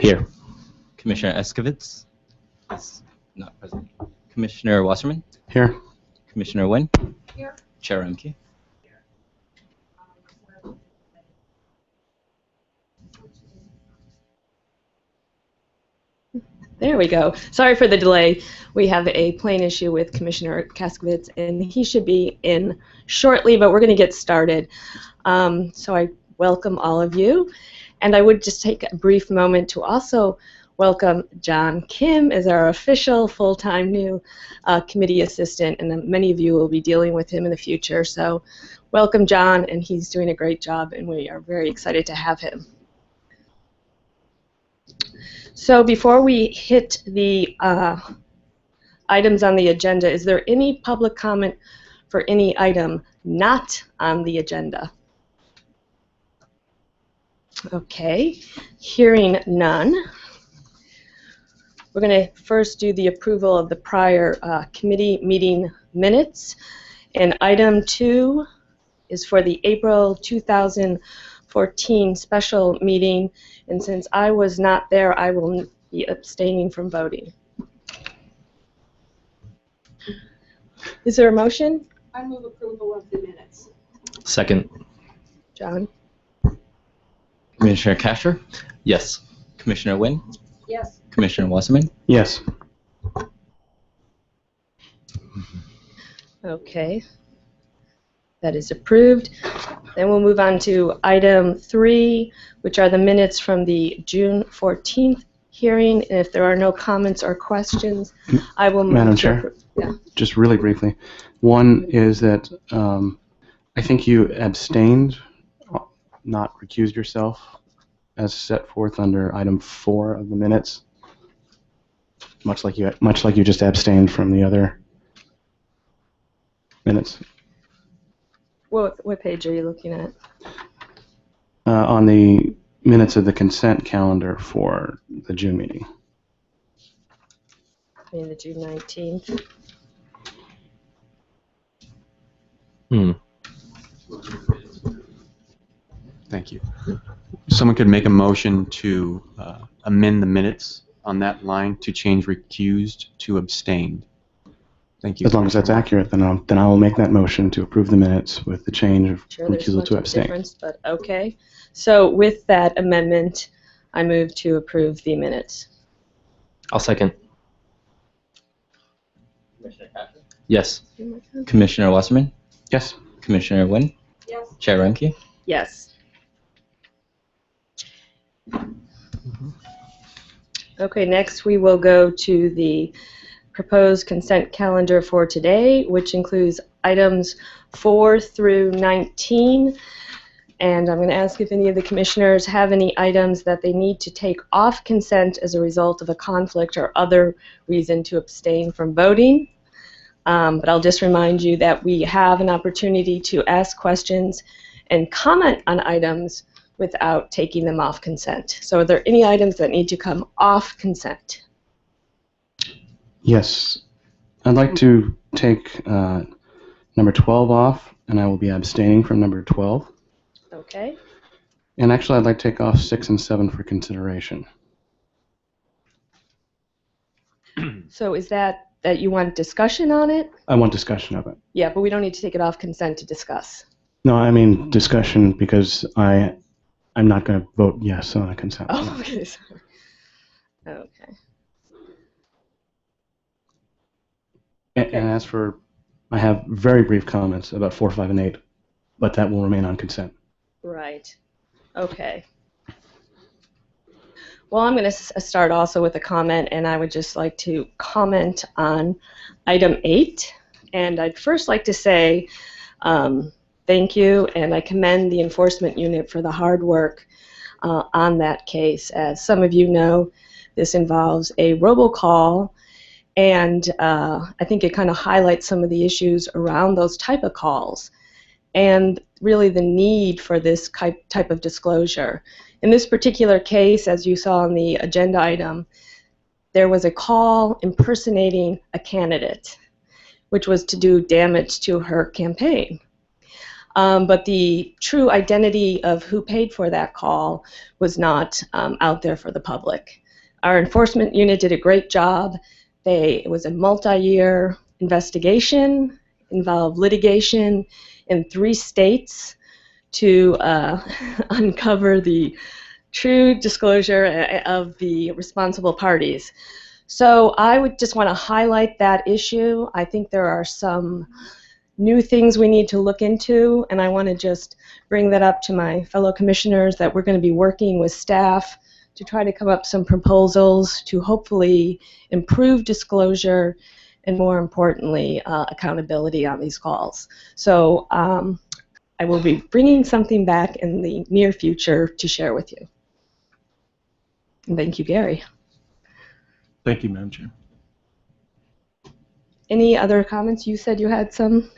Here. Commissioner Eskovitz is not present. Commissioner Wasserman? Here. Commissioner Nguyen? Here. Chair Remke? There we go. Sorry for the delay. We have a plane issue with Commissioner Kaskovitz, and he should be in shortly, but we're going to get started. So I welcome all of you, and I would just take a brief moment to also welcome John Kim as our official full-time new committee assistant, and many of you will be dealing with him in the future. So welcome, John, and he's doing a great job, and we are very excited to have him. So before we hit the items on the agenda, is there any public comment for any item not on the agenda? Okay, hearing none. We're going to first do the approval of the prior committee meeting minutes. And item 2 is for the April 2014 special meeting. And since I was not there, I will be abstaining from voting. Is there a motion? I move approval of the minutes. Second. John? Commissioner Kasher? Yes. Commissioner Nguyen? Yes. Commissioner Wasserman? Yes. Okay. That is approved. Then we'll move on to item 3, which are the minutes from the June 14th hearing. And if there are no comments or questions, I will move Madam to Chair? approve. Yeah. Just really briefly. One is that I think you abstained, not recused yourself, as set forth under item 4 of the minutes. Much like you just abstained from the other minutes. What page are you looking at? On the minutes of the consent calendar for the June meeting. I mean, the June 19th. Thank you. Someone could make a motion to amend the minutes on that line to change recused to abstained. Thank you. As long as that's accurate, then I will make that motion to approve the minutes with the change of Sure, there's recusal much to of a abstain. difference, but okay. So with that amendment, I move to approve the minutes. I'll second. Commissioner Kasher? Yes. Commissioner Wasserman? Yes. Commissioner Nguyen? Yes. Chair Remke? Yes. Okay, next we will go to the proposed consent calendar for today, which includes items 4 through 19. And I'm going to ask if any of the commissioners have any items that they need to take off consent as a result of a conflict or other reason to abstain from voting. But I'll just remind you that we have an opportunity to ask questions and comment on items without taking them off consent. So are there any items that need to come off consent? Yes. I'd like to take number 12 off, and I will be abstaining from number 12. Okay. And actually, I'd like to take off 6 and 7 for consideration. So is that you want discussion on it? I want discussion of it. Yeah, but we don't need to take it off consent to discuss. No, I mean discussion because I'm not going to vote yes on a consent. Oh, okay. Sorry. Okay. And as for, I have very brief comments about 4, 5, and 8, but that will remain on consent. Right. Okay. Well, I'm going to start also with a comment, and I would just like to comment on item 8. And I'd first like to say thank you, and I commend the enforcement unit for the hard work on that case. As some of you know, this involves a robocall, and I think it kind of highlights some of the issues around those type of calls and really the need for this type of disclosure. In this particular case, as you saw on the agenda item, there was a call impersonating a candidate, which was to do damage to her campaign. but the true identity of who paid for that call was not out there for the public. Our enforcement unit did a great job. It was a multi-year investigation, involved litigation in 3 states to uncover the true disclosure of the responsible parties. So I would just want to highlight that issue. I think there are some new things we need to look into, and I want to just bring that up to my fellow commissioners that we're going to be working with staff to try to come up with some proposals to hopefully improve disclosure and, more importantly, accountability on these calls. So I will be bringing something back in the near future to share with you. And thank you, Gary. Thank you, Madam Chair. Any other comments? You said you had some.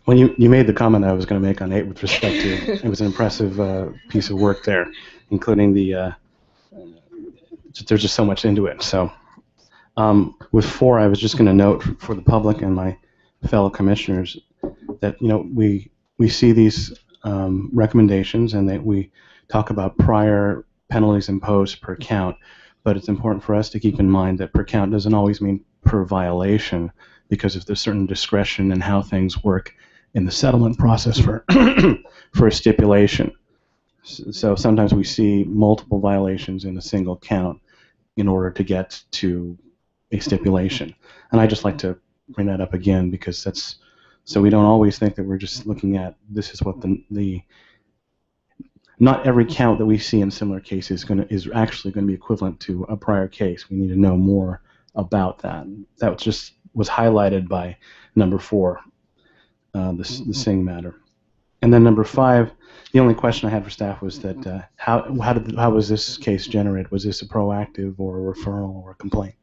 Well, you made the comment I was going to make on 8 with respect to it was an impressive piece of work there, including the there's just so much into it. So with 4, I was just going to note for the public and my fellow commissioners that we see these recommendations and that we talk about prior penalties imposed per count, but it's important for us to keep in mind that per count doesn't always mean per violation, because if there's certain discretion in how things work in the settlement process for for a stipulation. So sometimes we see multiple violations in a single count in order to get to a stipulation. And I just like to bring that up again, because that's so we don't always think that we're just looking at this is what the not every count that we see in similar cases is actually going to be equivalent to a prior case. We need to know more about that. That just was highlighted by number 4, the Singh matter. And then number 5, the only question I had for staff was that how was this case generated? Was this a proactive or a referral or a complaint?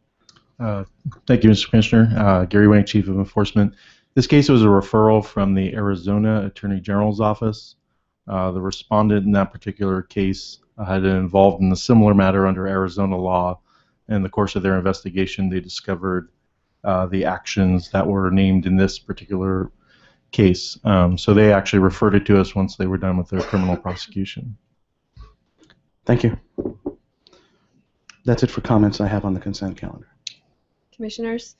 Thank you, Mr. Commissioner. Gary Winnick, Chief of Enforcement. This case was a referral from the Arizona Attorney General's office. The respondent in that particular case had been involved in a similar matter under Arizona law. In the course of their investigation, they discovered the actions that were named in this particular case. So they actually referred it to us once they were done with their criminal prosecution. Thank you. That's it for comments I have on the consent calendar. Commissioners?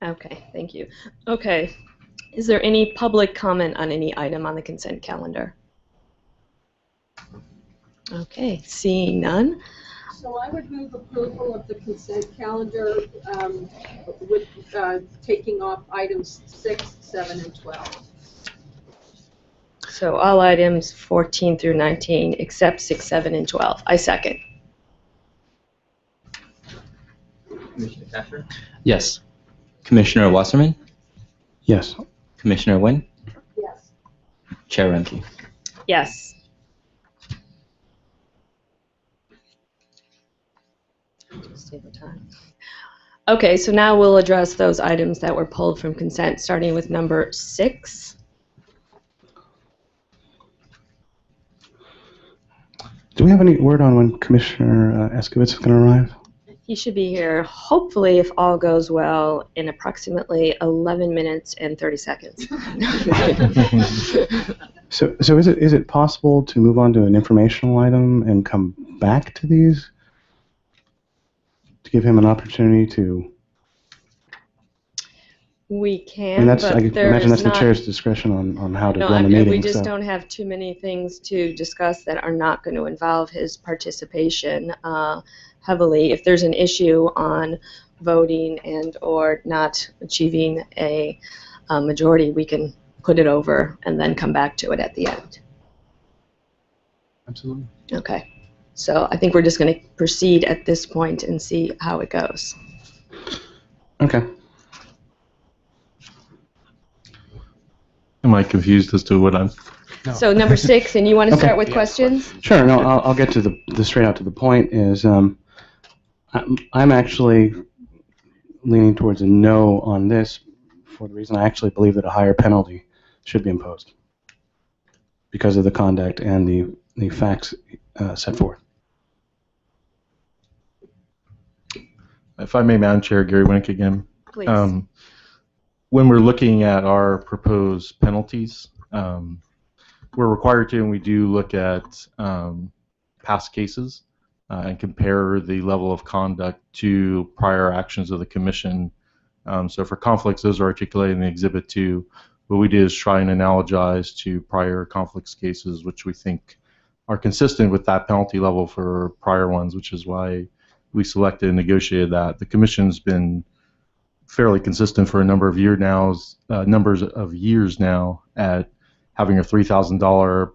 Okay, thank you. Okay, is there any public comment on any item on the consent calendar? Okay, seeing none. So I would move approval of the consent calendar with taking off items 6, 7, and 12. So all items 14 through 19 except 6, 7, and 12. I second. Commissioner Casher? Yes. Commissioner Wasserman? Yes. Commissioner Wynn? Yes. Chair Remke? Yes. Just take the time. Okay, so now we'll address those items that were pulled from consent, starting with number 6. Do we have any word on when Commissioner Eskovitz is going to arrive? He should be here, hopefully, if all goes well, in approximately 11 minutes and 30 seconds. So is it possible to move on to an informational item and come back to these to give him an opportunity to? We can, I mean, I but can imagine that's not, the chair's discretion on how to no, run the meeting. we just so. don't have too many things to discuss that are not going to involve his participation heavily. If there's an issue on voting and or not achieving a majority, we can put it over and then come back to it at the end. Absolutely. Okay. So I think we're just going to proceed at this point and see how it goes. Okay. Am I confused as to what I'm... No. So number 6, and you want to Okay. start with questions? Sure. No, I'll get to the straight out to the point. Is I'm actually leaning towards a no on this for the reason I actually believe that a higher penalty should be imposed because of the conduct and the facts set forth. If I may, Madam Chair, Gary Winnick again. Please. when we're looking at our proposed penalties, we're required to, and we do look at past cases and compare the level of conduct to prior actions of the commission. So for conflicts, those are articulated in the Exhibit 2. What we did is try and analogize to prior conflicts cases, which we think are consistent with that penalty level for prior ones, which is why we selected and negotiated that. The commission's been fairly consistent for a number of years now at having a $3,000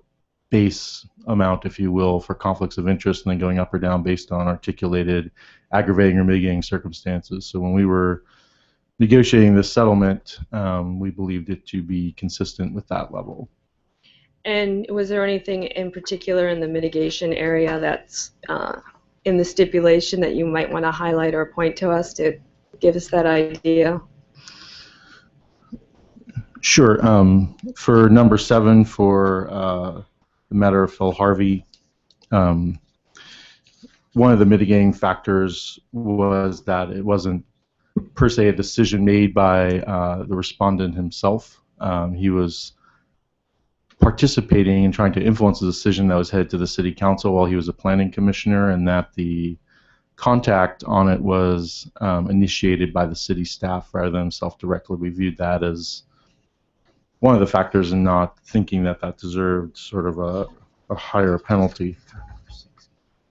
base amount, if you will, for conflicts of interest, and then going up or down based on articulated aggravating or mitigating circumstances. So when we were negotiating this settlement, we believed it to be consistent with that level. And was there anything in particular in the mitigation area that's in the stipulation that you might want to highlight or point to us to give us that idea? Sure. For number 7, for the matter of Phil Harvey, one of the mitigating factors was that it wasn't per se a decision made by the respondent himself. He was participating and trying to influence the decision that was headed to the city council while he was a planning commissioner, and that the contact on it was initiated by the city staff rather than himself directly. We viewed that as one of the factors in not thinking that that deserved sort of a higher penalty.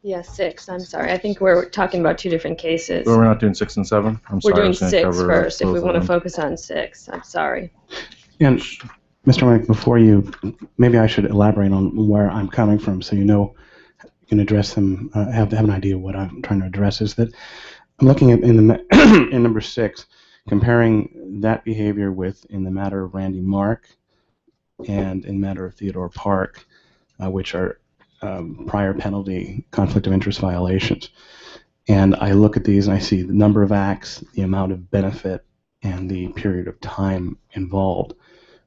Yeah, 6. I'm sorry. I think we're talking about 2 different cases. Well, we're not doing 6 and 7? I'm We're sorry, I doing was gonna 6 cover first if both we of want to them. focus on 6. I'm sorry. And Mr. Mike, before you, maybe I should elaborate on where I'm coming from so you know you can address them, have an idea of what I'm trying to address. Is that I'm looking at in number 6, comparing that behavior with in the matter of Randy Mark and in matter of Theodore Park, which are prior penalty conflict of interest violations. And I look at these and I see the number of acts, the amount of benefit, and the period of time involved,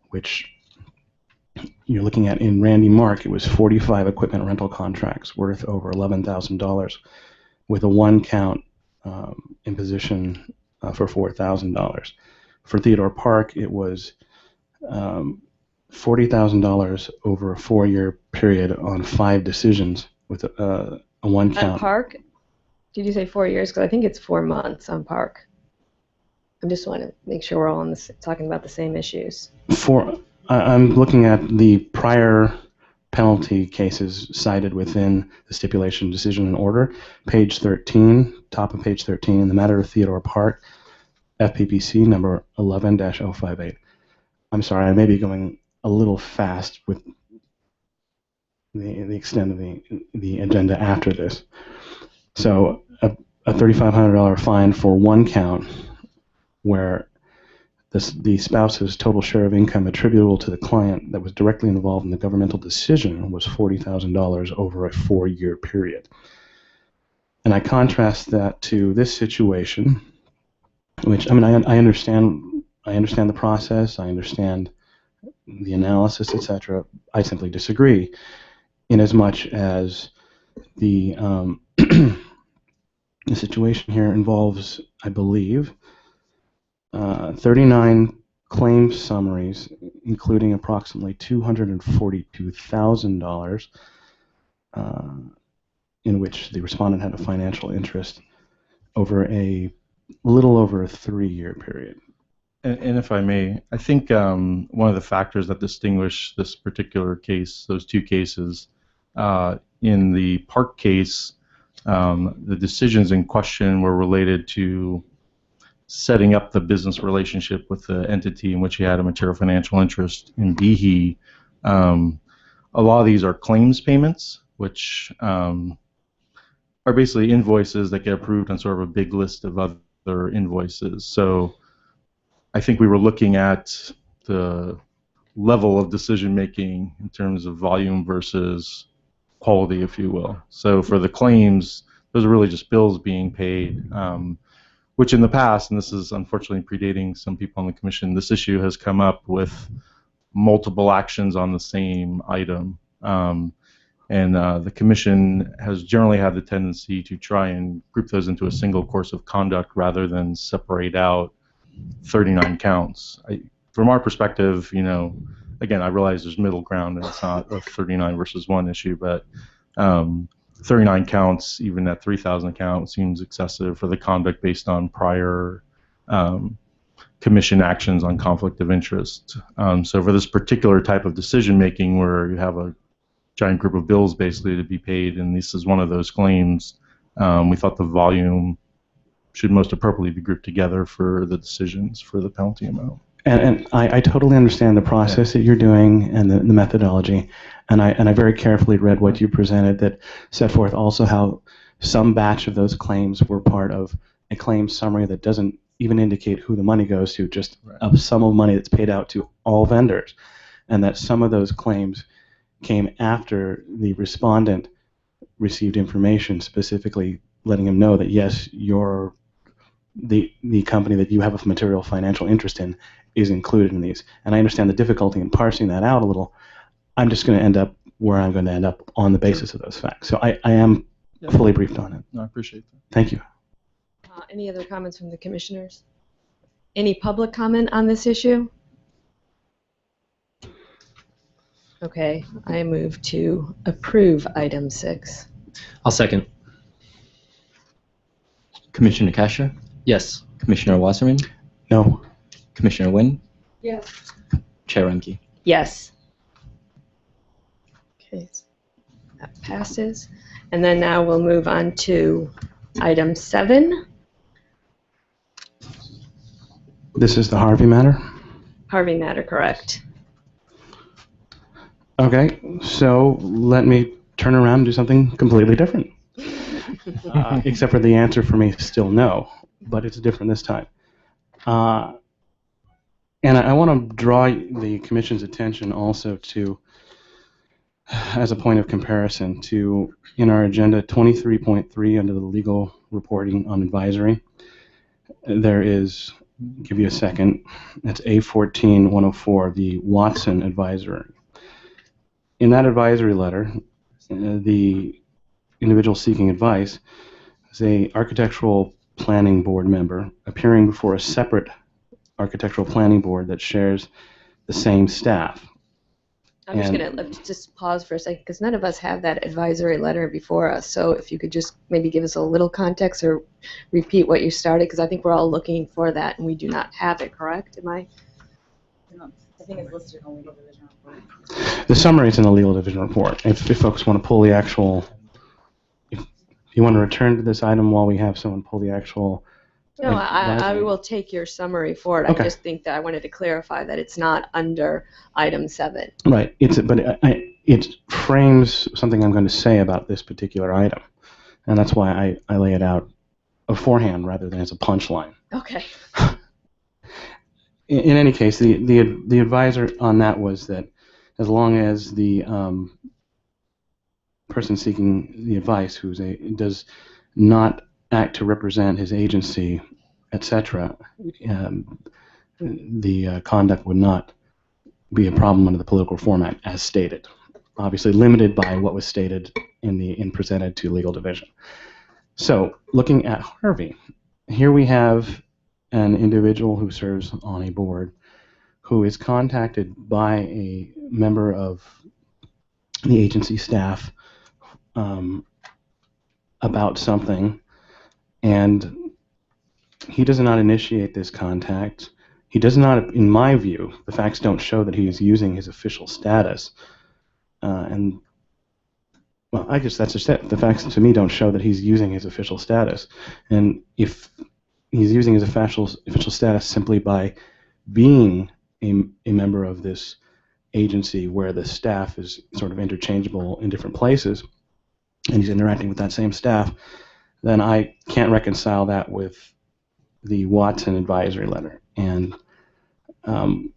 which you're looking at in Randy Mark. It was 45 equipment rental contracts worth over $11,000 with a 1-count imposition for $4,000. For Theodore Park, it was $40,000 over a 4-year period on 5 decisions with a 1-count. At Park? Did you say 4 years? Because I think it's 4 months on Park. I just want to make sure we're all on this, talking about the same issues. I'm looking at the prior penalty cases cited within the stipulation decision and order, page 13, top of page 13, in the matter of Theodore Park, FPPC number 11-058. I'm sorry, I may be going a little fast with the extent of the agenda after this. So a $3,500 fine for 1 count where the spouse's total share of income attributable to the client that was directly involved in the governmental decision was $40,000 over a 4-year period. And I contrast that to this situation, which, I mean, I understand the process, I understand the analysis, etc. I simply disagree, in as much as the the situation here involves, I believe, 39 claim summaries, including approximately $242,000 in which the respondent had a financial interest over a little over a 3-year period. And if I may, I think one of the factors that distinguish this particular case, those 2 cases, in the Park case, the decisions in question were related to setting up the business relationship with the entity in which he had a material financial interest. In Behe, a lot of these are claims payments, which are basically invoices that get approved on sort of a big list of other invoices. So I think we were looking at the level of decision making in terms of volume versus quality, if you will. So for the claims, those are really just bills being paid, which in the past, and this is unfortunately predating some people on the commission, this issue has come up with multiple actions on the same item. The commission has generally had the tendency to try and group those into a single course of conduct rather than separate out 39 counts. From our perspective, you know, again, I realize there's middle ground and it's not a 39 versus 1 issue, but 39 counts, even at 3,000 count, seems excessive for the conduct based on prior commission actions on conflict of interest. So for this particular type of decision making where you have a giant group of bills basically to be paid, and this is one of those claims, we thought the volume should most appropriately be grouped together for the decisions for the penalty amount. And I totally understand the process that you're doing and the methodology, and I very carefully read what you presented that set forth also how some batch of those claims were part of a claim summary that doesn't even indicate who the money goes to, just a sum of money that's paid out to all vendors, and that some of those claims came after the respondent received information specifically letting him know that yes, the company that you have a material financial interest in is included in these. And I understand the difficulty in parsing that out a little. I'm just going to end up where I'm going to end up on the basis of those facts. So I am fully briefed on it. No, I appreciate that. Thank you. Any other comments from the commissioners? Any public comment on this issue? Okay, I move to approve item 6. I'll second. Commissioner Kasher? Yes. Commissioner Wasserman? No. Commissioner Wynn? Yes. Chair Remke? Yes. Okay, that passes. And then now we'll move on to item 7, This is the Harvey matter? Harvey matter, correct? Okay, so let me turn around and do something completely different. Except for the answer for me is still no, but it's different this time. And I want to draw the Commission's attention also to, as a point of comparison, to in our agenda 23.3 under the legal reporting on advisory, there is, give you a second, that's A14-104, the Watson advisory. In that advisory letter, the individual seeking advice is a architectural planning board member appearing before a separate architectural planning board that shares the same staff. I'm just going to just pause for a second because none of us have that advisory letter before us. So if you could just maybe give us a little context or repeat what you started, because I think we're all looking for that and we do not have it, correct? Am I? I think it's listed in the legal division report. The summary is in the legal division report. If folks want to pull the actual, if you want to return to this item while we have someone pull the actual. No, I advisory. will take your summary for it. Okay. I just think that I wanted to clarify that it's not under item 7. Right. It frames something I'm going to say about this particular item, and that's why I lay it out beforehand rather than as a punchline. Okay. In any case, the advisor on that was that as long as the person seeking the advice does not act to represent his agency, etc., the conduct would not be a problem under the Political Reform Act as stated. Obviously limited by what was stated in presented to legal division. So looking at Harvey, here we have an individual who serves on a board who is contacted by a member of the agency staff about something, and he does not initiate this contact. He does not, in my view, the facts don't show that he is using his official status. And, well, I guess that's just it. The facts to me don't show that he's using his official status. And if he's using his official status simply by being a member of this agency where the staff is sort of interchangeable in different places, and he's interacting with that same staff, then I can't reconcile that with the Watson advisory letter. And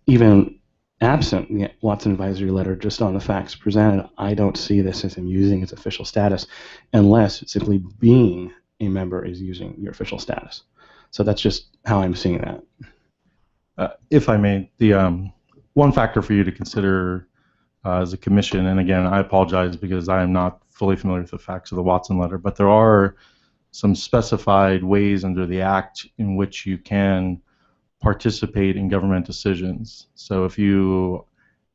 even absent the Watson advisory letter, just on the facts presented, I don't see this as him using his official status unless simply being a member is using your official status. So that's just how I'm seeing that. If I may, the one factor for you to consider as a commission, and again, I apologize because I am not fully familiar with the facts of the Watson letter, but there are some specified ways under the Act in which you can participate in government decisions. So if you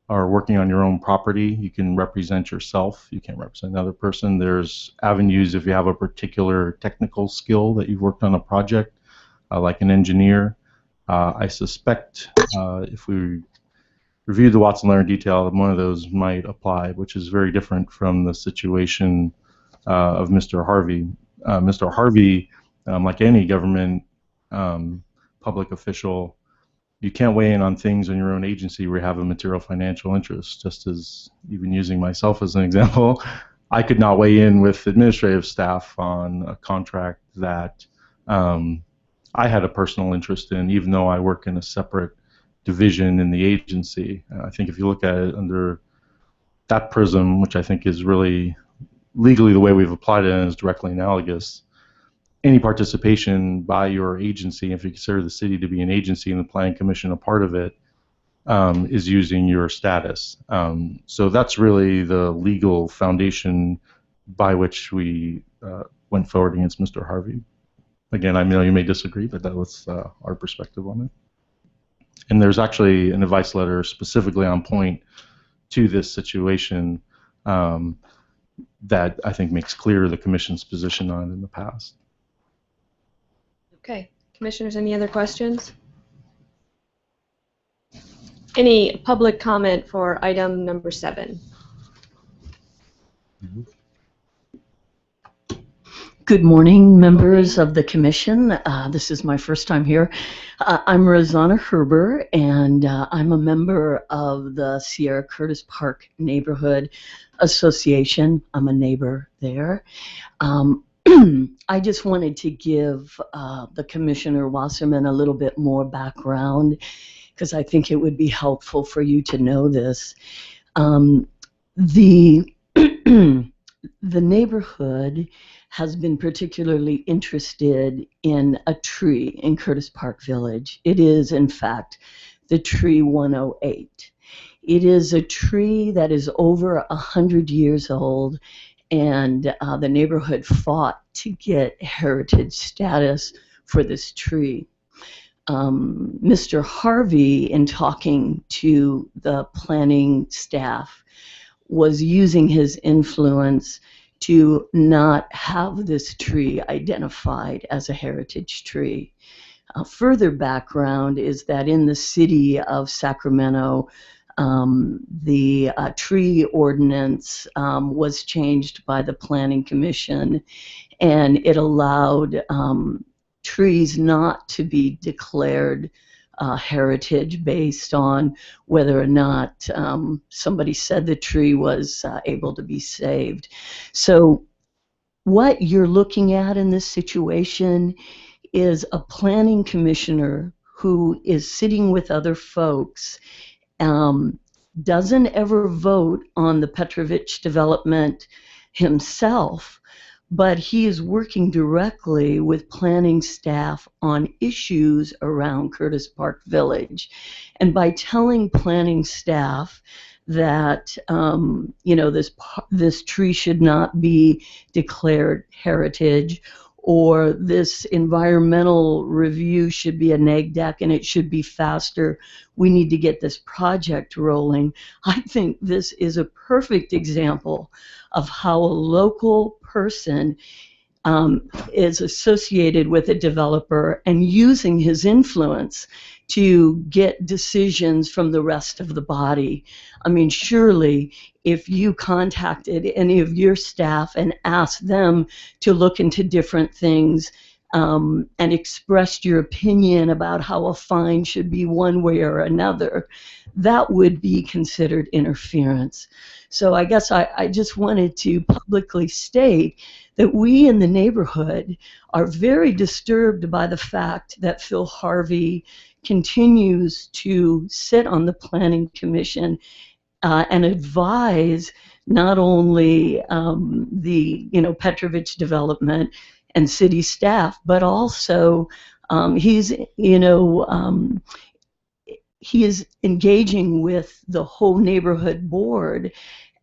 are working on your own property, you can represent yourself. You can't represent another person. There's avenues if you have a particular technical skill that you've worked on a project, like an engineer. I suspect if we review the Watson Letter in detail, one of those might apply, which is very different from the situation of Mr. Harvey. Mr. Harvey, like any government public official, you can't weigh in on things in your own agency where you have a material financial interest. Just as, even using myself as an example, I could not weigh in with administrative staff on a contract that I had a personal interest in, even though I work in a separate division in the agency. I think if you look at it under that prism, which I think is really legally the way we've applied it and is directly analogous, any participation by your agency, if you consider the city to be an agency and the Planning Commission a part of it, is using your status. So that's really the legal foundation by which we went forward against Mr. Harvey. Again, I know you may disagree, but that was our perspective on it. And there's actually an advice letter specifically on point to this situation that I think makes clear the Commission's position on it in the past. Okay. Commissioners, any other questions? Any public comment for item number 7? Good morning, members of the Commission. This is my first time here. I'm Rosanna Herber, and I'm a member of the Sierra Curtis Park Neighborhood Association. I'm a neighbor there. I just wanted to give the Commissioner Wasserman a little bit more background because I think it would be helpful for you to know this. The neighborhood has been particularly interested in a tree in Curtis Park Village. It is, in fact, the tree 108. It is a tree that is over 100 years old, and the neighborhood fought to get heritage status for this tree. Mr. Harvey, in talking to the planning staff, was using his influence to not have this tree identified as a heritage tree. Further background is that in the city of Sacramento, the tree ordinance was changed by the Planning Commission, and it allowed trees not to be declared heritage based on whether or not somebody said the tree was able to be saved. So what you're looking at in this situation is a planning commissioner who is sitting with other folks, doesn't ever vote on the Petrovich development himself, but he is working directly with planning staff on issues around Curtis Park Village. And by telling planning staff that this tree should not be declared heritage, or this environmental review should be a neg deck and it should be faster, we need to get this project rolling. I think this is a perfect example of how a local person is associated with a developer and using his influence to get decisions from the rest of the body. I mean, surely if you contacted any of your staff and asked them to look into different things and expressed your opinion about how a fine should be one way or another, that would be considered interference. So I guess I just wanted to publicly state that we in the neighborhood are very disturbed by the fact that Phil Harvey continues to sit on the Planning Commission and advise not only the Petrovich development and city staff, but also he is engaging with the whole neighborhood board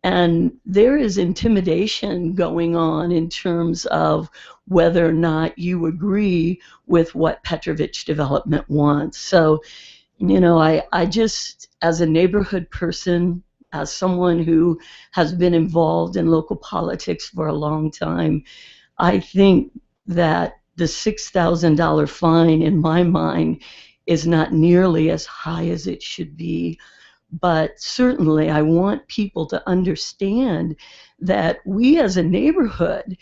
And there is intimidation going on in terms of whether or not you agree with what Petrovich Development wants. So, I just, as a neighborhood person, as someone who has been involved in local politics for a long time, I think that the $6,000 fine, in my mind, is not nearly as high as it should be. But certainly I want people to understand that we as a neighborhood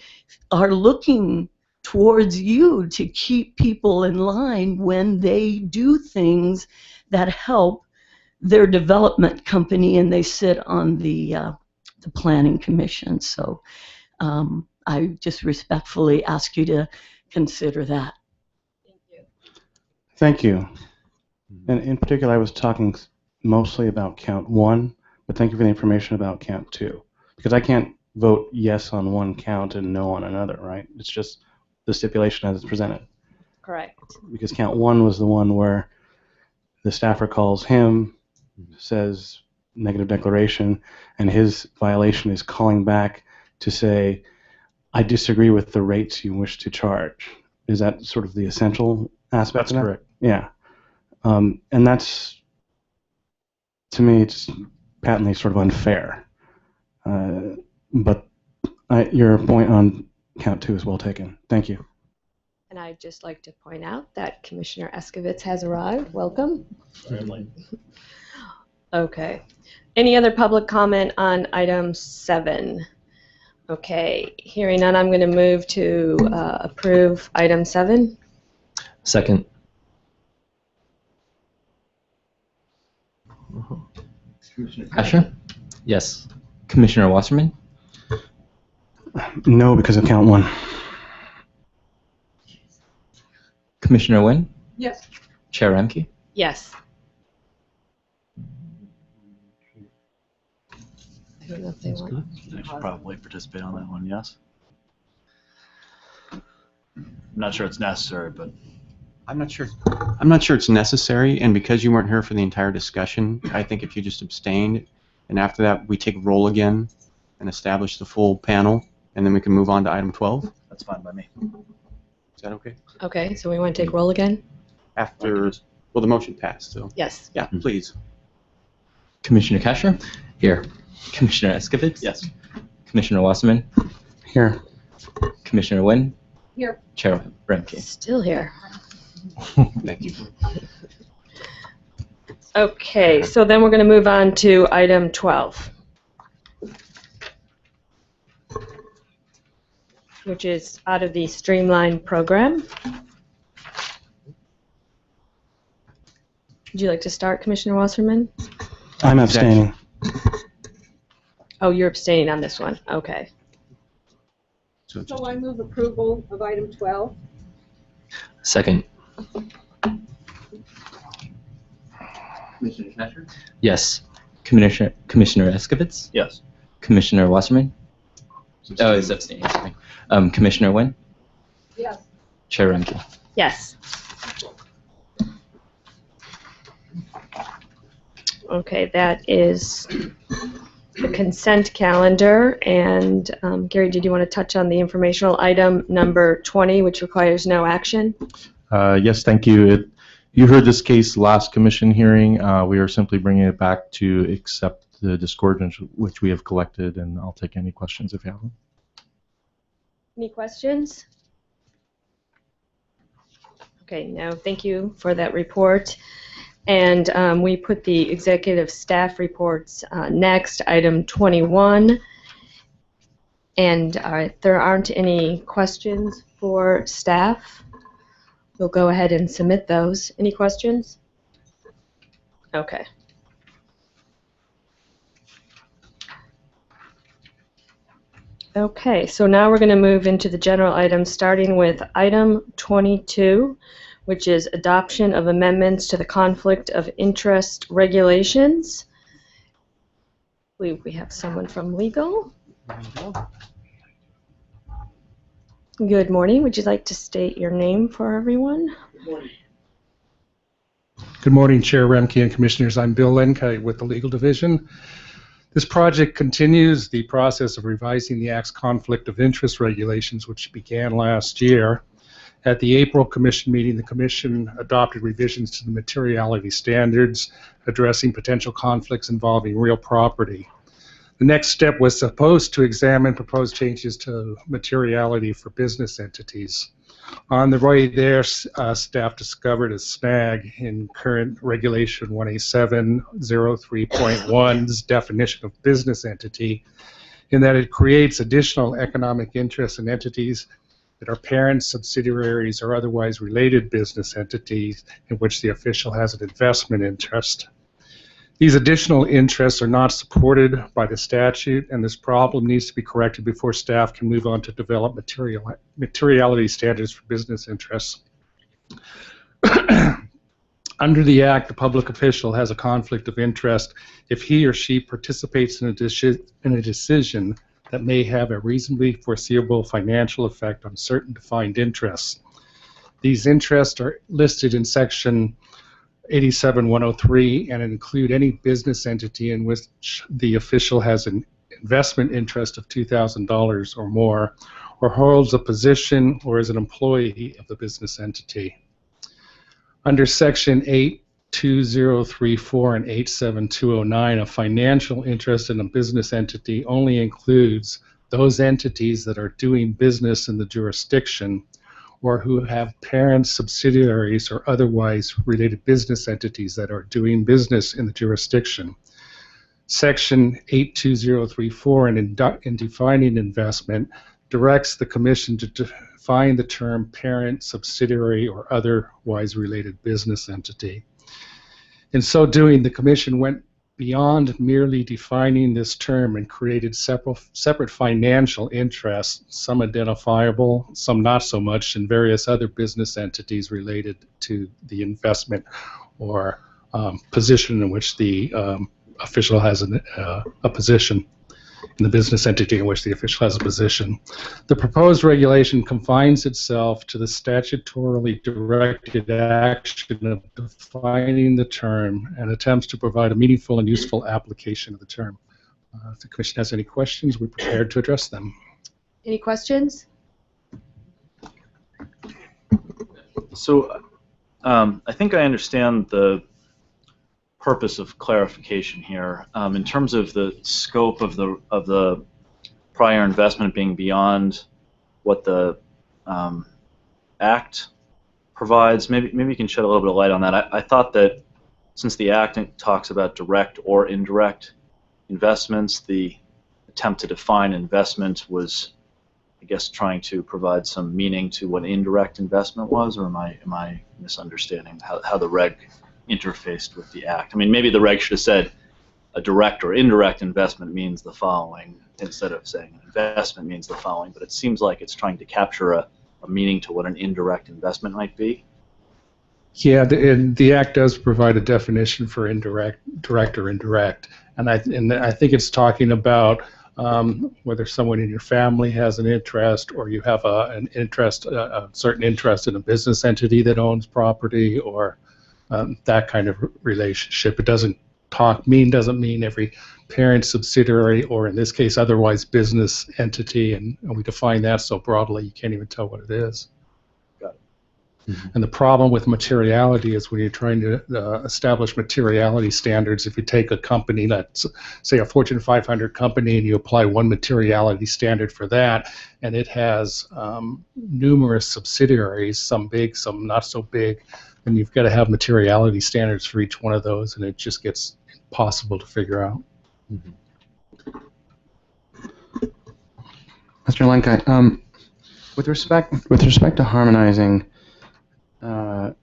are looking towards you to keep people in line when they do things that help their development company and they sit on the planning commission. So I just respectfully ask you to consider that. Thank you. And in particular, I was talking mostly about count 1, but thank you for the information about count 2. Because I can't vote yes on one count and no on another, right? It's just the stipulation as it's presented. Correct. Because count 1 was the one where the staffer calls him, says negative declaration, and his violation is calling back to say, I disagree with the rates you wish to charge. Is that sort of the essential aspect? That's correct. Yeah. And that's, to me, it's patently sort of unfair. But your point on count 2 is well taken. Thank you. And I'd just like to point out that Commissioner Eskovitz has arrived. Welcome. Okay. Any other public comment on item 7? Okay. Hearing none, I'm going to move to approve item 7. Second. Commissioner Kasher? Yes. Commissioner Wasserman? No, because of count 1. Commissioner Nguyen? Yes. Chair Remke? Yes. I don't know if they want. I should probably participate on that one, yes. I'm not sure it's necessary, but I'm not sure it's necessary, and because you weren't here for the entire discussion, I think if you just abstained, and after that we take roll again and establish the full panel, and then we can move on to item 12. that's fine by me. Is that okay? Okay, so we want to take roll again? After, well, the motion passed, so Yes. yeah, please. Commissioner Kasher? Here. Commissioner Eskovitz? Yes. Commissioner Wasserman? Here. Commissioner Nguyen? Here. Chair Remke? Still here. Thank you. Okay, so then we're going to move on to item 12, which is out of the Streamline program. Would you like to start, Commissioner Wasserman? I'm abstaining. Oh, you're abstaining on this one. Okay. So just, So I move approval of item 12. Second. Commissioner Kasher? Yes. Commissioner Eskovitz? Yes. Commissioner Wasserman? Oh, it's abstaining. Sorry. Commissioner Nguyen? Yes. Chair Remke? Yes. Okay, that is the consent calendar. And Gary, did you want to touch on the informational item number 20, which requires no action? Yes, thank you. You heard this case last commission hearing. We are simply bringing it back to accept the disgorgement which we have collected, and I'll take any questions if you have them. Any questions? Okay, no, thank you for that report. And we put the executive staff reports next, item 21. And there aren't any questions for staff. We'll go ahead and submit those. Any questions? Okay. Okay, so now we're going to move into the general items, starting with item 22, which is adoption of amendments to the conflict of interest regulations. I believe we have someone from legal. Good morning. Would you like to state your name for everyone? Good morning, Chair Remke and Commissioners. I'm Bill Lenkite with the Legal Division. This project continues the process of revising the Act's conflict of interest regulations, which began last year. At the April Commission meeting, the Commission adopted revisions to the materiality standards addressing potential conflicts involving real property. The next step was supposed to examine proposed changes to materiality for business entities. On the way there, staff discovered a snag in current Regulation 187.03.1's definition of business entity, in that it creates additional economic interests in entities that are parents, subsidiaries, or otherwise related business entities in which the official has an investment interest. These additional interests are not supported by the statute, and this problem needs to be corrected before staff can move on to develop materiality standards for business interests. Under the Act, the public official has a conflict of interest if he or she participates in a decision that may have a reasonably foreseeable financial effect on certain defined interests. These interests are listed in Section 87.103 and include any business entity in which the official has an investment interest of $2,000 or more, or holds a position or is an employee of the business entity. Under Section 82034 and 87209, a financial interest in a business entity only includes those entities that are doing business in the jurisdiction or who have parents, subsidiaries, or otherwise related business entities that are doing business in the jurisdiction. Section 82034, in defining investment, directs the Commission to define the term parent, subsidiary, or otherwise related business entity. In so doing, the Commission went beyond merely defining this term and created separate financial interests, some identifiable, some not so much, in various other business entities related to the investment or position in which the official has a position, in the business entity in which the official has a position. The proposed regulation confines itself to the statutorily directed action of defining the term and attempts to provide a meaningful and useful application of the term. If the Commission has any questions, we're prepared to address them. Any questions? So I think I understand the purpose of clarification here. In terms of the scope of the prior investment being beyond what the Act provides, maybe you can shed a little bit of light on that. I thought that since the Act talks about direct or indirect investments, the attempt to define investment was, I guess, trying to provide some meaning to what indirect investment was, or am I misunderstanding how the reg interfaced with the Act? I mean, maybe the reg should have said a direct or indirect investment means the following instead of saying an investment means the following, but it seems like it's trying to capture a meaning to what an indirect investment might be. Yeah, the Act does provide a definition for direct or indirect, and I think it's talking about whether someone in your family has an interest, or you have a certain interest in a business entity that owns property, or that kind of relationship. It doesn't mean every parent, subsidiary, or in this case otherwise business entity, and we define that so broadly you can't even tell what it is. Got it. Mm-hmm. And the problem with materiality is when you're trying to establish materiality standards, if you take a company that's, say, a Fortune 500 company, and you apply one materiality standard for that, and it has numerous subsidiaries, some big, some not so big, and you've got to have materiality standards for each one of those, and it just gets impossible to figure out. Mm-hmm. Mr. Lenke, with respect to harmonizing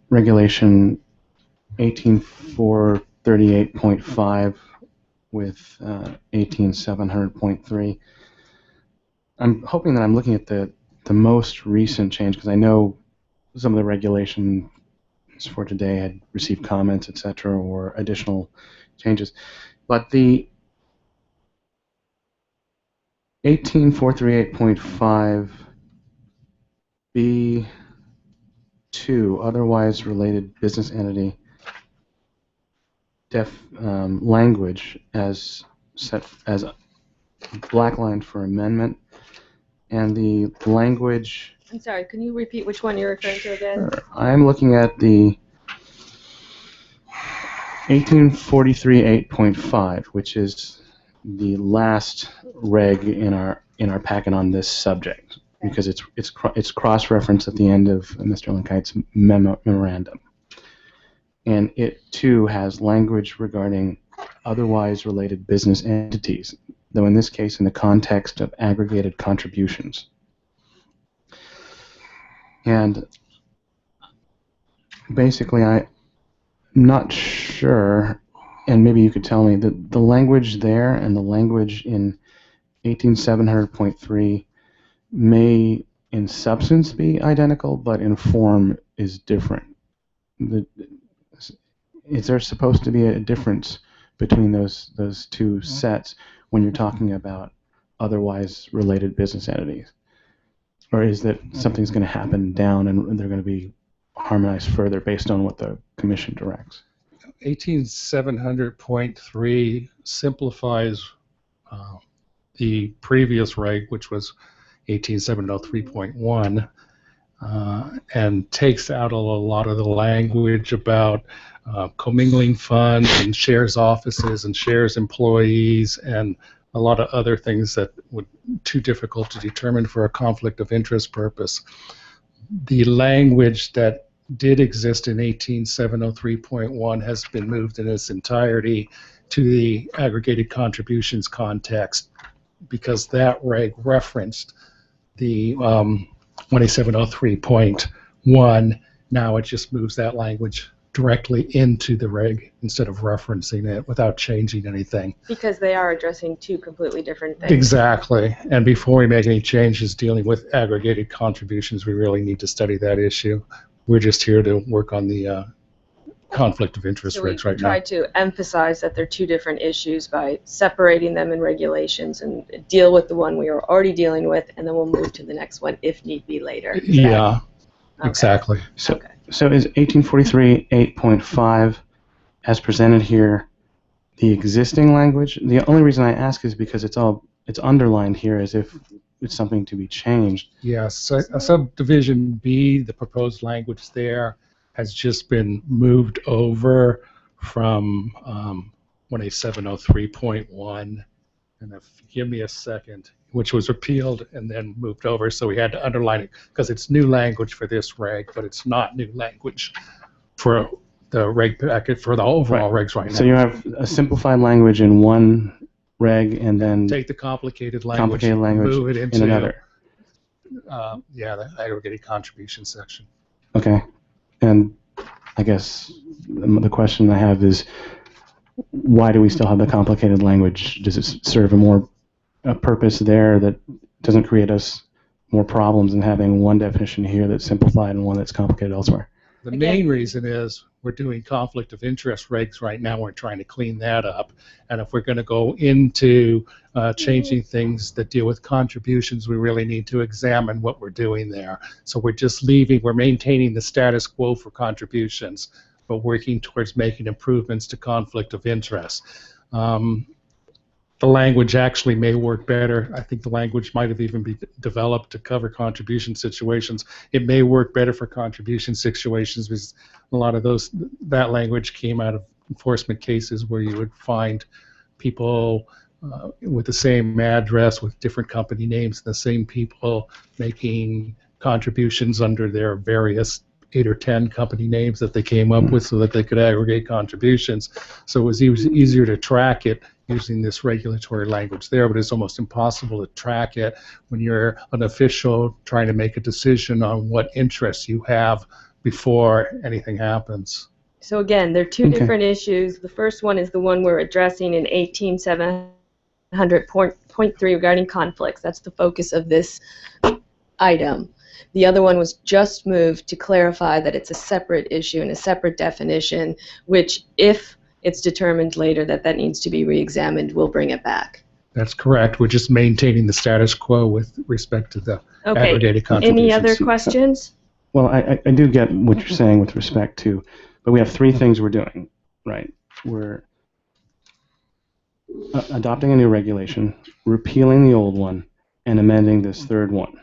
Regulation 18438.5 with 18700.3, I'm hoping that I'm looking at the most recent change, because I know some of the regulations for today had received comments, etc., or additional changes. But the 18438.5 B2, otherwise related business entity, language as set as black line for amendment, and the language. I'm sorry, can you repeat which one you're referring to again? Sure. I'm looking at the 1843 8.5, which is the last reg in our packet on this subject, because it's cross-referenced at the end of Mr. Linkite's memorandum, and it too has language regarding otherwise related business entities, though in this case in the context of aggregated contributions. And basically, I'm not sure, and maybe you could tell me, that the language there and the language in 18700.3 may in substance be identical, but in form is different. Is there supposed to be a difference between those two sets when you're talking about otherwise related business entities? Or is that something's going to happen down and they're going to be harmonized further based on what the Commission directs? 18700.3 simplifies the previous reg, which was 18703.1, and takes out a lot of the language about commingling funds and shares offices and shares employees and a lot of other things that would too difficult to determine for a conflict of interest purpose. The language that did exist in 18703.1 has been moved in its entirety to the aggregated contributions context, because that reg referenced the 18703.1. Now it just moves that language directly into the reg instead of referencing it without changing anything. Because they are addressing two completely different things. Exactly. And before we make any changes dealing with aggregated contributions, we really need to study that issue. We're just here to work on the conflict of interest regs right now. We try to emphasize that they're two different issues by separating them in regulations and deal with the one we are already dealing with, and then we'll move to the next one if need be later. Yeah, okay. Exactly. So is 1843 8.5 as presented here the existing language? The only reason I ask is because it's underlined here as if it's something to be changed. Yes, so subdivision B, the proposed language there has just been moved over from 18703.1, and give me a second, which was repealed and then moved over, so we had to underline it because it's new language for this reg, but it's not new language for the reg packet for the overall regs right now. So you have a simplified language in one reg and then take the complicated language move it into in another. The aggregated contribution section. Okay. And I guess the question I have is, why do we still have the complicated language? Does it serve a purpose there that doesn't create us more problems than having one definition here that's simplified and one that's complicated elsewhere? The main reason is we're doing conflict of interest regs right now. We're trying to clean that up. And if we're going to go into changing things that deal with contributions, we really need to examine what we're doing there. So we're maintaining the status quo for contributions, but working towards making improvements to conflict of interest. The language actually may work better. I think the language might have even been developed to cover contribution situations. It may work better for contribution situations because a lot of that language came out of enforcement cases where you would find people with the same address with different company names, the same people making contributions under their various 8 or 10 company names that they came up with so that they could aggregate contributions. So it was easier to track it using this regulatory language there, but it's almost impossible to track it when you're an official trying to make a decision on what interests you have before anything happens. So again, they're two different issues. The first one is the one we're addressing in 18700.3 regarding conflicts. That's the focus of this item. The other one was just moved to clarify that it's a separate issue and a separate definition, which if it's determined later that needs to be re-examined, we'll bring it back. That's correct. We're just maintaining the status quo with respect to the aggregated contributions. Any other questions? Well, I do get what you're saying with respect to, but we have three things we're doing, right? adopting a new regulation, repealing the old one, and amending this third one.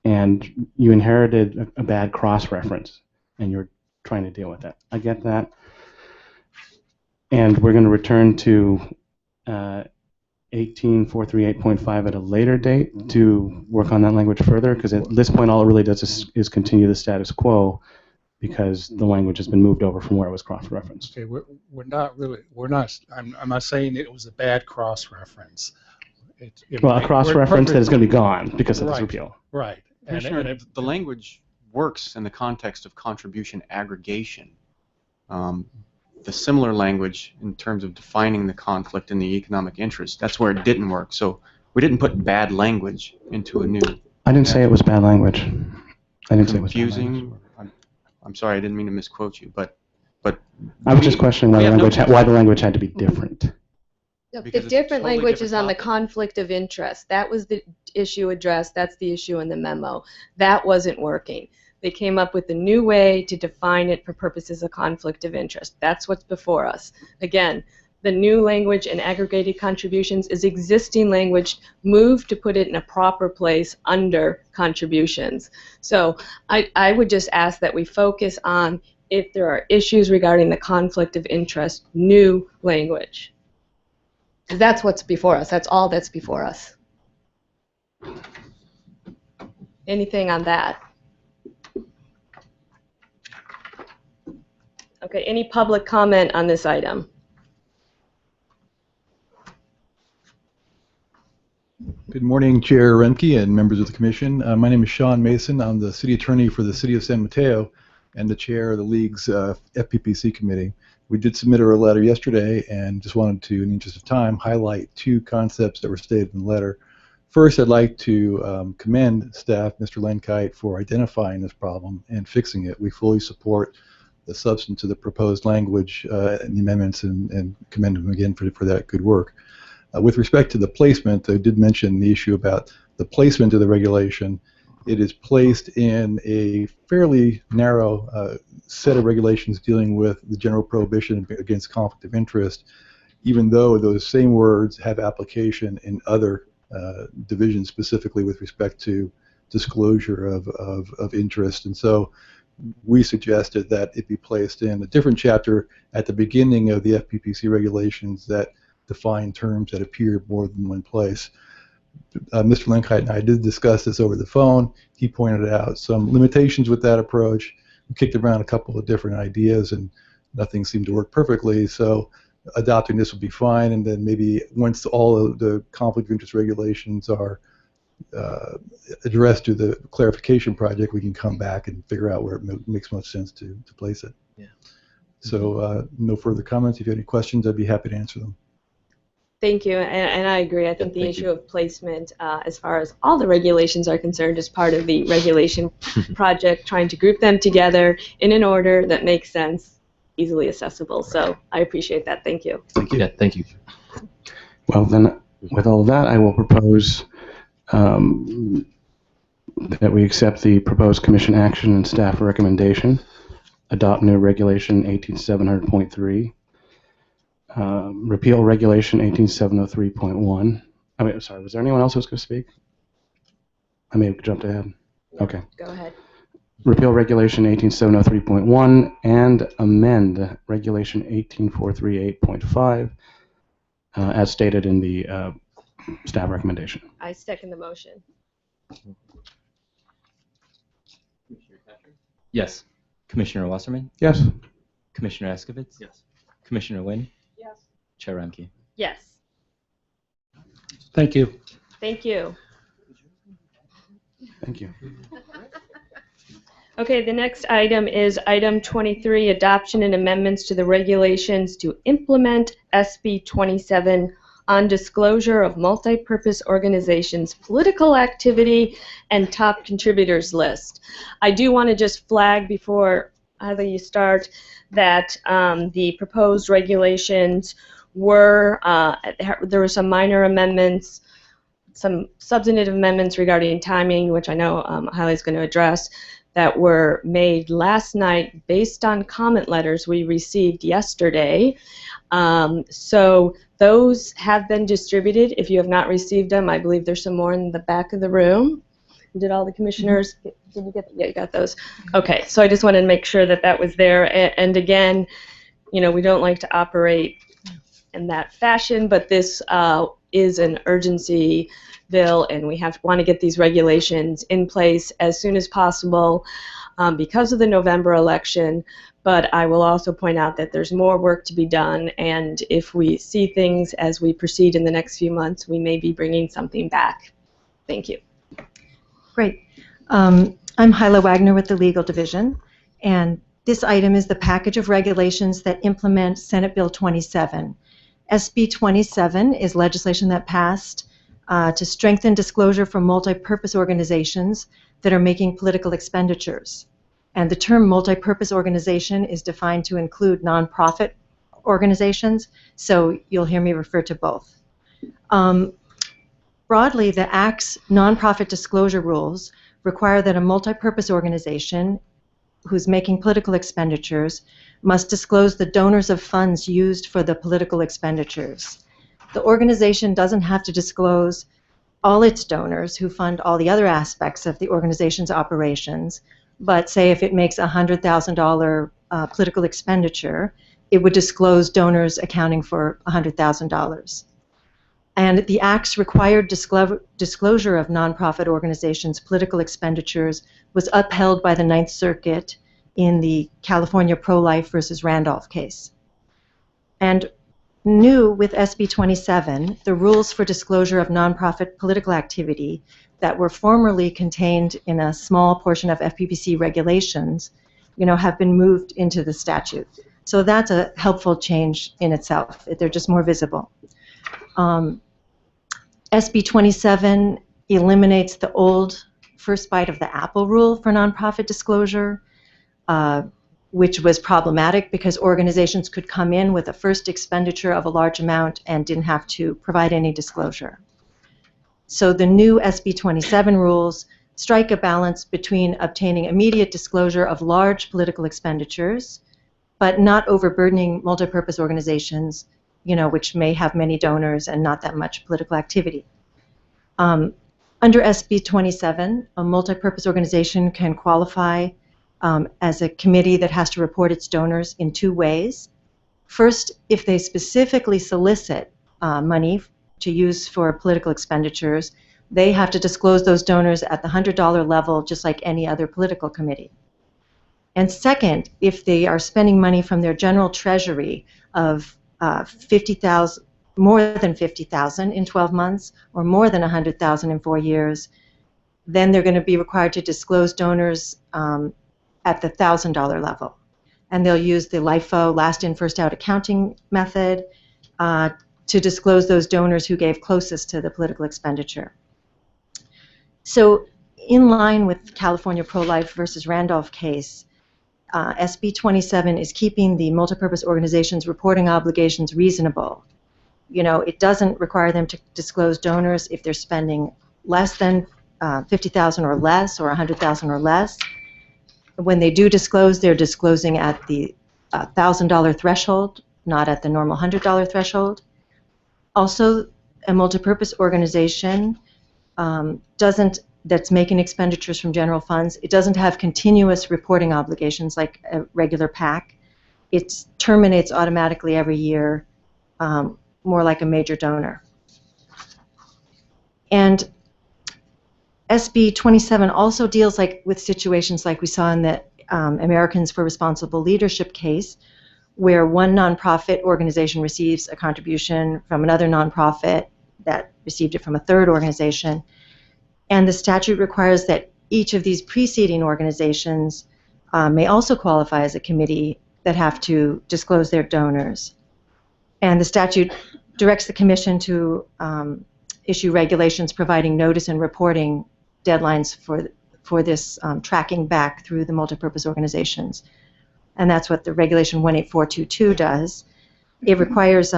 And you inherited a bad cross-reference, and you're trying to deal with that. I get that. And we're going to return to 18438.5 at a later date to work on that language further, because at this point all it really does is continue the status quo, because the language has been moved over from where it was cross-referenced. Okay, we're not, I'm not saying it was a bad cross-reference. Well, a cross-reference that is going to be gone because of this repeal. Right. Commissioner, the language works in the context of contribution aggregation. The similar language in terms of defining the conflict and the economic interest, that's where it didn't work. So we didn't put bad language into a new... I didn't say it was bad language. I didn't say it was bad language. Confusing. I'm sorry, I didn't mean to misquote you, but I was just questioning why the language had to be different. The Because it's different totally language is different on the topic. conflict of interest. That was the issue addressed. That's the issue in the memo. That wasn't working. They came up with a new way to define it for purposes of conflict of interest. That's what's before us. Again, the new language and aggregated contributions is existing language moved to put it in a proper place under contributions. So I would just ask that we focus on if there are issues regarding the conflict of interest, new language. 'Cause that's what's before us. That's all that's before us. Anything on that? Okay, any public comment on this item? Good morning, Chair Remke and members of the Commission. My name is Sean Mason. I'm the City Attorney for the City of San Mateo and the Chair of the League's FPPC Committee. We did submit a letter yesterday and just wanted to, in the interest of time, highlight two concepts that were stated in the letter. First, I'd like to commend staff, Mr. Lenkite, for identifying this problem and fixing it. We fully support the substance of the proposed language and the amendments and commend him again for that good work. With respect to the placement, I did mention the issue about the placement of the regulation. It is placed in a fairly narrow set of regulations dealing with the general prohibition against conflict of interest, even though those same words have application in other divisions, specifically with respect to disclosure of interest. And so we suggested that it be placed in a different chapter at the beginning of the FPPC regulations that define terms that appear more than one place. Mr. Lenkite and I did discuss this over the phone. He pointed out some limitations with that approach. We kicked around a couple of different ideas and nothing seemed to work perfectly, so adopting this would be fine, and then maybe once all of the conflict of interest regulations are addressed to the clarification project, we can come back and figure out where it makes most sense to place it. Yeah. So no further comments. If you have any questions, I'd be happy to answer them. Thank you, and I agree. I think the thank issue you. of placement, as far as all the regulations are concerned, is part of the regulation project, trying to group them together in an order that makes sense, easily accessible. So I appreciate that. Thank you. Thank you. Yeah, thank you. Well, then, with all of that, I will propose that we accept the proposed Commission action and staff recommendation, adopt new Regulation 18700.3, repeal Regulation 18703.1. I mean, sorry, was there anyone else who was going to speak? I may have jumped ahead. Okay. Go ahead. Repeal Regulation 18703.1 and amend Regulation 18438.5 as stated in the staff recommendation. I second the motion. Yes. Commissioner Wasserman? Yes. Commissioner Eskovitz? Yes. Commissioner Wynn? Yes. Chair Remke? Yes. Thank you. Thank you. Thank you. Okay, the next item is item 23, adoption and amendments to the regulations to implement SB 27 on disclosure of multi-purpose organizations, political activity, and top contributors list. I do want to just flag before either you start that the proposed regulations were, there were some minor amendments, some substantive amendments regarding timing, which I know Hailey's going to address. that were made last night based on comment letters we received yesterday. So those have been distributed. If you have not received them, I believe there's some more in the back of the room. Did all the commissioners, did you get, yeah, you got those? Okay, so I just wanted to make sure that that was there. And again, you know, we don't like to operate in that fashion, but this is an urgency bill, and we want to get these regulations in place as soon as possible because of the November election. But I will also point out that there's more work to be done, and if we see things as we proceed in the next few months, we may be bringing something back. Thank you. Great. I'm Hyla Wagner with the Legal Division, and this item is the package of regulations that implement Senate Bill 27. SB 27 is legislation that passed to strengthen disclosure for multi-purpose organizations that are making political expenditures. And the term multi-purpose organization is defined to include nonprofit organizations, so you'll hear me refer to both. Broadly, the Act's nonprofit disclosure rules require that a multi-purpose organization who's making political expenditures must disclose the donors of funds used for the political expenditures. The organization doesn't have to disclose all its donors who fund all the other aspects of the organization's operations, but say if it makes a $100,000 political expenditure, it would disclose donors accounting for $100,000. And the Act's required disclosure of nonprofit organizations' political expenditures was upheld by the Ninth Circuit in the California Pro-Life versus Randolph case. And new with SB 27, the rules for disclosure of nonprofit political activity that were formerly contained in a small portion of FPPC regulations, have been moved into the statute. So that's a helpful change in itself. They're just more visible. SB 27 eliminates the old first bite of the apple rule for nonprofit disclosure, which was problematic because organizations could come in with a first expenditure of a large amount and didn't have to provide any disclosure. So the new SB 27 rules strike a balance between obtaining immediate disclosure of large political expenditures, but not overburdening multipurpose organizations, which may have many donors and not that much political activity. Under SB 27, a multipurpose organization can qualify as a committee that has to report its donors in two ways. First, if they specifically solicit money to use for political expenditures, they have to disclose those donors at the $100 level, just like any other political committee. And second, if they are spending money from their general treasury of more than $50,000 in 12 months or more than $100,000 in 4 years, then they're going to be required to disclose donors at the $1,000 level. And they'll use the LIFO, last in, first out accounting method to disclose those donors who gave closest to the political expenditure. So in line with California Pro-Life versus Randolph case, SB 27 is keeping the multipurpose organization's reporting obligations reasonable. It doesn't require them to disclose donors if they're spending less than $50,000 or less, or $100,000 or less. When they do disclose, they're disclosing at the $1,000 threshold, not at the normal $100 threshold. Also, a multipurpose organization that's making expenditures from general funds, it doesn't have continuous reporting obligations like a regular PAC. It terminates automatically every year, more like a major donor. And SB 27 also deals with situations like we saw in the Americans for Responsible Leadership case, where one nonprofit organization receives a contribution from another nonprofit that received it from a third organization. And the statute requires that each of these preceding organizations may also qualify as a committee that have to disclose their donors. And the statute directs the Commission to issue regulations providing notice and reporting deadlines for this tracking back through the multipurpose organizations. And that's what the Regulation 18422 does. It requires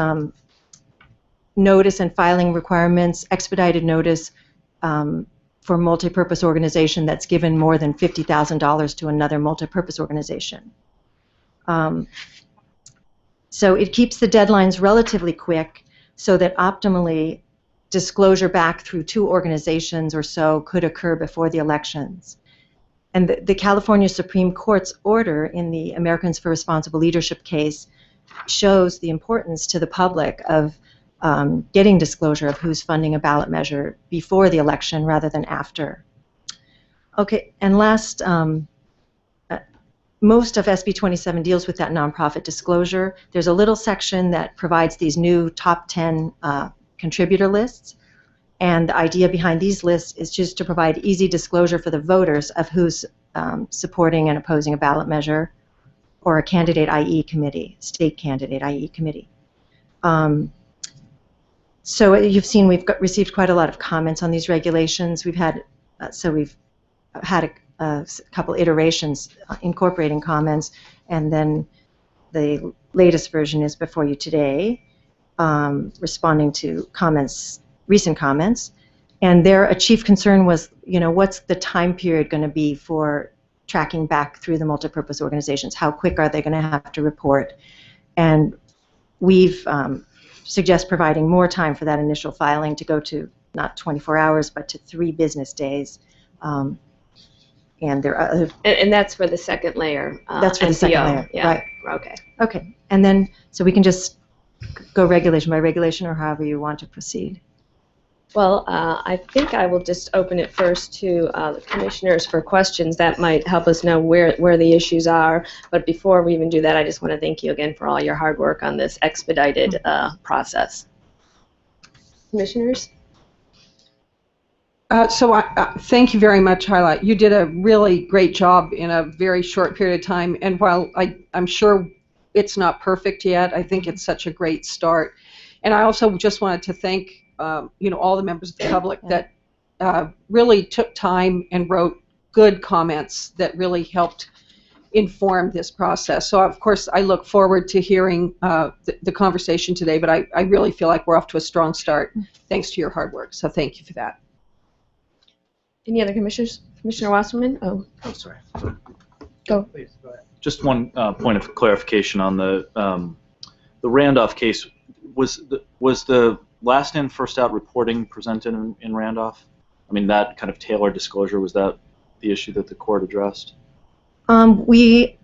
notice and filing requirements, expedited notice for multipurpose organization that's given more than $50,000 to another multipurpose organization. So it keeps the deadlines relatively quick so that optimally disclosure back through 2 organizations or so could occur before the elections. And the California Supreme Court's order in the Americans for Responsible Leadership case shows the importance to the public of getting disclosure of who's funding a ballot measure before the election rather than after. Okay, and last, most of SB 27 deals with that nonprofit disclosure. There's a little section that provides these new top 10 contributor lists, and the idea behind these lists is just to provide easy disclosure for the voters of who's supporting and opposing a ballot measure or a candidate IE committee, state candidate IE committee. So you've seen we've received quite a lot of comments on these regulations. We've had a couple iterations incorporating comments, and then the latest version is before you today, responding to comments, recent comments. And a chief concern was, what's the time period going to be for tracking back through the multipurpose organizations? How quick are they going to have to report? And we've suggest providing more time for that initial filing to go to not 24 hours, but to 3 business days. And there are other, and that's for the second layer. That's for the second layer, yeah. right? Okay. Okay, and then so we can just go regulation by regulation, or however you want to proceed. Well, I think I will just open it first to the commissioners for questions that might help us know where the issues are. But before we even do that, I just want to thank you again for all your hard work on this expedited process. Commissioners? Thank you very much, Highlight. You did a really great job in a very short period of time, and while I'm sure it's not perfect yet, I think it's such a great start. And I also just wanted to thank all the members of the public that really took time and wrote good comments that really helped inform this process. So of course I look forward to hearing the conversation today, but I really feel like we're off to a strong start thanks to your hard work. So thank you for that. Any other commissioners? Commissioner Wasserman? Oh, sorry. Go. Please, go ahead. Just one point of clarification on the Randolph case. Was the last in, first out reporting presented in Randolph? I mean, that kind of tailored disclosure, was that the issue that the court addressed? It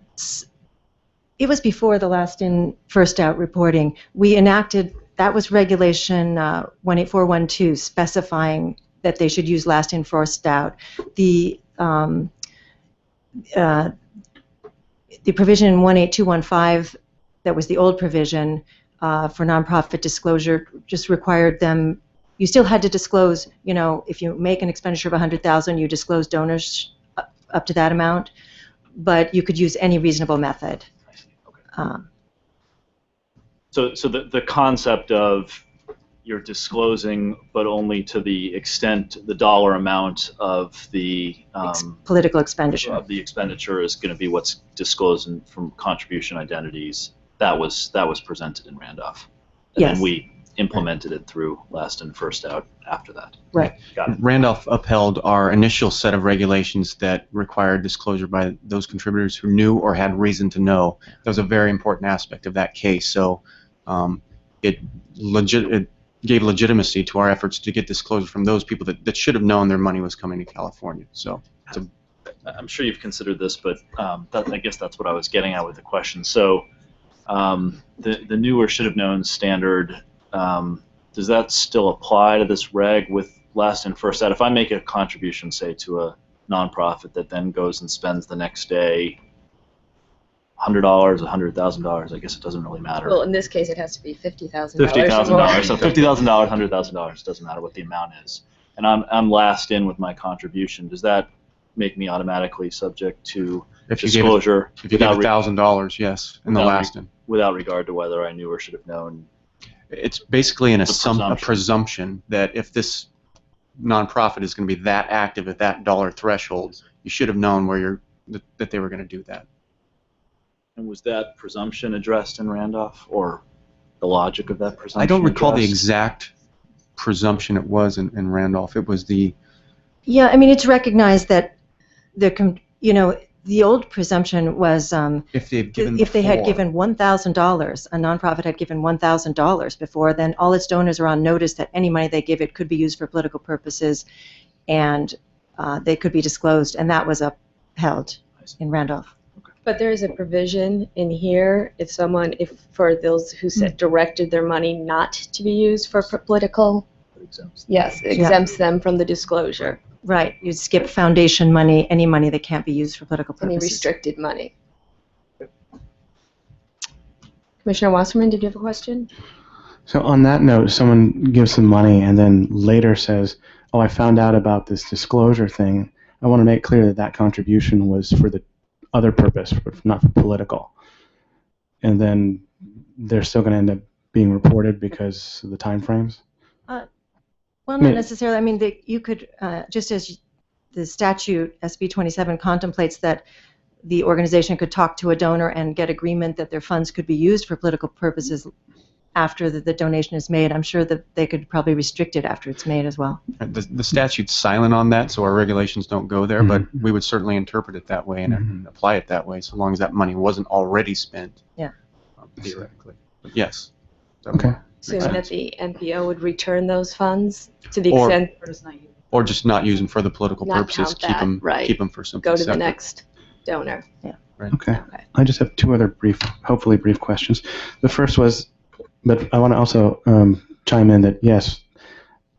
was before the last in, first out reporting. We enacted, that was regulation 18412, specifying that they should use last in, first out. The provision in 18215, that was the old provision, for nonprofit disclosure, just required them, you still had to disclose, if you make an expenditure of $100,000, you disclose donors up to that amount, but you could use any reasonable method. So the concept of you're disclosing, but only to the extent, the dollar amount of the political expenditure of the expenditure is going to be what's disclosed from contribution identities. That was presented in Randolph, and yes. then we implemented it through last in, first out after that. Right. Got it. Randolph upheld our initial set of regulations that required disclosure by those contributors who knew or had reason to know. That was a very important aspect of that case. So it gave legitimacy to our efforts to get disclosure from those people that should have known their money was coming to California. So I'm sure you've considered this, but I guess that's what I was getting at with the question. So the knew or should have known standard, does that still apply to this reg with last in, first out? If I make a contribution, say, to a nonprofit that then goes and spends the next day $100, $100,000, I guess it doesn't really matter. well, in this case, it has to be $50,000. $50,000. So $50,000, $100,000 doesn't matter what the amount is. And I'm last in with my contribution. Does that make me automatically subject to disclosure? If you gave $1,000, yes, in the last in. Without regard to whether I knew or should have known. It's basically a presumption that if this nonprofit is going to be that active at that dollar threshold, you should have known that they were going to do that. And was that presumption addressed in Randolph, or the logic of that presumption? I don't recall the addressed? exact presumption it was in Randolph. It was the Yeah, I mean, it's recognized that the old presumption was If they've given if they had before. given $1,000, a nonprofit had given $1,000 before, then all its donors are on notice that any money they give it could be used for political purposes, and they could be disclosed, and that was upheld in Randolph. But there is a provision in here if for those who said directed their money not to be used for political, yes, exempts them from the disclosure. Right, you'd skip foundation money, any money that can't be used for political Any purposes. restricted money. Commissioner Wasserman, did you have a question? So on that note, someone gives some money and then later says, oh, I found out about this disclosure thing. I want to make clear that that contribution was for the other purpose, not for political. And then they're still going to end up being reported because of the time frames? Well, not necessarily. I mean, you could, just as the statute, SB 27, contemplates that the organization could talk to a donor and get agreement that their funds could be used for political purposes after the donation is made. I'm sure that they could probably restrict it after it's made as well. The statute's silent on that, so our regulations don't go there, but we would certainly interpret it that way and apply it that way, so long as that money wasn't already spent. Yeah. Theoretically. But yes. Okay. Assuming that the MPO would return those funds to the Or- extent Or just not use them for the political Not purposes, count that, right. keep them for something go to separate. the next donor. Yeah. Right. Okay. I just have two other hopefully brief questions. The first was, but I want to also chime in that, yes,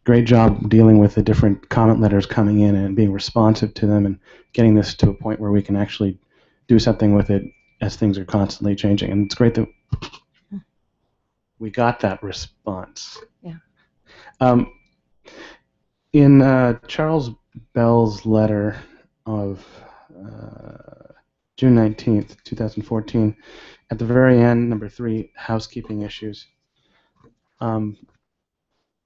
great job dealing with the different comment letters coming in and being responsive to them and getting this to a point where we can actually do something with it as things are constantly changing. And it's great that we got that response. Yeah. In Charles Bell's letter of June 19th, 2014, at the very end, number 3, housekeeping issues.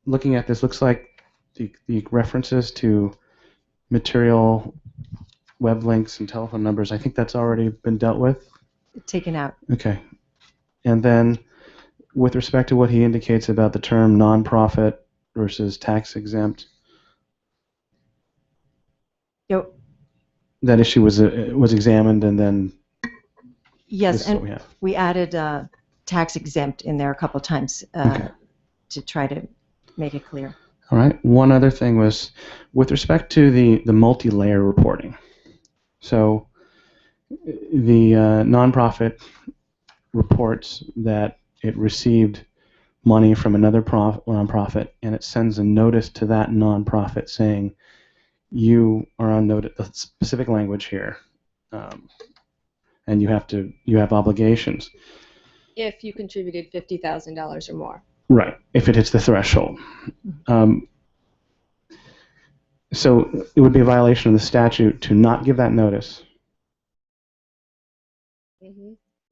Looking at this, looks like the references to material, web links, and telephone numbers, I think that's already been dealt with. Taken out. Okay. And then with respect to what he indicates about the term nonprofit versus tax exempt, Yep. that issue was examined, and then Yes, this is what and we have. we added tax exempt in there a couple times to try to make it clear. All right. One other thing was with respect to the multi-layer reporting. So the nonprofit reports that it received money from another nonprofit, and it sends a notice to that nonprofit saying, you are on notice, the specific language here, and you have obligations. If you contributed $50,000 or more. Right, if it hits the threshold. So it would be a violation of the statute to not give that notice.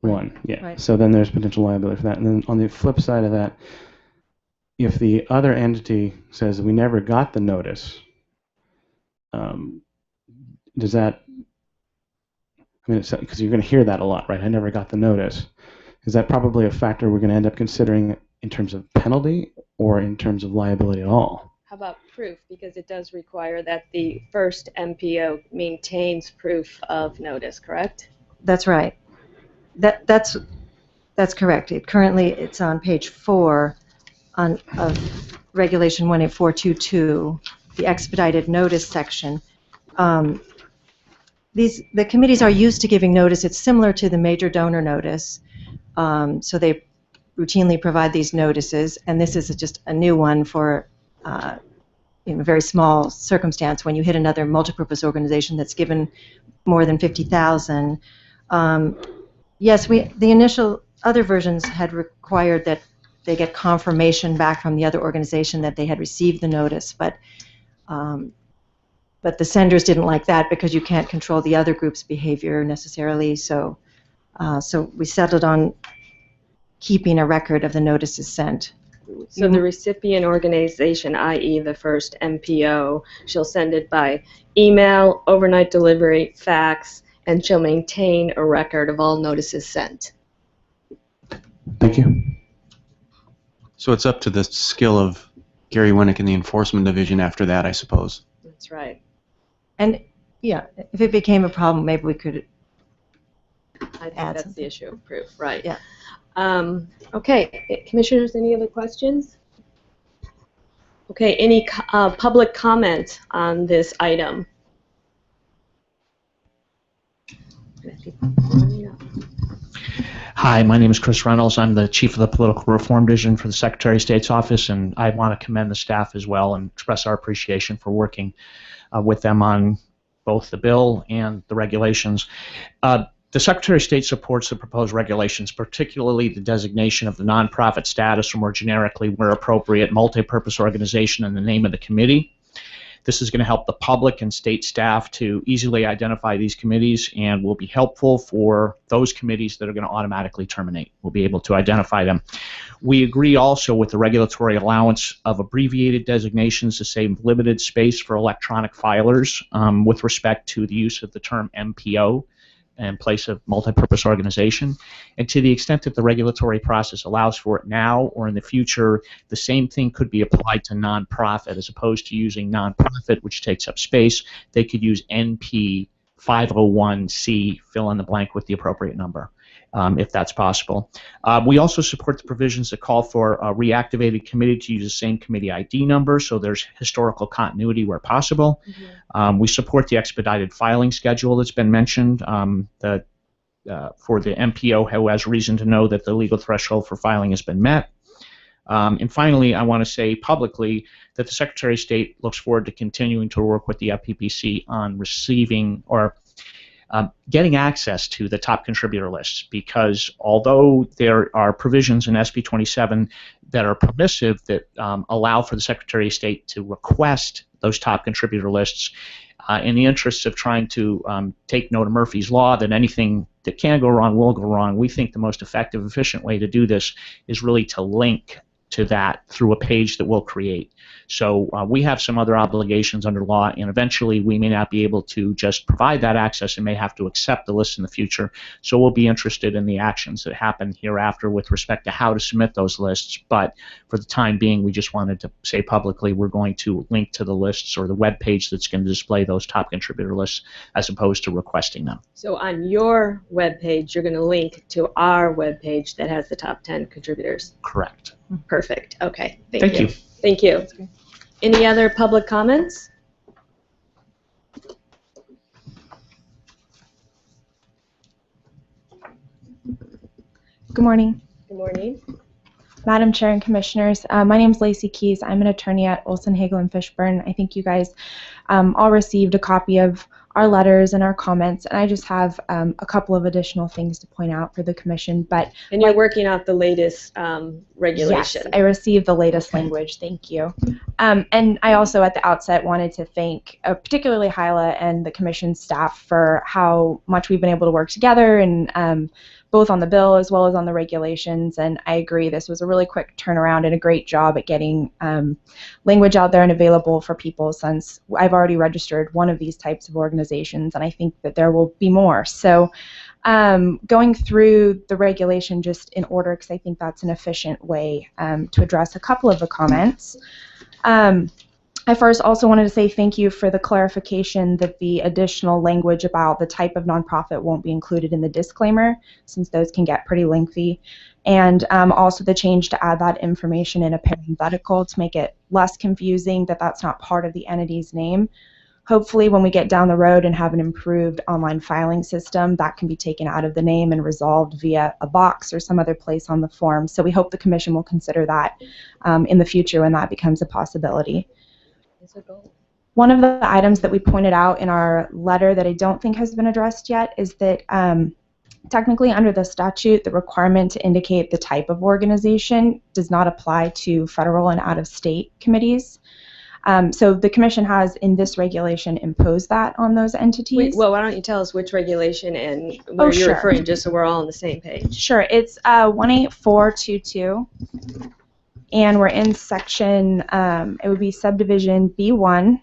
One, yeah. Right. So then there's potential liability for that. And then on the flip side of that, if the other entity says we never got the notice, does that? I mean, because you're going to hear that a lot, right? I never got the notice. Is that probably a factor we're going to end up considering in terms of penalty or in terms of liability at all? How about proof? Because it does require that the first MPO maintains proof of notice, correct? That's right. That's correct. It's on page 4 of Regulation 18422, the expedited notice section. The committees are used to giving notice. It's similar to the major donor notice. So they routinely provide these notices, and this is just a new one for a very small circumstance when you hit another multipurpose organization that's given more than $50,000. Yes, the initial other versions had required that they get confirmation back from the other organization that they had received the notice, but the senders didn't like that because you can't control the other group's behavior necessarily. So we settled on keeping a record of the notices sent. So the recipient organization, i.e. the first MPO, she'll send it by email, overnight delivery, fax, and she'll maintain a record of all notices sent. Thank you. So it's up to the skill of Gary Winnick and the Enforcement Division after that, I suppose. That's right. And yeah, if it became a problem, maybe we could I think add that's something. the issue of proof, right? Yeah. Okay, commissioners, any other questions? Okay, any public comment on this item? Hi, my name is Chris Reynolds. I'm the Chief of the Political Reform Division for the Secretary of State's office, and I want to commend the staff as well and express our appreciation for working with them on both the bill and the regulations. The Secretary of State supports the proposed regulations, particularly the designation of the nonprofit status, or more generically, where appropriate, multi-purpose organization in the name of the committee. This is going to help the public and state staff to easily identify these committees and will be helpful for those committees that are going to automatically terminate. We'll be able to identify them. We agree also with the regulatory allowance of abbreviated designations to save limited space for electronic filers with respect to the use of the term MPO in place of multipurpose organization. And to the extent that the regulatory process allows for it now or in the future, the same thing could be applied to nonprofit. As opposed to using nonprofit, which takes up space, they could use NP 501C, fill in the blank with the appropriate number, if that's possible. We also support the provisions that call for a reactivated committee to use the same committee ID number, so there's historical continuity where possible. We support the expedited filing schedule that's been mentioned, for the MPO who has reason to know that the legal threshold for filing has been met. And finally, I want to say publicly that the Secretary of State looks forward to continuing to work with the FPPC on receiving or getting access to the top contributor lists, because although there are provisions in SB 27 that are permissive that allow for the Secretary of State to request those top contributor lists, in the interests of trying to take note of Murphy's Law, that anything that can go wrong will go wrong, we think the most effective, efficient way to do this is really to link to that through a page that we'll create. So we have some other obligations under law, and eventually we may not be able to just provide that access and may have to accept the list in the future. So we'll be interested in the actions that happen hereafter with respect to how to submit those lists. But for the time being, we just wanted to say publicly we're going to link to the lists or the web page that's going to display those top contributor lists as opposed to requesting them. So on your web page, you're going to link to our web page that has the top 10 contributors. Correct. Perfect. Okay. Thank you. Thank you. Any other public comments? Good morning. Good morning. Madam Chair and Commissioners, my name is Lacey Keys. I'm an attorney at Olson, Hagel, and Fishburne. I think you guys all received a copy of our letters and our comments, and I just have a couple of additional things to point out for the Commission. And you're working out the latest regulation. Yes, I received the latest language. Thank you. And I also, at the outset, wanted to thank particularly Hyla and the Commission staff for how much we've been able to work together, and both on the bill as well as on the regulations. And I agree, this was a really quick turnaround and a great job at getting language out there and available for people, since I've already registered one of these types of organizations, and I think that there will be more. So going through the regulation just in order, because I think that's an efficient way to address a couple of the comments. I first also wanted to say thank you for the clarification that the additional language about the type of nonprofit won't be included in the disclaimer, since those can get pretty lengthy. And also the change to add that information in a parenthetical to make it less confusing that that's not part of the entity's name. Hopefully when we get down the road and have an improved online filing system, that can be taken out of the name and resolved via a box or some other place on the form. So we hope the Commission will consider that in the future when that becomes a possibility. One of the items that we pointed out in our letter that I don't think has been addressed yet is that technically under the statute, the requirement to indicate the type of organization does not apply to federal and out-of-state committees. So the Commission has, in this regulation, imposed that on those entities. Wait, well, why don't you tell us which regulation and where you're referring, just so we're all on the same page. Sure. It's 18422. And we're in section, it would be subdivision B1.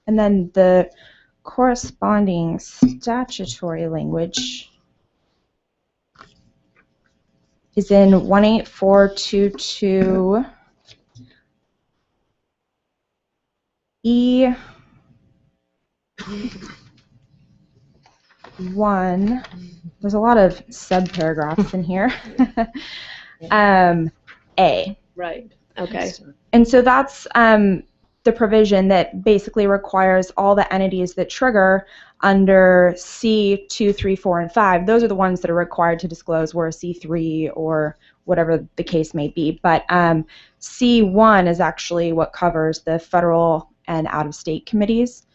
And then the corresponding statutory language is in 18422E. 1 1, there's a lot of subparagraphs in here. A. Right. Okay. And so that's the provision that basically requires all the entities that trigger under C2, 3, 4, and 5. Those are the ones that are required to disclose, whereas C3 or whatever the case may be. But C1 is actually what covers the federal and out-of-state committees.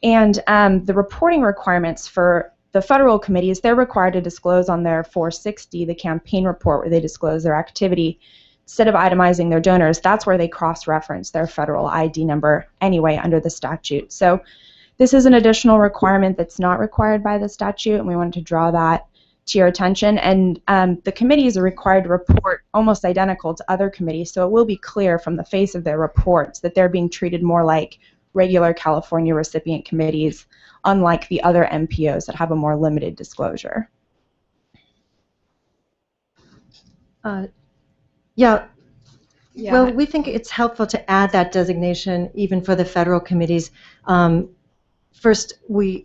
And the reporting requirements for the federal committees, they're required to disclose on their 460, the campaign report where they disclose their activity. Instead of itemizing their donors, that's where they cross-reference their federal ID number anyway under the statute. So this is an additional requirement that's not required by the statute, and we wanted to draw that to your attention. And the committees are required to report almost identical to other committees, so it will be clear from the face of their reports that they're being treated more like regular California recipient committees, unlike the other MPOs that have a more limited disclosure. Yeah. Yeah. Well, we think it's helpful to add that designation even for the federal committees. First,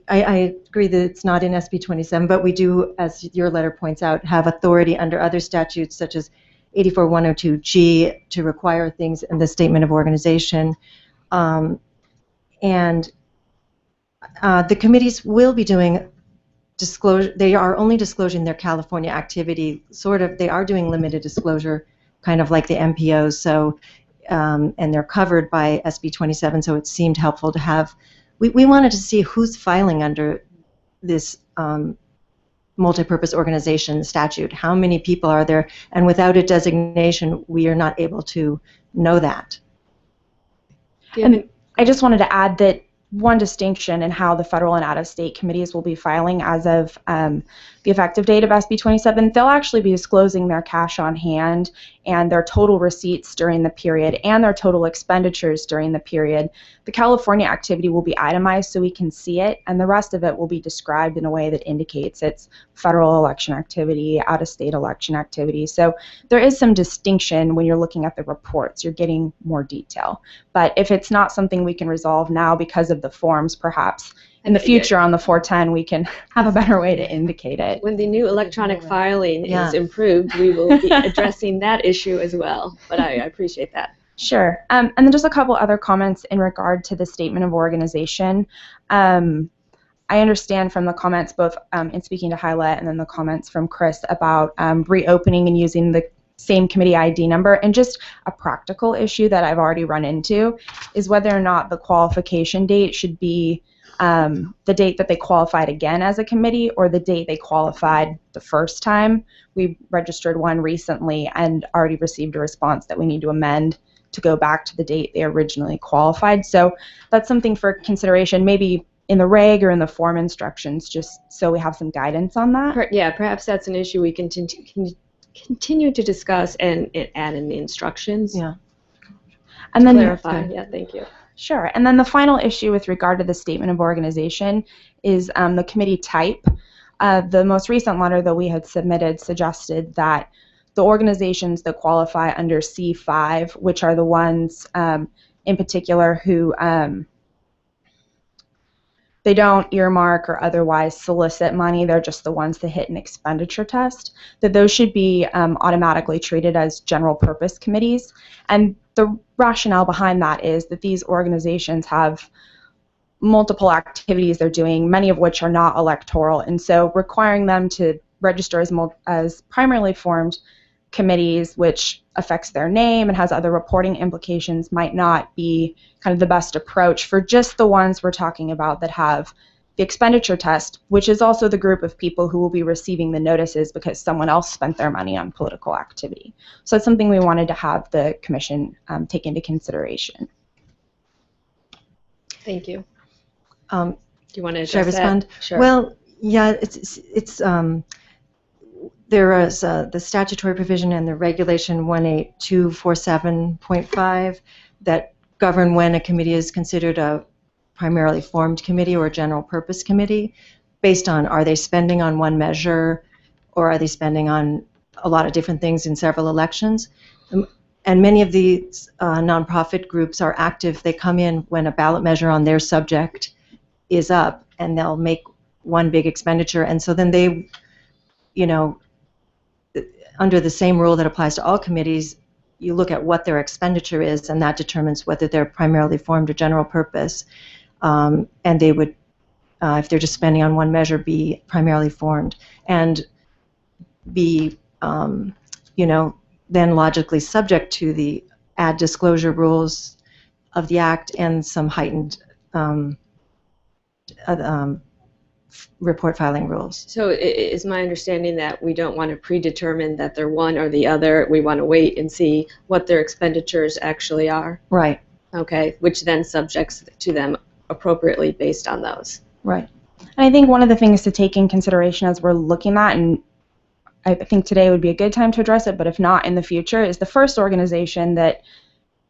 I agree that it's not in SB 27, but we do, as your letter points out, have authority under other statutes such as 84102G to require things in the statement of organization. And the committees will be doing disclosure. They are only disclosing their California activity, sort of. They are doing limited disclosure, kind of like the MPOs. So, and they're covered by SB 27. So it seemed helpful to have. We wanted to see who's filing under this multipurpose organization statute. How many people are there? And without a designation, we are not able to know that. And I just wanted to add that one distinction in how the federal and out-of-state committees will be filing as of the effective date of SB 27, they'll actually be disclosing their cash on hand and their total receipts during the period and their total expenditures during the period. The California activity will be itemized so we can see it, and the rest of it will be described in a way that indicates it's federal election activity, out-of-state election activity. So there is some distinction when you're looking at the reports. You're getting more detail. But if it's not something we can resolve now because of the forms, perhaps in the future on the 410 we can have a better way to indicate it. When the new electronic filing is improved, we will be addressing that issue as well. But I appreciate that. Sure. And then just a couple other comments in regard to the statement of organization. I understand from the comments, both in speaking to Hyla and then the comments from Chris about reopening and using the same committee ID number, and just a practical issue that I've already run into is whether or not the qualification date should be the date that they qualified again as a committee or the date they qualified the first time. We registered one recently and already received a response that we need to amend to go back to the date they originally qualified. So that's something for consideration, maybe in the reg or in the form instructions, just so we have some guidance on that. Yeah, perhaps that's an issue we can continue to discuss and add in the instructions. Yeah. And then clarify. Yeah, thank you. Sure. And then the final issue with regard to the statement of organization is the committee type. The most recent letter that we had submitted suggested that the organizations that qualify under C5, which are the ones in particular who they don't earmark or otherwise solicit money, they're just the ones that hit an expenditure test, that those should be automatically treated as general purpose committees. And the rationale behind that is that these organizations have multiple activities they're doing, many of which are not electoral, and so requiring them to register as primarily formed committees, which affects their name and has other reporting implications, might not be kind of the best approach for just the ones we're talking about that have the expenditure test, which is also the group of people who will be receiving the notices because someone else spent their money on political activity. So it's something we wanted to have the Commission take into consideration. Thank you. Do you want to address Should I respond? That? Sure. Well, yeah, there is the statutory provision and the regulation 18247.5 that govern when a committee is considered a primarily formed committee or a general purpose committee, based on are they spending on one measure or are they spending on a lot of different things in several elections. And many of these nonprofit groups are active. They come in when a ballot measure on their subject is up, and they'll make one big expenditure, and so then they, you know, under the same rule that applies to all committees, you look at what their expenditure is, and that determines whether they're primarily formed or general purpose, and they would, if they're just spending on one measure, be primarily formed, and be, you know, then logically subject to the ad disclosure rules of the Act and some heightened report filing rules. So is my understanding that we don't want to predetermine that they're one or the other. We want to wait and see what their expenditures actually are? Right. Okay, which then subjects to them appropriately based on those. Right. And I think one of the things to take in consideration as we're looking at, and I think today would be a good time to address it, but if not in the future, is the first organization that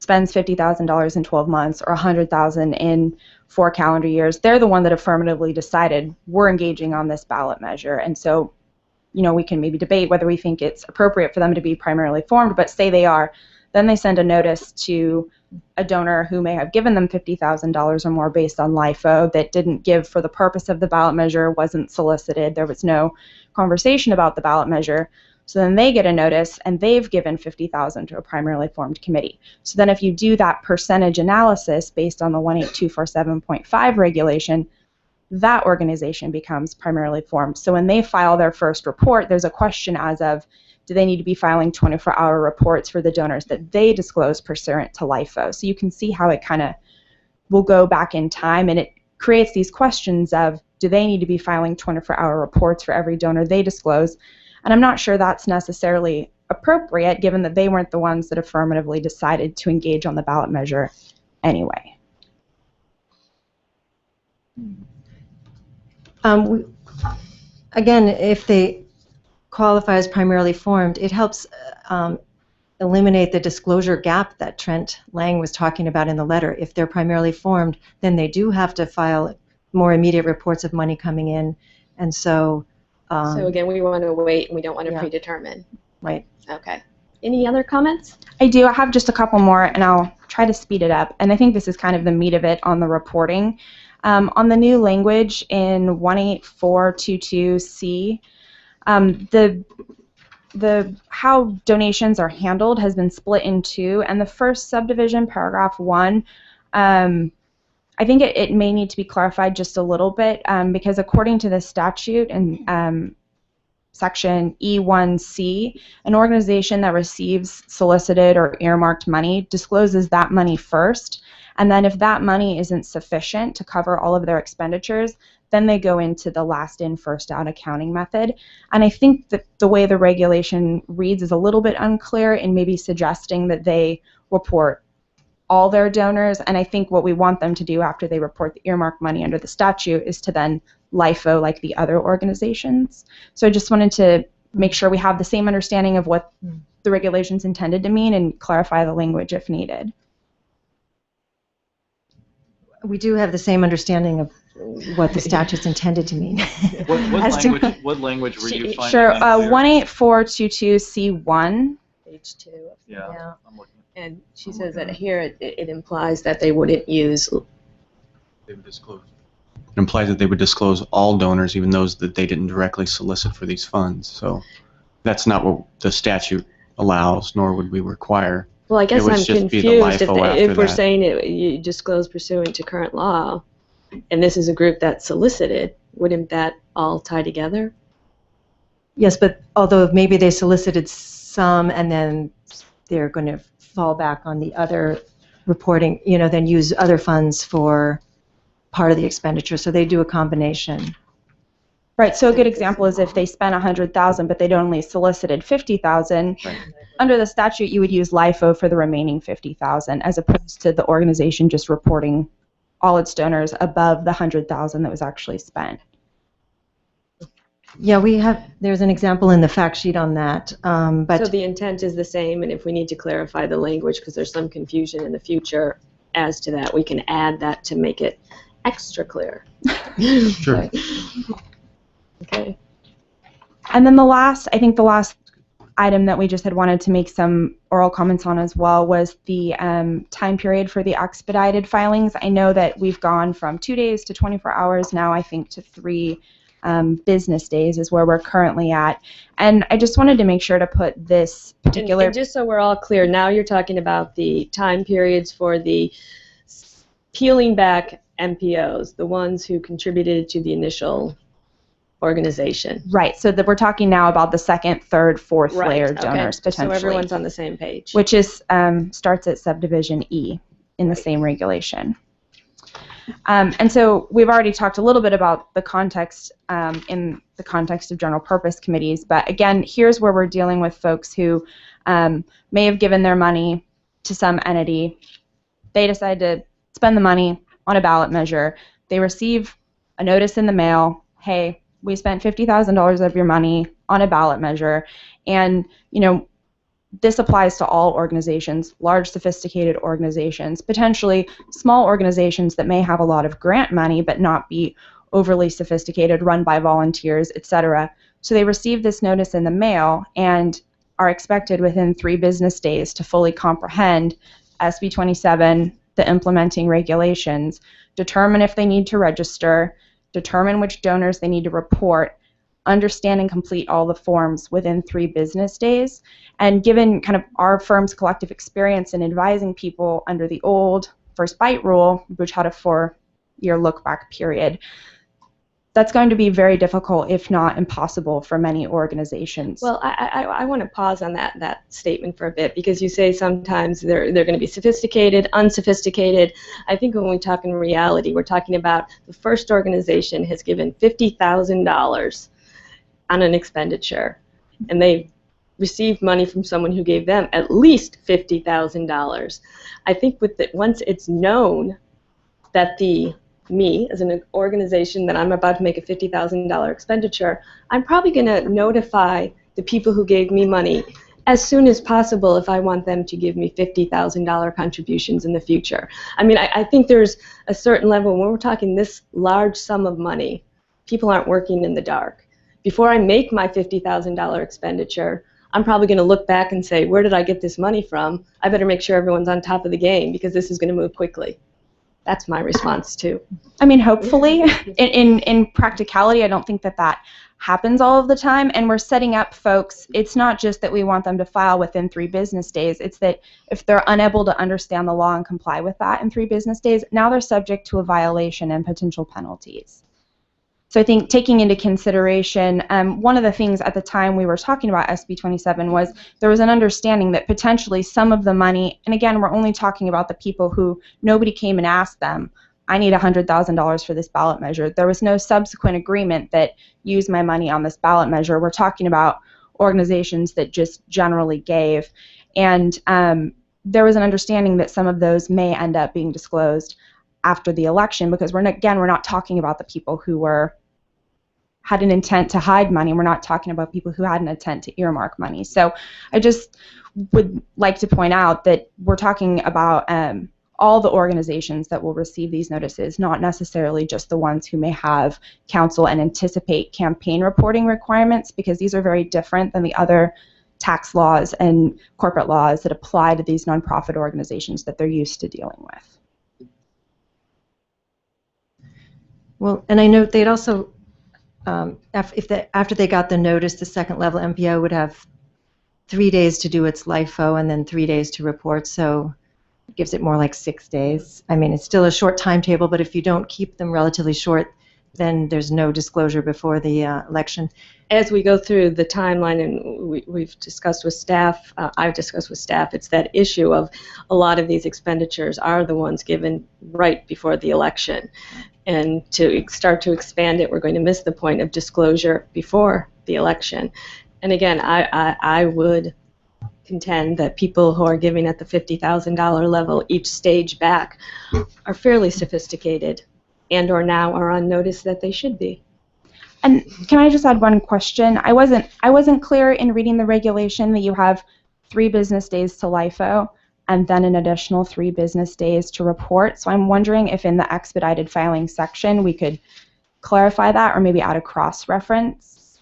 spends $50,000 in 12 months or $100,000 in 4 calendar years. They're the one that affirmatively decided we're engaging on this ballot measure. And so, you know, we can maybe debate whether we think it's appropriate for them to be primarily formed, but say they are, then they send a notice to a donor who may have given them $50,000 or more based on LIFO that didn't give for the purpose of the ballot measure, wasn't solicited, there was no conversation about the ballot measure. So then they get a notice and they've given $50,000 to a primarily formed committee. So then if you do that percentage analysis based on the 18247.5 regulation, that organization becomes primarily formed. So when they file their first report, there's a question as of, do they need to be filing 24-hour reports for the donors that they disclose pursuant to LIFO? So you can see how it kind of will go back in time, and it creates these questions of, do they need to be filing 24-hour reports for every donor they disclose? And I'm not sure that's necessarily appropriate, given that they weren't the ones that affirmatively decided to engage on the ballot measure anyway. Again, if they qualify as primarily formed, it helps eliminate the disclosure gap that Trent Lang was talking about in the letter. If they're primarily formed, then they do have to file more immediate reports of money coming in, and so so again, we want to wait and we don't want to predetermine. Right. Okay. Any other comments? I do. I have just a couple more, and I'll try to speed it up. And I think this is kind of the meat of it on the reporting. On the new language in 18422C, the how donations are handled has been split in two, and the first subdivision, paragraph 1, I think it may need to be clarified just a little bit, because according to the statute in section E1C, an organization that receives solicited or earmarked money discloses that money first, and then if that money isn't sufficient to cover all of their expenditures, then they go into the last in, first out accounting method. And I think that the way the regulation reads is a little bit unclear in maybe suggesting that they report all their donors, and I think what we want them to do after they report the earmarked money under the statute is to then LIFO like the other organizations. So I just wanted to make sure we have the same understanding of what the regulations intended to mean and clarify the language if needed. We do have the same understanding of what the statute's intended to mean. What language were you finding? Sure, 18422C1. Page 2. Yeah. I'm looking. And she says that here it implies that they wouldn't use. They would disclose. It implies that they would disclose all donors, even those that they didn't directly solicit for these funds. So that's not what the statute allows, nor would we require. Well, I guess I'm confused if we're saying you disclose pursuant to current law, and this is a group that's solicited, wouldn't that all tie together? Yes, but although maybe they solicited some and then they're going to fall back on the other reporting, you know, then use other funds for part of the expenditure, so they do a combination. Right, so a good example is if they spent $100,000 but they'd only solicited $50,000, right. Under the statute you would use LIFO for the remaining $50,000 as opposed to the organization just reporting all its donors above the $100,000 that was actually spent. Yeah, there's an example in the fact sheet on that. But so the intent is the same, and if we need to clarify the language because there's some confusion in the future as to that, we can add that to make it extra clear. Sure. Okay. And then the last item that we just had wanted to make some oral comments on as well was the time period for the expedited filings. I know that we've gone from 2 days to 24 hours now, I think, to 3 business days is where we're currently at. And I just wanted to make sure to put this particular... And just so we're all clear, now you're talking about the time periods for the peeling back MPOs, the ones who contributed to the initial organization. Right, so that we're talking now about the second, third, fourth layer donors potentially. So everyone's on the same page. Which is starts at subdivision E in the same regulation. And so we've already talked a little bit about the context in the context of general purpose committees, but again, here's where we're dealing with folks who may have given their money to some entity. They decide to spend the money on a ballot measure. They receive a notice in the mail, hey, we spent $50,000 of your money on a ballot measure, and this applies to all organizations, large sophisticated organizations, potentially small organizations that may have a lot of grant money but not be overly sophisticated, run by volunteers, etc. So they receive this notice in the mail and are expected within 3 business days to fully comprehend SB 27, the implementing regulations, determine if they need to register, determine which donors they need to report, understand and complete all the forms within 3 business days. And given kind of our firm's collective experience in advising people under the old first bite rule, which had a 4-year look-back period, that's going to be very difficult, if not impossible, for many organizations. Well, I want to pause on that statement for a bit, because you say sometimes they're going to be sophisticated, unsophisticated. I think when we talk in reality, we're talking about the first organization has given $50,000 on an expenditure, and they received money from someone who gave them at least $50,000. I think once it's known that me as an organization that I'm about to make a $50,000 expenditure, I'm probably going to notify the people who gave me money as soon as possible if I want them to give me $50,000 contributions in the future. I mean, I think there's a certain level when we're talking this large sum of money, people aren't working in the dark. Before I make my $50,000 expenditure, I'm probably going to look back and say, where did I get this money from? I better make sure everyone's on top of the game because this is going to move quickly. That's my response too. I mean, hopefully, in practicality, I don't think that happens all of the time, and we're setting up folks. It's not just that we want them to file within 3 business days. It's that if they're unable to understand the law and comply with that in 3 business days, now they're subject to a violation and potential penalties. So I think taking into consideration, one of the things at the time we were talking about SB 27 was there was an understanding that potentially some of the money, and again, we're only talking about the people who nobody came and asked them, I need $100,000 for this ballot measure. There was no subsequent agreement that use my money on this ballot measure. We're talking about organizations that just generally gave. And there was an understanding that some of those may end up being disclosed after the election, because we're not talking about the people who had an intent to hide money. We're not talking about people who had an intent to earmark money. So I just would like to point out that we're talking about all the organizations that will receive these notices, not necessarily just the ones who may have counsel and anticipate campaign reporting requirements, because these are very different than the other tax laws and corporate laws that apply to these nonprofit organizations that they're used to dealing with. Well, and I know they'd also, after they got the notice, the second level MPO would have 3 days to do its LIFO and then 3 days to report, so it gives it more like 6 days. I mean, it's still a short timetable, but if you don't keep them relatively short, then there's no disclosure before the election. As we go through the timeline, and we've discussed with staff, I've discussed with staff, it's that issue of a lot of these expenditures are the ones given right before the election. And to start to expand it, we're going to miss the point of disclosure before the election. And again, I would contend that people who are giving at the $50,000 level each stage back are fairly sophisticated and or now are on notice that they should be. And can I just add one question? I wasn't clear in reading the regulation that you have 3 business days to LIFO and then an additional 3 business days to report. So I'm wondering if in the expedited filing section we could clarify that or maybe add a cross-reference.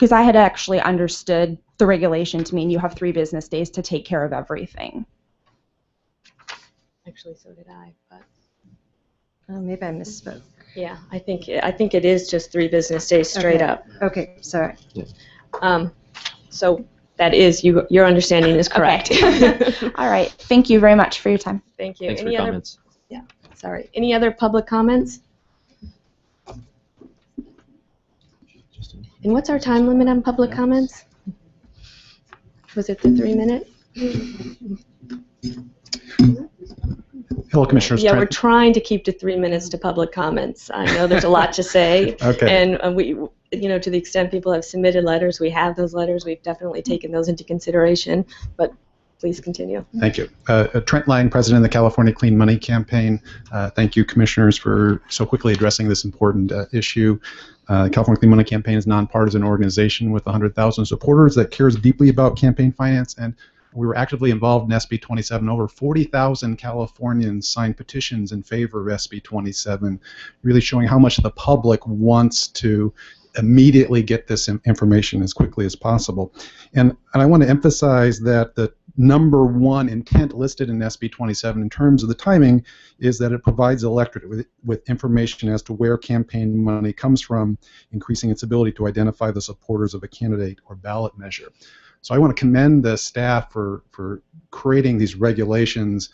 because I had actually understood the regulation to mean you have 3 business days to take care of everything. Actually, so did I, but maybe I misspoke. yeah, I think it is just 3 business days straight Okay. up. Okay, sorry. So that is your understanding is correct. Okay. All right. Thank you very much for your time. Thank you. Thanks for Any your other? comments. Yeah. Sorry. Any other public comments? And what's our time limit on public comments? Was it the 3 minute? Hello, Commissioners. Yeah, we're Trent. trying to keep to 3 minutes to public comments. I know there's a lot to say. Okay. And we, to the extent people have submitted letters, we have those letters. We've definitely taken those into consideration. But please continue. Thank you. Trent Lang, President of the California Clean Money Campaign. Thank you, Commissioners, for so quickly addressing this important issue. The California Clean Money Campaign is a nonpartisan organization with 100,000 supporters that cares deeply about campaign finance, and we were actively involved in SB 27. Over 40,000 Californians signed petitions in favor of SB 27, really showing how much the public wants to immediately get this information as quickly as possible. And I want to emphasize that the number one intent listed in SB 27 in terms of the timing is that it provides the electorate with information as to where campaign money comes from, increasing its ability to identify the supporters of a candidate or ballot measure. So I want to commend the staff for creating these regulations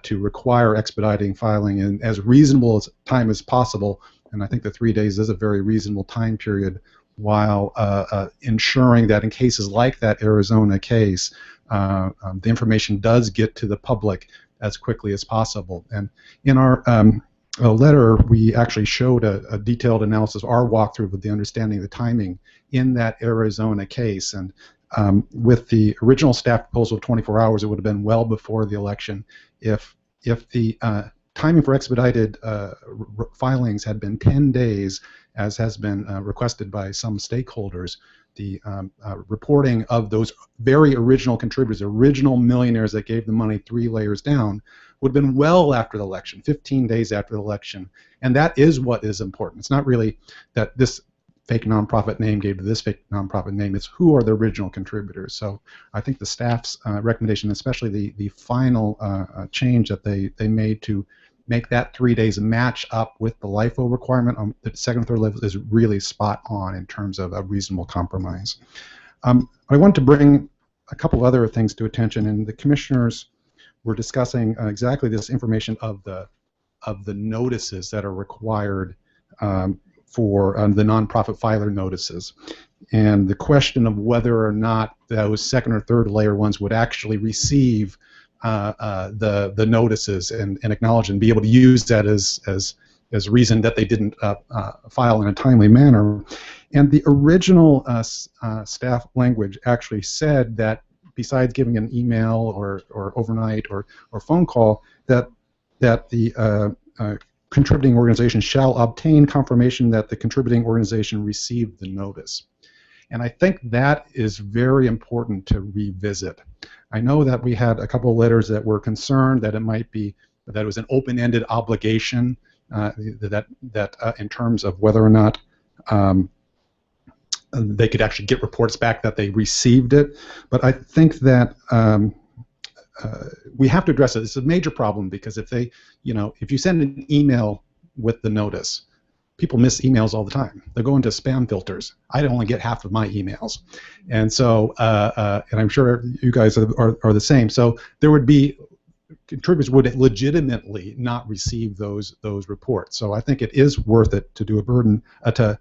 to require expediting filing in as reasonable a time as possible. And I think the 3 days is a very reasonable time period, while ensuring that in cases like that Arizona case, the information does get to the public as quickly as possible. And in our letter, we actually showed a detailed analysis, our walkthrough with the understanding of the timing in that Arizona case. And with the original staff proposal of 24 hours, it would have been well before the election. If the timing for expedited filings had been 10 days, as has been requested by some stakeholders, the reporting of those very original contributors, original millionaires that gave the money 3 layers down, would have been well after the election, 15 days after the election. And that is what is important. It's not really that this fake nonprofit name gave to this fake nonprofit name. It's who are the original contributors. So I think the staff's recommendation, especially the final change that they made to make that 3 days match up with the LIFO requirement on the second and third level, is really spot on in terms of a reasonable compromise. I want to bring a couple other things to attention, and the commissioners were discussing exactly this information of the notices that are required for the nonprofit filer notices, and the question of whether or not those second or third layer ones would actually receive the notices and acknowledge and be able to use that as reason that they didn't file in a timely manner. And the original staff language actually said that besides giving an email or overnight or phone call, that the contributing organization shall obtain confirmation that the contributing organization received the notice. And I think that is very important to revisit. I know that we had a couple of letters that were concerned that it might be that it was an open-ended obligation, that in terms of whether or not they could actually get reports back that they received it. But I think that we have to address it. It's a major problem because if you send an email with the notice, people miss emails all the time. They go into spam filters. I only get half of my emails, and so and I'm sure you guys are the same. So there would be contributors would legitimately not receive those reports. So I think it is worth it to do a burden to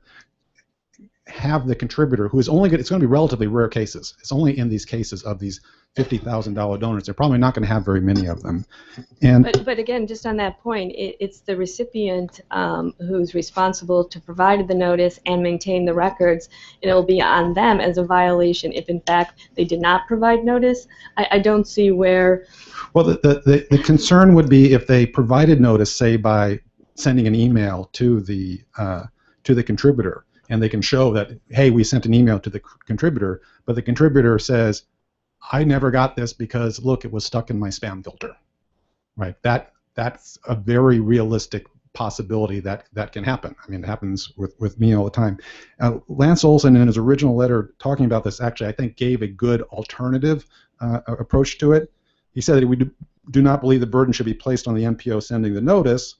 have the contributor who is only it's going to be relatively rare cases. It's only in these cases of these $50,000 donors. They're probably not going to have very many of them. And but again, just on that point, it's the recipient who's responsible to provide the notice and maintain the records. And it'll be on them as a violation if, in fact, they did not provide notice. I don't see where. Well, the concern would be if they provided notice, say by sending an email to the contributor, and they can show that, hey, we sent an email to the contributor, but the contributor says, I never got this because, look, it was stuck in my spam filter, right? That's a very realistic possibility that that can happen. I mean, it happens with me all the time. Lance Olson, in his original letter talking about this, actually, I think gave a good alternative approach to it. He said that we do not believe the burden should be placed on the MPO sending the notice.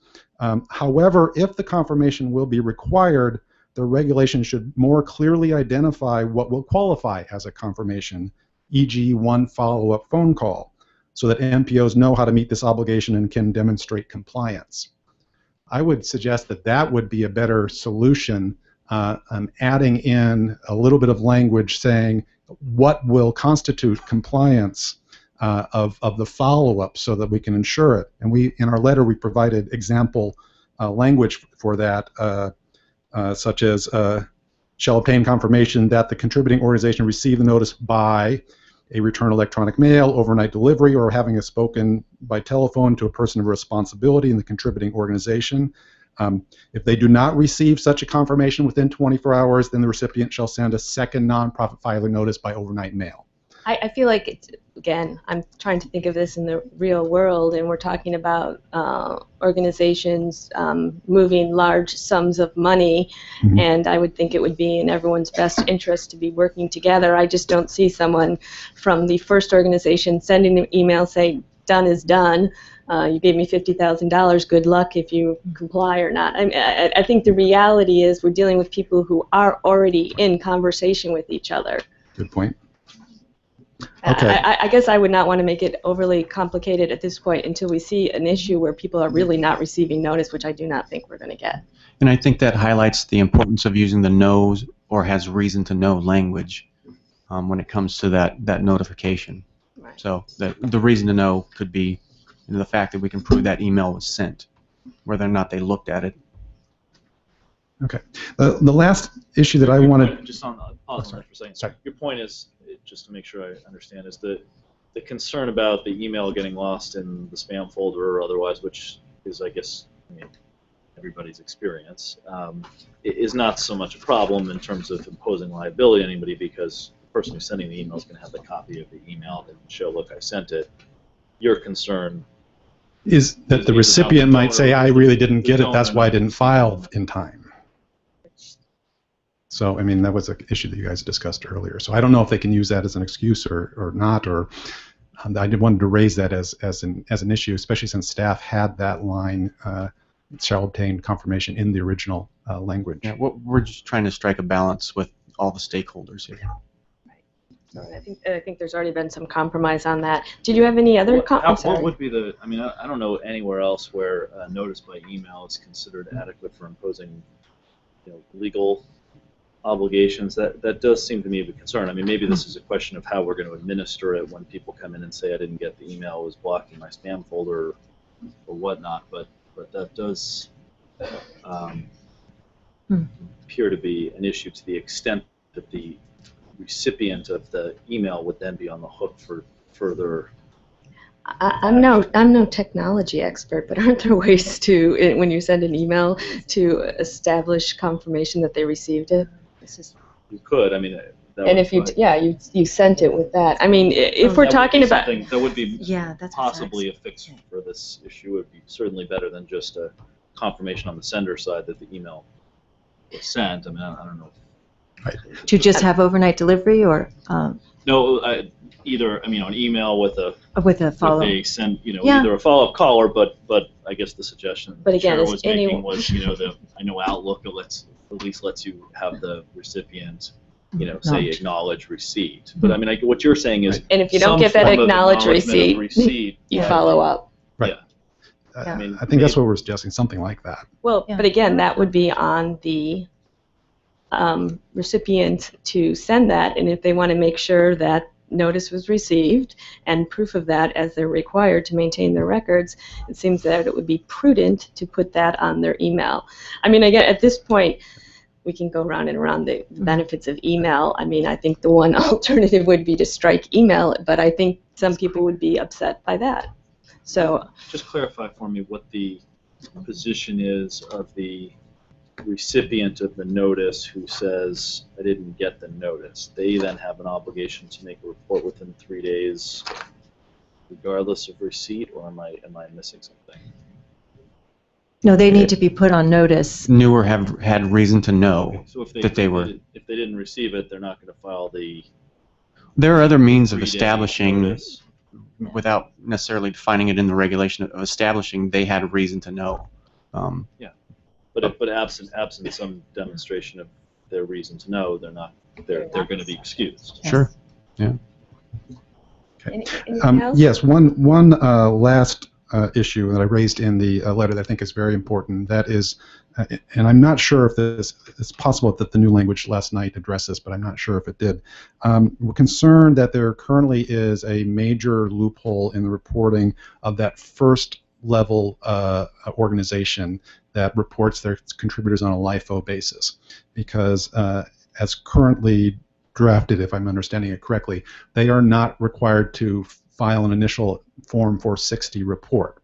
However, if the confirmation will be required, the regulation should more clearly identify what will qualify as a confirmation, e.g. one follow-up phone call, so that MPOs know how to meet this obligation and can demonstrate compliance. I would suggest that that would be a better solution, adding in a little bit of language saying what will constitute compliance of the follow-up so that we can ensure it. And in our letter, we provided example language for that, such as shall obtain confirmation that the contributing organization received the notice by a return electronic mail, overnight delivery, or having spoken by telephone to a person of responsibility in the contributing organization. If they do not receive such a confirmation within 24 hours, then the recipient shall send a second nonprofit filing notice by overnight mail. I feel like, again, I'm trying to think of this in the real world, and we're talking about organizations moving large sums of money, and I would think it would be in everyone's best interest to be working together. I just don't see someone from the first organization sending an email saying, done is done. You gave me $50,000. Good luck if you comply or not. I think the reality is we're dealing with people who are already in conversation with each other. Good point. Okay. I guess I would not want to make it overly complicated at this point until we see an issue where people are really not receiving notice, which I do not think we're going to get. And I think that highlights the importance of using the knows or has reason to know language when it comes to that notification. Right. So the reason to know could be the fact that we can prove that email was sent, whether or not they looked at it. Okay. The last issue that I wanted... Just on for a second. Sorry. Your point is, just to make sure I understand, is the concern about the email getting lost in the spam folder or otherwise, which is, I guess, everybody's experience, is not so much a problem in terms of imposing liability on anybody, because the person who's sending the email is going to have the copy of the email and show, look, I sent it. Your concern is that the recipient might say, I really didn't get it, that's why I didn't file in time. So, I mean, that was an issue that you guys discussed earlier. So I don't know if they can use that as an excuse or not, or I wanted to raise that as an issue, especially since staff had that line, shall obtain confirmation in the original language. Yeah, we're just trying to strike a balance with all the stakeholders here. I think there's already been some compromise on that. Did you have any other comments? What would be the? I mean, I don't know anywhere else where notice by email is considered adequate for imposing, legal obligations. That does seem to me of a concern. I mean, maybe this is a question of how we're going to administer it when people come in and say, I didn't get the email, it was blocking my spam folder or whatnot. But that does appear to be an issue to the extent that the recipient of the email would then be on the hook for further. I'm no technology expert, but aren't there ways to, when you send an email, to establish confirmation that they received it? You could. I mean. And if you sent it with that. I mean, if we're talking about that would be that's possibly a fix for this issue. Would be certainly better than just a confirmation on the sender side that the email was sent. I mean, I don't know. Right. To just have overnight delivery, or no, either. I mean, on email with a follow-up. They send either a follow-up call or but I guess the suggestion but again, was making was I know Outlook at least lets you have the recipient say acknowledge receipt. But I mean, what you're saying is, and if you don't get that acknowledge receipt, you follow up. Right. Yeah. I mean, I think that's what we're suggesting, something like that. Well, but again, that would be on the recipient to send that, and if they want to make sure that notice was received and proof of that as they're required to maintain their records, it seems that it would be prudent to put that on their email. I mean, again, at this point, we can go round and around the benefits of email. I mean, I think the one alternative would be to strike email, but I think some people would be upset by that. So just clarify for me what the position is of the recipient of the notice who says, I didn't get the notice. They then have an obligation to make a report within 3 days regardless of receipt, or am I missing something? No, they need to be put on notice. Knew or have had reason to know So if that they were. if they didn't receive it, they're not going to file the. There are other means of 3 days establishing, notice. without necessarily defining it in the regulation, of establishing they had reason to know. But absent some demonstration of their reason to know, they're going to be excused. Sure. Yeah. Anything else? Yes, one last issue that I raised in the letter that I think is very important. That is, and I'm not sure if it's possible that the new language last night addressed this, but I'm not sure if it did. We're concerned that there currently is a major loophole in the reporting of that first level organization that reports their contributors on a LIFO basis, because as currently drafted, if I'm understanding it correctly, they are not required to file an initial Form 460 report.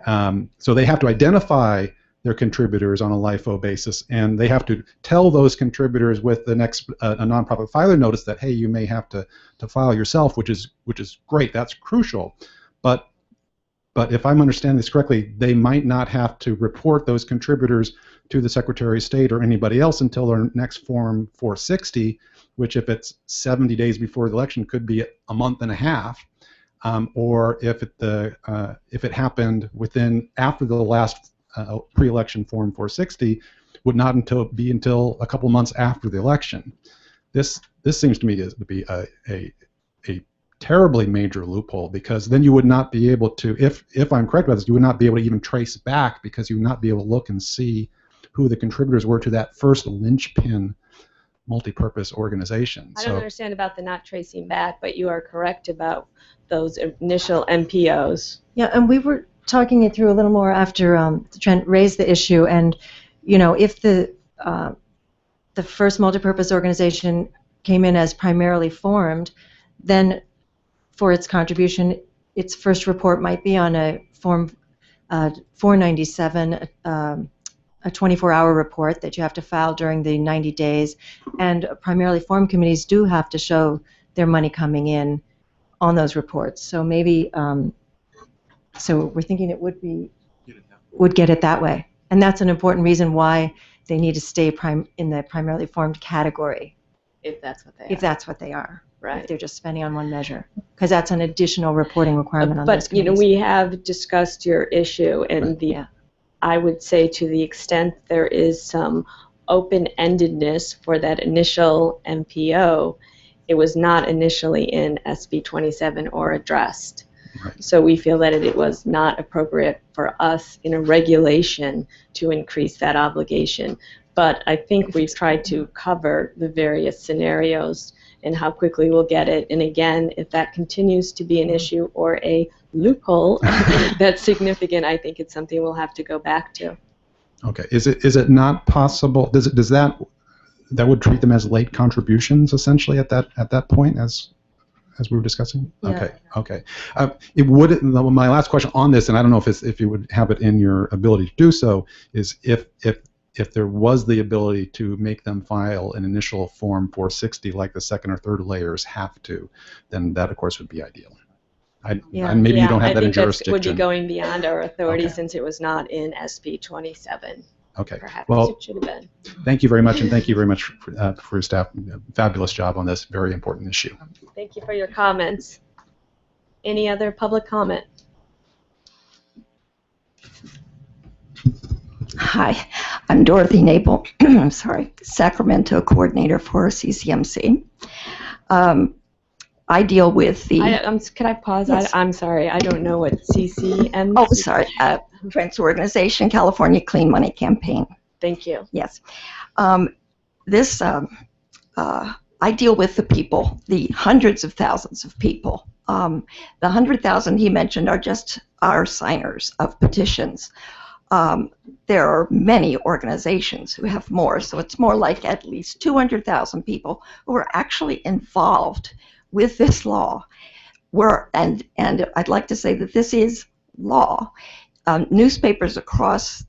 So they have to identify their contributors on a LIFO basis, and they have to tell those contributors with the next a nonprofit filer notice that, hey, you may have to file yourself, which is great. That's crucial. But if I'm understanding this correctly, they might not have to report those contributors to the Secretary of State or anybody else until their next Form 460, which, if it's 70 days before the election, could be a month and a half, or if it happened after the last pre-election Form 460, would not be until a couple months after the election. This seems to me to be a terribly major loophole, because then you would not be able to, if I'm correct about this, you would not be able to even trace back, because you would not be able to look and see who the contributors were to that first linchpin multi-purpose organization. I don't understand about the not tracing back, but you are correct about those initial MPOs. Yeah, and we were talking it through a little more after Trent raised the issue, and if the first multipurpose organization came in as primarily formed, then for its contribution, its first report might be on a Form 497, a 24-hour report that you have to file during the 90 days, and primarily formed committees do have to show their money coming in on those reports. So maybe, so we're thinking it would get it that way, and that's an important reason why they need to stay in the primarily formed category. If that's what they are. If that's what they are. Right. If they're just spending on one measure, because that's an additional reporting requirement on those But committees. we have discussed your issue, and I would say, to the extent there is some open-endedness for that initial MPO, it was not initially in SB 27 or addressed. Right. So we feel that it was not appropriate for us in a regulation to increase that obligation. But I think we've tried to cover the various scenarios and how quickly we'll get it. And again, if that continues to be an issue or a loophole that's significant, I think it's something we'll have to go back to. Okay. Is it not possible? Does that would treat them as late contributions essentially at that point as we were discussing? Yeah. Okay. It would. My last question on this, and I don't know if you would have it in your ability to do so, is if there was the ability to make them file an initial Form 460 like the second or third layers have to, then that, of course, would be ideal. And maybe you don't have that in jurisdiction. I think that would be going beyond our authority since it was not in SB 27. Okay. Perhaps Well, it should have been. thank you very much, and thank you very much for your staff. Fabulous job on this very important issue. Thank you for your comments. Any other public comment? Hi, I'm Dorothy Nabel, I'm sorry, Sacramento Coordinator for CCMC. I deal with the... Can I pause? Yes. I'm sorry, I don't know what CCM... Oh, sorry, Trent's organization, California Clean Money Campaign. Thank you. Yes. I deal with the people, the hundreds of thousands of people. The 100,000 he mentioned are just our signers of petitions. There are many organizations who have more, so it's more like at least 200,000 people who are actually involved with this law. And I'd like to say that this is law. Newspapers across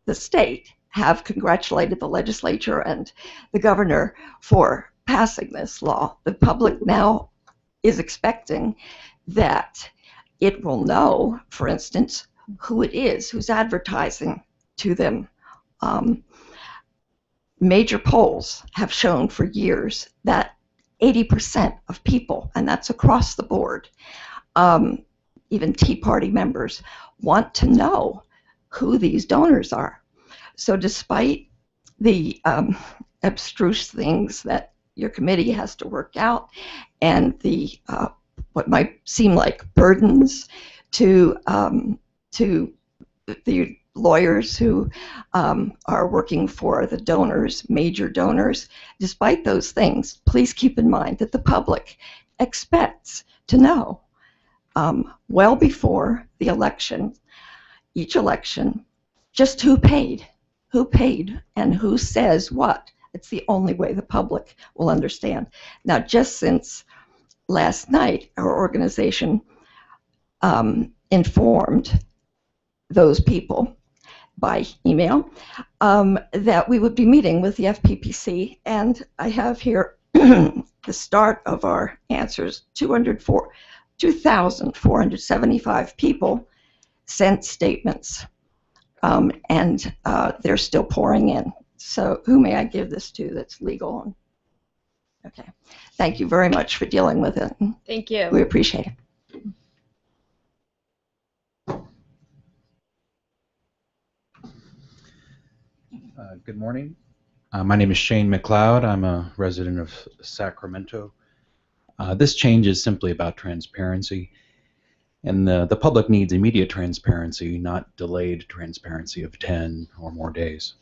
the state have congratulated the legislature and the governor for passing this law. The public now is expecting that it will know, for instance, who it is who's advertising to them. Major polls have shown for years that 80% of people, and that's across the board, even Tea Party members, want to know who these donors are. So despite the abstruse things that your committee has to work out and the what might seem like burdens to the lawyers who are working for the donors, major donors, despite those things, please keep in mind that the public expects to know well before the election, each election, just who paid and who says what. It's the only way the public will understand. Now, just since last night, our organization informed those people by email that we would be meeting with the FPPC, and I have here the start of our answers. 2,475 people sent statements, and they're still pouring in. So who may I give this to that's legal? Okay. Thank you very much for dealing with it. Thank you. We appreciate it. Good morning. My name is Shane McLeod. I'm a resident of Sacramento. This change is simply about transparency, and the public needs immediate transparency, not delayed transparency of 10 or more days.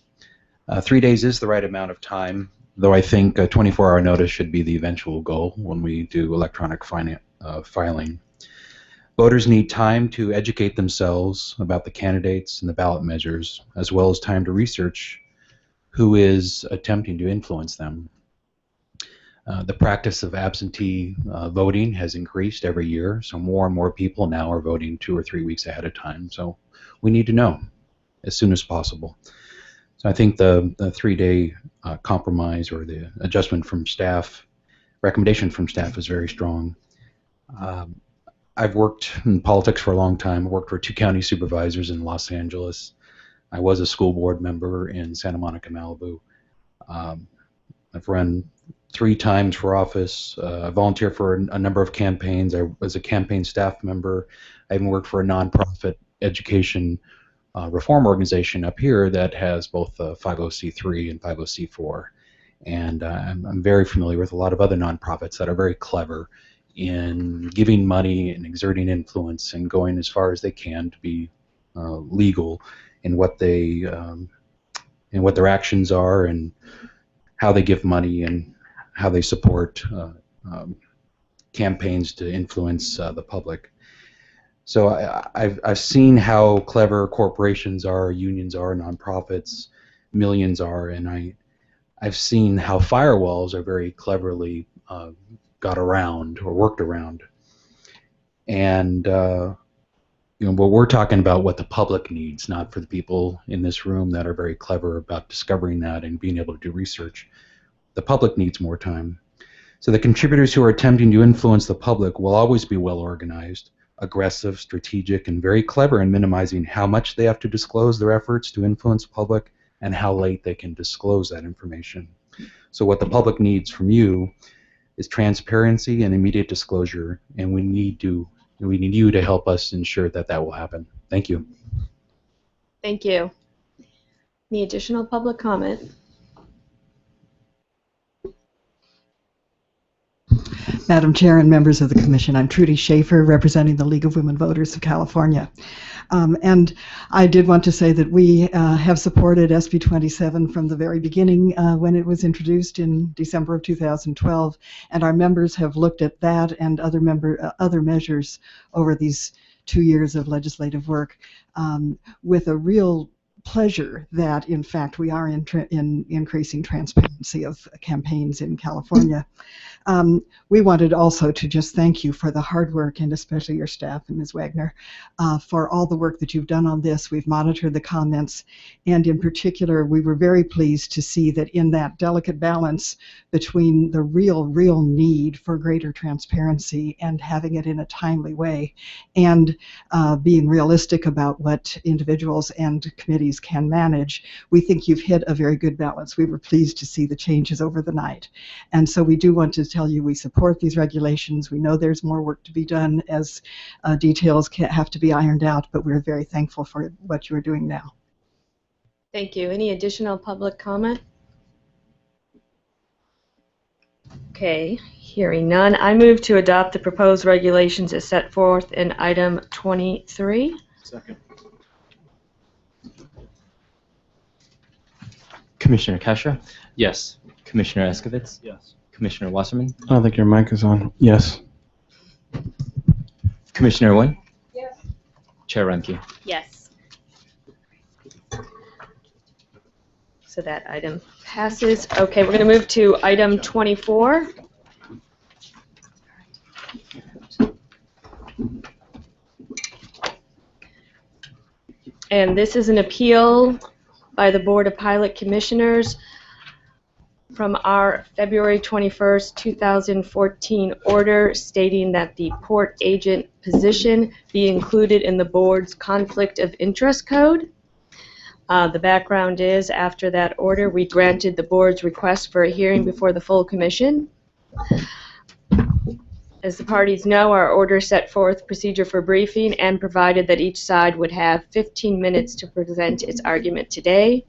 3 days is the right amount of time, though I think a 24-hour notice should be the eventual goal when we do electronic filing. Voters need time to educate themselves about the candidates and the ballot measures, as well as time to research who is attempting to influence them. The practice of absentee voting has increased every year, so more and more people now are voting 2 or 3 weeks ahead of time. So we need to know as soon as possible. So I think the 3-day compromise or the adjustment from staff, recommendation from staff is very strong. I've worked in politics for a long time. I worked for 2 county supervisors in Los Angeles. I was a school board member in Santa Monica, Malibu. I've run 3 times for office. I volunteered for a number of campaigns. I was a campaign staff member. I even worked for a nonprofit education reform organization up here that has both 50c3 and 50c4. And I'm very familiar with a lot of other nonprofits that are very clever in giving money and exerting influence and going as far as they can to be legal in what they in what their actions are and how they give money and how they support campaigns to influence the public. So I've seen how clever corporations are, unions are, nonprofits, millions are, and I've seen how firewalls are very cleverly got around or worked around. And you know, but we're talking about what the public needs, not for the people in this room that are very clever about discovering that and being able to do research. The public needs more time. So the contributors who are attempting to influence the public will always be well organized, aggressive, strategic, and very clever in minimizing how much they have to disclose their efforts to influence the public and how late they can disclose that information. So what the public needs from you is transparency and immediate disclosure, and we need you to help us ensure that that will happen. Thank you. Thank you. Any additional public comment? Madam Chair and members of the Commission, I'm Trudy Schaefer, representing the League of Women Voters of California. And I did want to say that we have supported SB 27 from the very beginning when it was introduced in December of 2012, and our members have looked at that and other measures over these 2 years of legislative work with a real pleasure that, in fact, we are in increasing transparency of campaigns in California. We wanted also to just thank you for the hard work, and especially your staff and Ms. Wagner, for all the work that you've done on this. We've monitored the comments, and in particular, we were very pleased to see that in that delicate balance between the real need for greater transparency and having it in a timely way, and being realistic about what individuals and committees agencies can manage, we think you've hit a very good balance. We were pleased to see the changes over the night. And so we do want to tell you we support these regulations. We know there's more work to be done as details have to be ironed out, but we're very thankful for what you're doing now. Thank you. Any additional public comment? Okay, hearing none, I move to adopt the proposed regulations as set forth in item 23. Second. Commissioner Castro? Yes. Commissioner Eskovitz? Yes. Commissioner Wasserman? I don't think your mic is on. Yes. Commissioner Wynn? Yes. Chair Remke? Yes. So that item passes. Okay, we're going to move to item 24. And this is an appeal by the Board of Pilot Commissioners from our February 21st, 2014 order stating that the port agent position be included in the board's conflict of interest code. The background is, after that order, we granted the board's request for a hearing before the full commission. As the parties know, our order set forth procedure for briefing and provided that each side would have 15 minutes to present its argument today.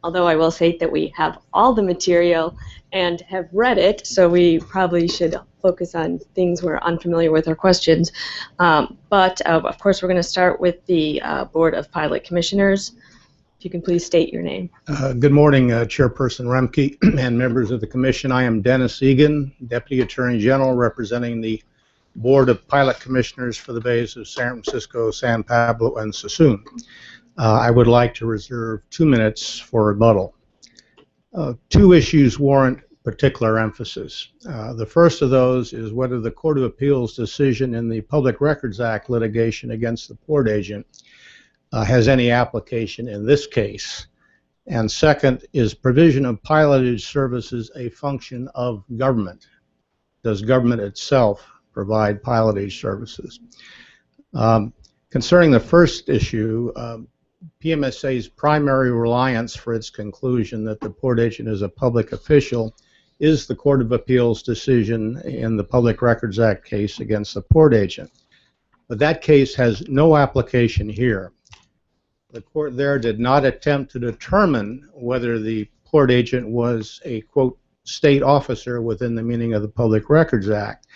Although I will say that we have all the material and have read it, so we probably should focus on things we're unfamiliar with or questions. But of course, we're going to start with the Board of Pilot Commissioners. If you can please state your name. Good morning, Chairperson Remke and members of the Commission. I am Dennis Egan, Deputy Attorney General, representing the Board of Pilot Commissioners for the bays of San Francisco, San Pablo, and Sassoon. I would like to reserve 2 minutes for rebuttal. Two issues warrant particular emphasis. The first of those is whether the Court of Appeals decision in the Public Records Act litigation against the port agent has any application in this case. And second, is provision of pilotage services a function of government? Does government itself provide pilotage services? Concerning the first issue, PMSA's primary reliance for its conclusion that the port agent is a public official is the Court of Appeals decision in the Public Records Act case against the port agent. But that case has no application here. The court there did not attempt to determine whether the port agent was a, quote, state officer within the meaning of the Public Records Act.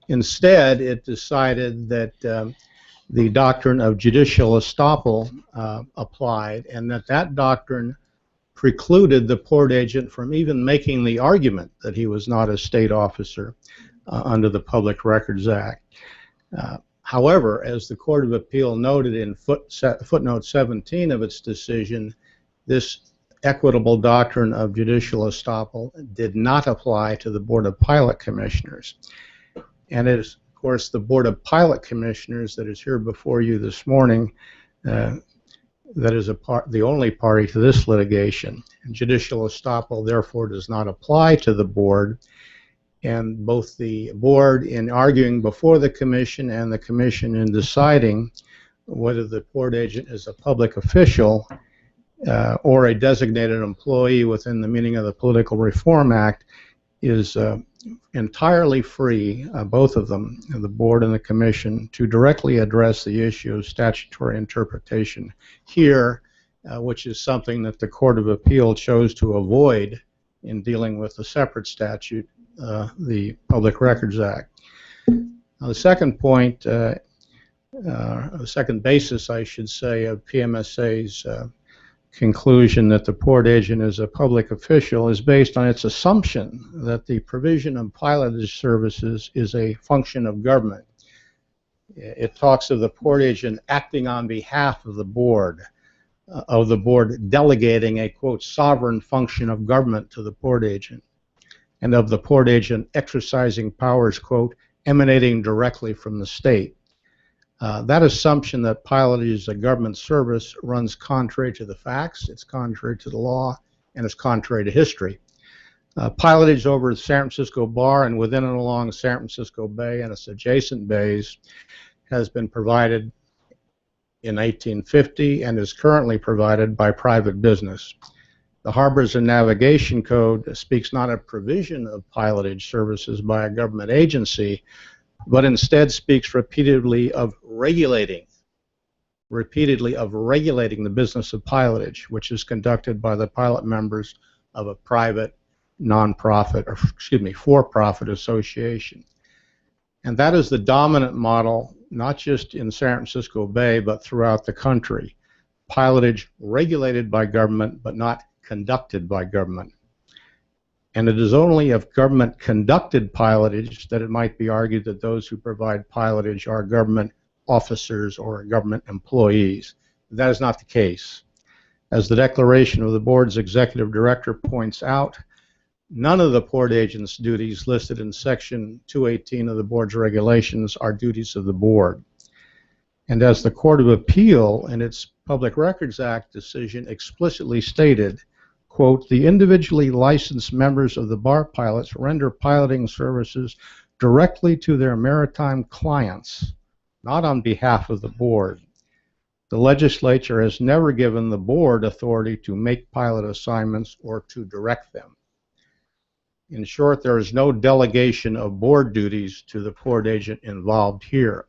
Instead, it decided that the doctrine of judicial estoppel applied, and that doctrine precluded the port agent from even making the argument that he was not a state officer under the Public Records Act. However, as the Court of Appeal noted in footnote 17 of its decision, this equitable doctrine of judicial estoppel did not apply to the Board of Pilot Commissioners. And it is, of course, the Board of Pilot Commissioners that is here before you this morning that is the only party to this litigation. And judicial estoppel, therefore, does not apply to the board. And both the board, in arguing before the commission, and the commission in deciding whether the port agent is a public official or a designated employee within the meaning of the Political Reform Act, is entirely free, both of them, the board and the commission, to directly address the issue of statutory interpretation here, which is something that the Court of Appeal chose to avoid in dealing with a separate statute, the Public Records Act. Now, the second point, the second basis, I should say, of PMSA's conclusion that the port agent is a public official is based on its assumption that the provision of pilotage services is a function of government. It talks of the port agent acting on behalf of the board delegating a, quote, sovereign function of government to the port agent, and of the port agent exercising powers, quote, emanating directly from the state. That assumption that pilotage is a government service runs contrary to the facts, it's contrary to the law, and it's contrary to history. Pilotage over the San Francisco Bar and within and along San Francisco Bay and its adjacent bays has been provided in 1850 and is currently provided by private business. The Harbors and Navigation Code speaks not of provision of pilotage services by a government agency, but instead speaks repeatedly of regulating the business of pilotage, which is conducted by the pilot members of a private non-profit, or excuse me, for-profit association. And that is the dominant model, not just in San Francisco Bay, but throughout the country. Pilotage regulated by government, but not conducted by government. And it is only of government-conducted pilotage that it might be argued that those who provide pilotage are government officers or government employees. That is not the case. As the declaration of the board's executive director points out, none of the port agent's duties listed in Section 218 of the board's regulations are duties of the board. And as the Court of Appeal in its Public Records Act decision explicitly stated, quote, the individually licensed members of the bar pilots render piloting services directly to their maritime clients, not on behalf of the board. The legislature has never given the board authority to make pilot assignments or to direct them. In short, there is no delegation of board duties to the port agent involved here.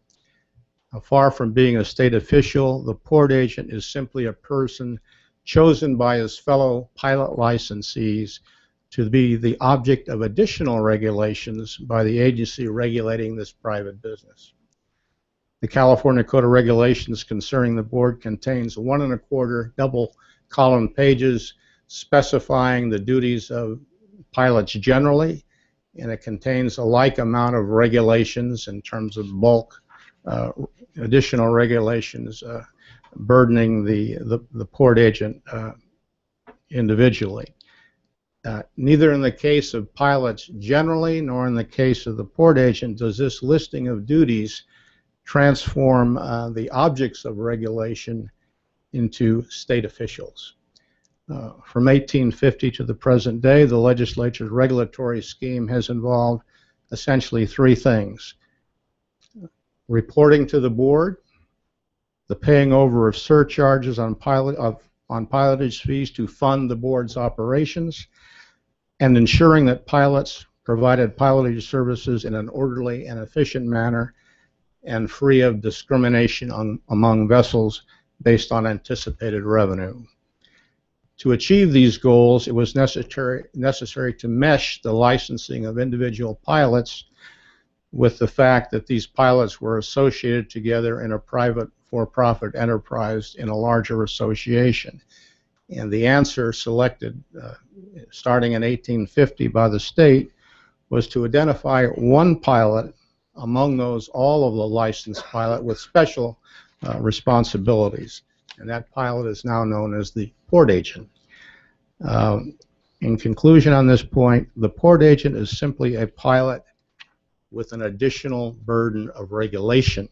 Now, far from being a state official, the port agent is simply a person chosen by his fellow pilot licensees to be the object of additional regulations by the agency regulating this private business. The California Code of Regulations concerning the board contains 1 1/4 double-column pages specifying the duties of pilots generally, and it contains a like amount of regulations in terms of bulk, additional regulations burdening the port agent individually. Neither in the case of pilots generally nor in the case of the port agent does this listing of duties transform the objects of regulation into state officials. From 1850 to the present day, the legislature's regulatory scheme has involved essentially 3 things: reporting to the board, the paying over of surcharges on pilotage fees to fund the board's operations, and ensuring that pilots provided pilotage services in an orderly and efficient manner and free of discrimination among vessels based on anticipated revenue. To achieve these goals, it was necessary to mesh the licensing of individual pilots with the fact that these pilots were associated together in a private for-profit enterprise in a larger association. And the answer selected starting in 1850 by the state was to identify one pilot among those all of the licensed pilot with special responsibilities. And that pilot is now known as the port agent. In conclusion on this point, the port agent is simply a pilot with an additional burden of regulation.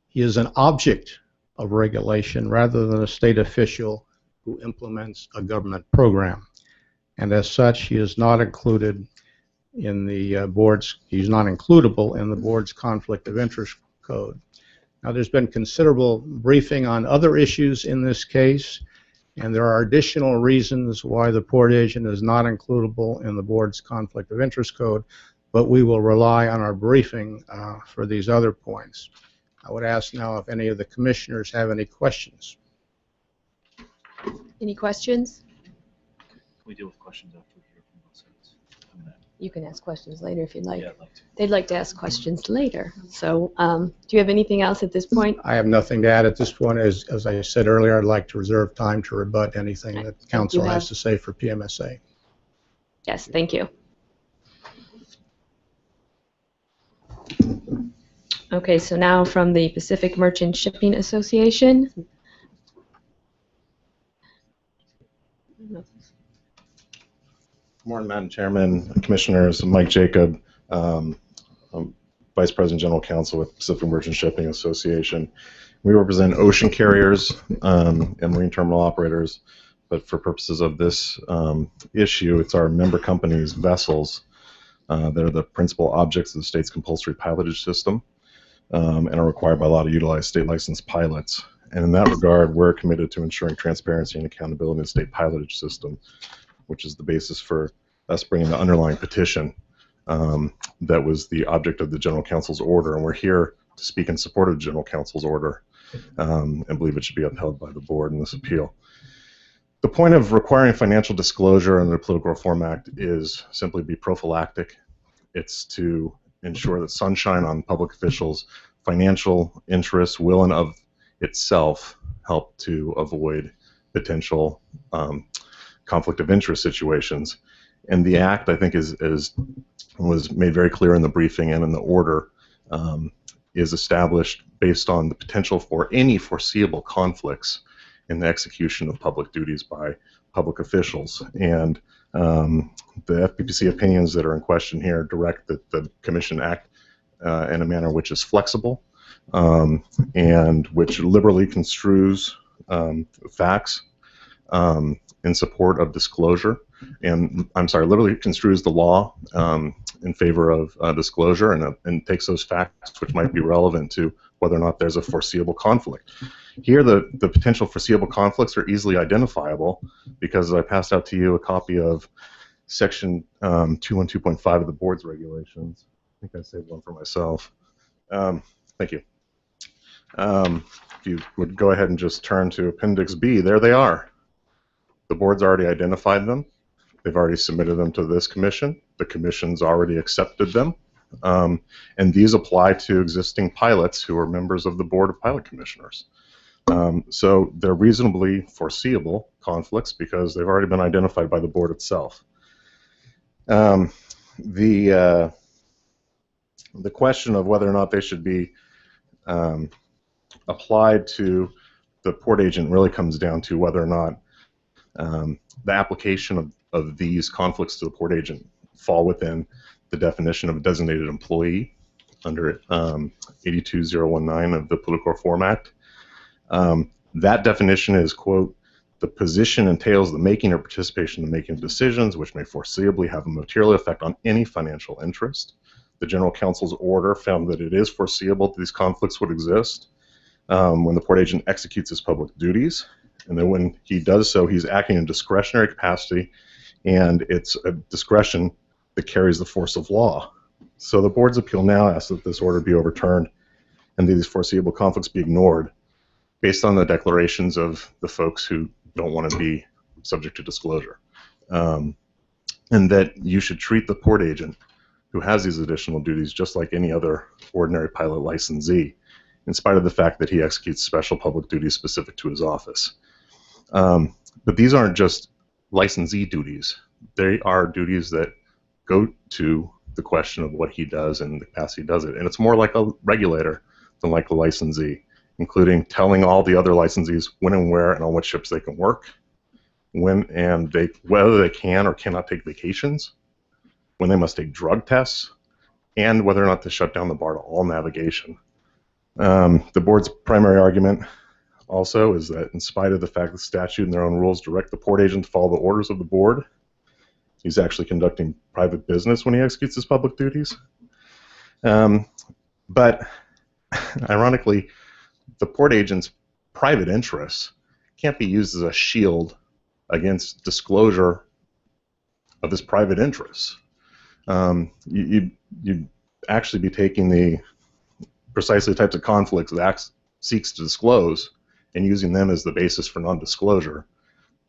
He is an object of regulation rather than a state official who implements a government program. And as such, he is not included in the he's not includable in the board's conflict of interest code. Now, there's been considerable briefing on other issues in this case, and there are additional reasons why the port agent is not includable in the board's conflict of interest code, but we will rely on our briefing for these other points. I would ask now if any of the commissioners have any questions. Any questions? We deal with questions after we hear from both sides. You can ask questions later if you'd like. Yeah, I'd like to. They'd like to ask questions later. So do you have anything else at this point? I have nothing to add at this point. As I said earlier, I'd like to reserve time to rebut anything that council has to say for PMSA. Yes, thank you. Okay, so now from the Pacific Merchant Shipping Association. Good morning, Madam Chairman, Commissioners. I'm Mike Jacob, I'm Vice President General Counsel with Pacific Merchant Shipping Association. We represent ocean carriers and marine terminal operators, but for purposes of this issue, it's our member companies' vessels that are the principal objects of the state's compulsory pilotage system and are required by law to utilize state licensed pilots. And in that regard, we're committed to ensuring transparency and accountability in the state pilotage system, which is the basis for us bringing the underlying petition that was the object of the General Counsel's order. And we're here to speak in support of the General Counsel's order and believe it should be upheld by the board in this appeal. The point of requiring financial disclosure under the Political Reform Act is simply be prophylactic. It's to ensure that sunshine on public officials' financial interests will and of itself help to avoid potential conflict of interest situations. And the Act, I think, was made very clear in the briefing and in the order, is established based on the potential for any foreseeable conflicts in the execution of public duties by public officials. And the FPPC opinions that are in question here direct that the Commission act in a manner which is flexible and which liberally construes facts in support of disclosure. And I'm sorry, liberally construes the law in favor of disclosure and takes those facts which might be relevant to whether or not there's a foreseeable conflict. Here, the potential foreseeable conflicts are easily identifiable because I passed out to you a copy of Section 212.5 of the board's regulations. I think I saved one for myself. Thank you. If you would go ahead and just turn to Appendix B, there they are. The board's already identified them. They've already submitted them to this commission. The commission's already accepted them. And these apply to existing pilots who are members of the Board of Pilot Commissioners. So they're reasonably foreseeable conflicts because they've already been identified by the board itself. The question of whether or not they should be applied to the port agent really comes down to whether or not the application of these conflicts to the port agent fall within the definition of a designated employee under 82019 of the Political Reform Act. That definition is, quote, the position entails the making or participation in the making of decisions which may foreseeably have a material effect on any financial interest. The General Counsel's order found that it is foreseeable that these conflicts would exist when the port agent executes his public duties, and then when he does so, he's acting in discretionary capacity, and it's a discretion that carries the force of law. So the board's appeal now asks that this order be overturned and these foreseeable conflicts be ignored based on the declarations of the folks who don't want to be subject to disclosure. And that you should treat the port agent who has these additional duties just like any other ordinary pilot licensee, in spite of the fact that he executes special public duties specific to his office. But these aren't just licensee duties. They are duties that go to the question of what he does and the capacity he does it. And it's more like a regulator than like a licensee, including telling all the other licensees when and where and on what ships they can work, when and whether they can or cannot take vacations, when they must take drug tests, and whether or not to shut down the bar to all navigation. The board's primary argument also is that in spite of the fact that the statute and their own rules direct the port agent to follow the orders of the board, he's actually conducting private business when he executes his public duties. But ironically, the port agent's private interests can't be used as a shield against disclosure of his private interests. You'd actually be taking the precisely types of conflicts that ACT seeks to disclose and using them as the basis for non-disclosure.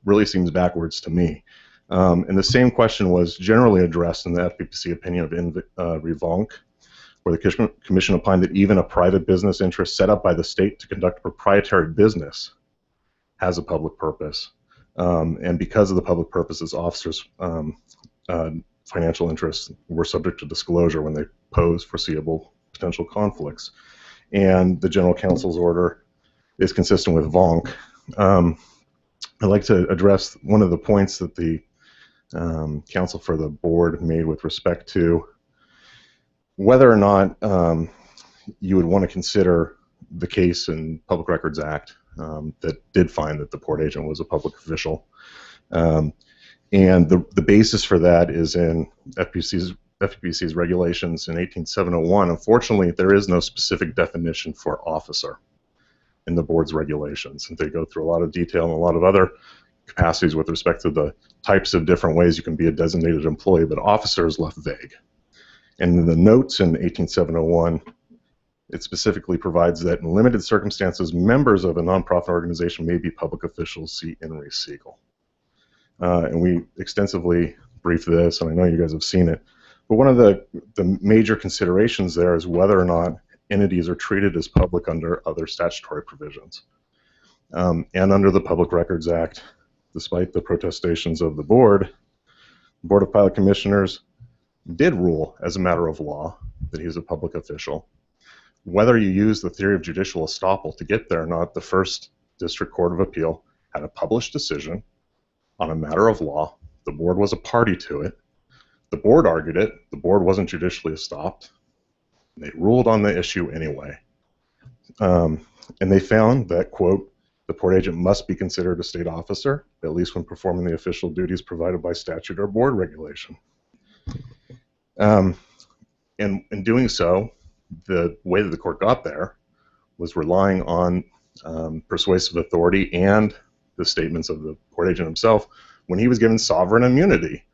Really seems backwards to me. And the same question was generally addressed in the FPPC opinion of Revonk, where the Commission opined that even a private business interest set up by the state to conduct proprietary business has a public purpose. And because of the public purposes, officers' financial interests were subject to disclosure when they pose foreseeable potential conflicts. And the General Counsel's order is consistent with Vonk. I'd like to address one of the points that the counsel for the board made with respect to whether or not you would want to consider the case in Public Records Act that did find that the port agent was a public official. And the basis for that is in FPPC's regulations in 18701. Unfortunately, there is no specific definition for officer. in the board's regulations. And they go through a lot of detail and a lot of other capacities with respect to the types of different ways you can be a designated employee, but officer is left vague. And in the notes in 18701, it specifically provides that in limited circumstances, members of a nonprofit organization may be public officials, see Henry Siegel. And we extensively briefed this, and I know you guys have seen it. But one of the major considerations there is whether or not entities are treated as public under other statutory provisions. And under the Public Records Act, despite the protestations of the Board of Pilot Commissioners did rule as a matter of law that he's a public official. Whether you use the theory of judicial estoppel to get there or not, the First District Court of Appeal had a published decision on a matter of law. The Board was a party to it. The Board argued it. The Board wasn't judicially estopped. They ruled on the issue anyway. And they found that, quote, the port agent must be considered a state officer, at least when performing the official duties provided by statute or board regulation. And in doing so, the way that the court got there was relying on persuasive authority and the statements of the port agent himself when he was given sovereign immunity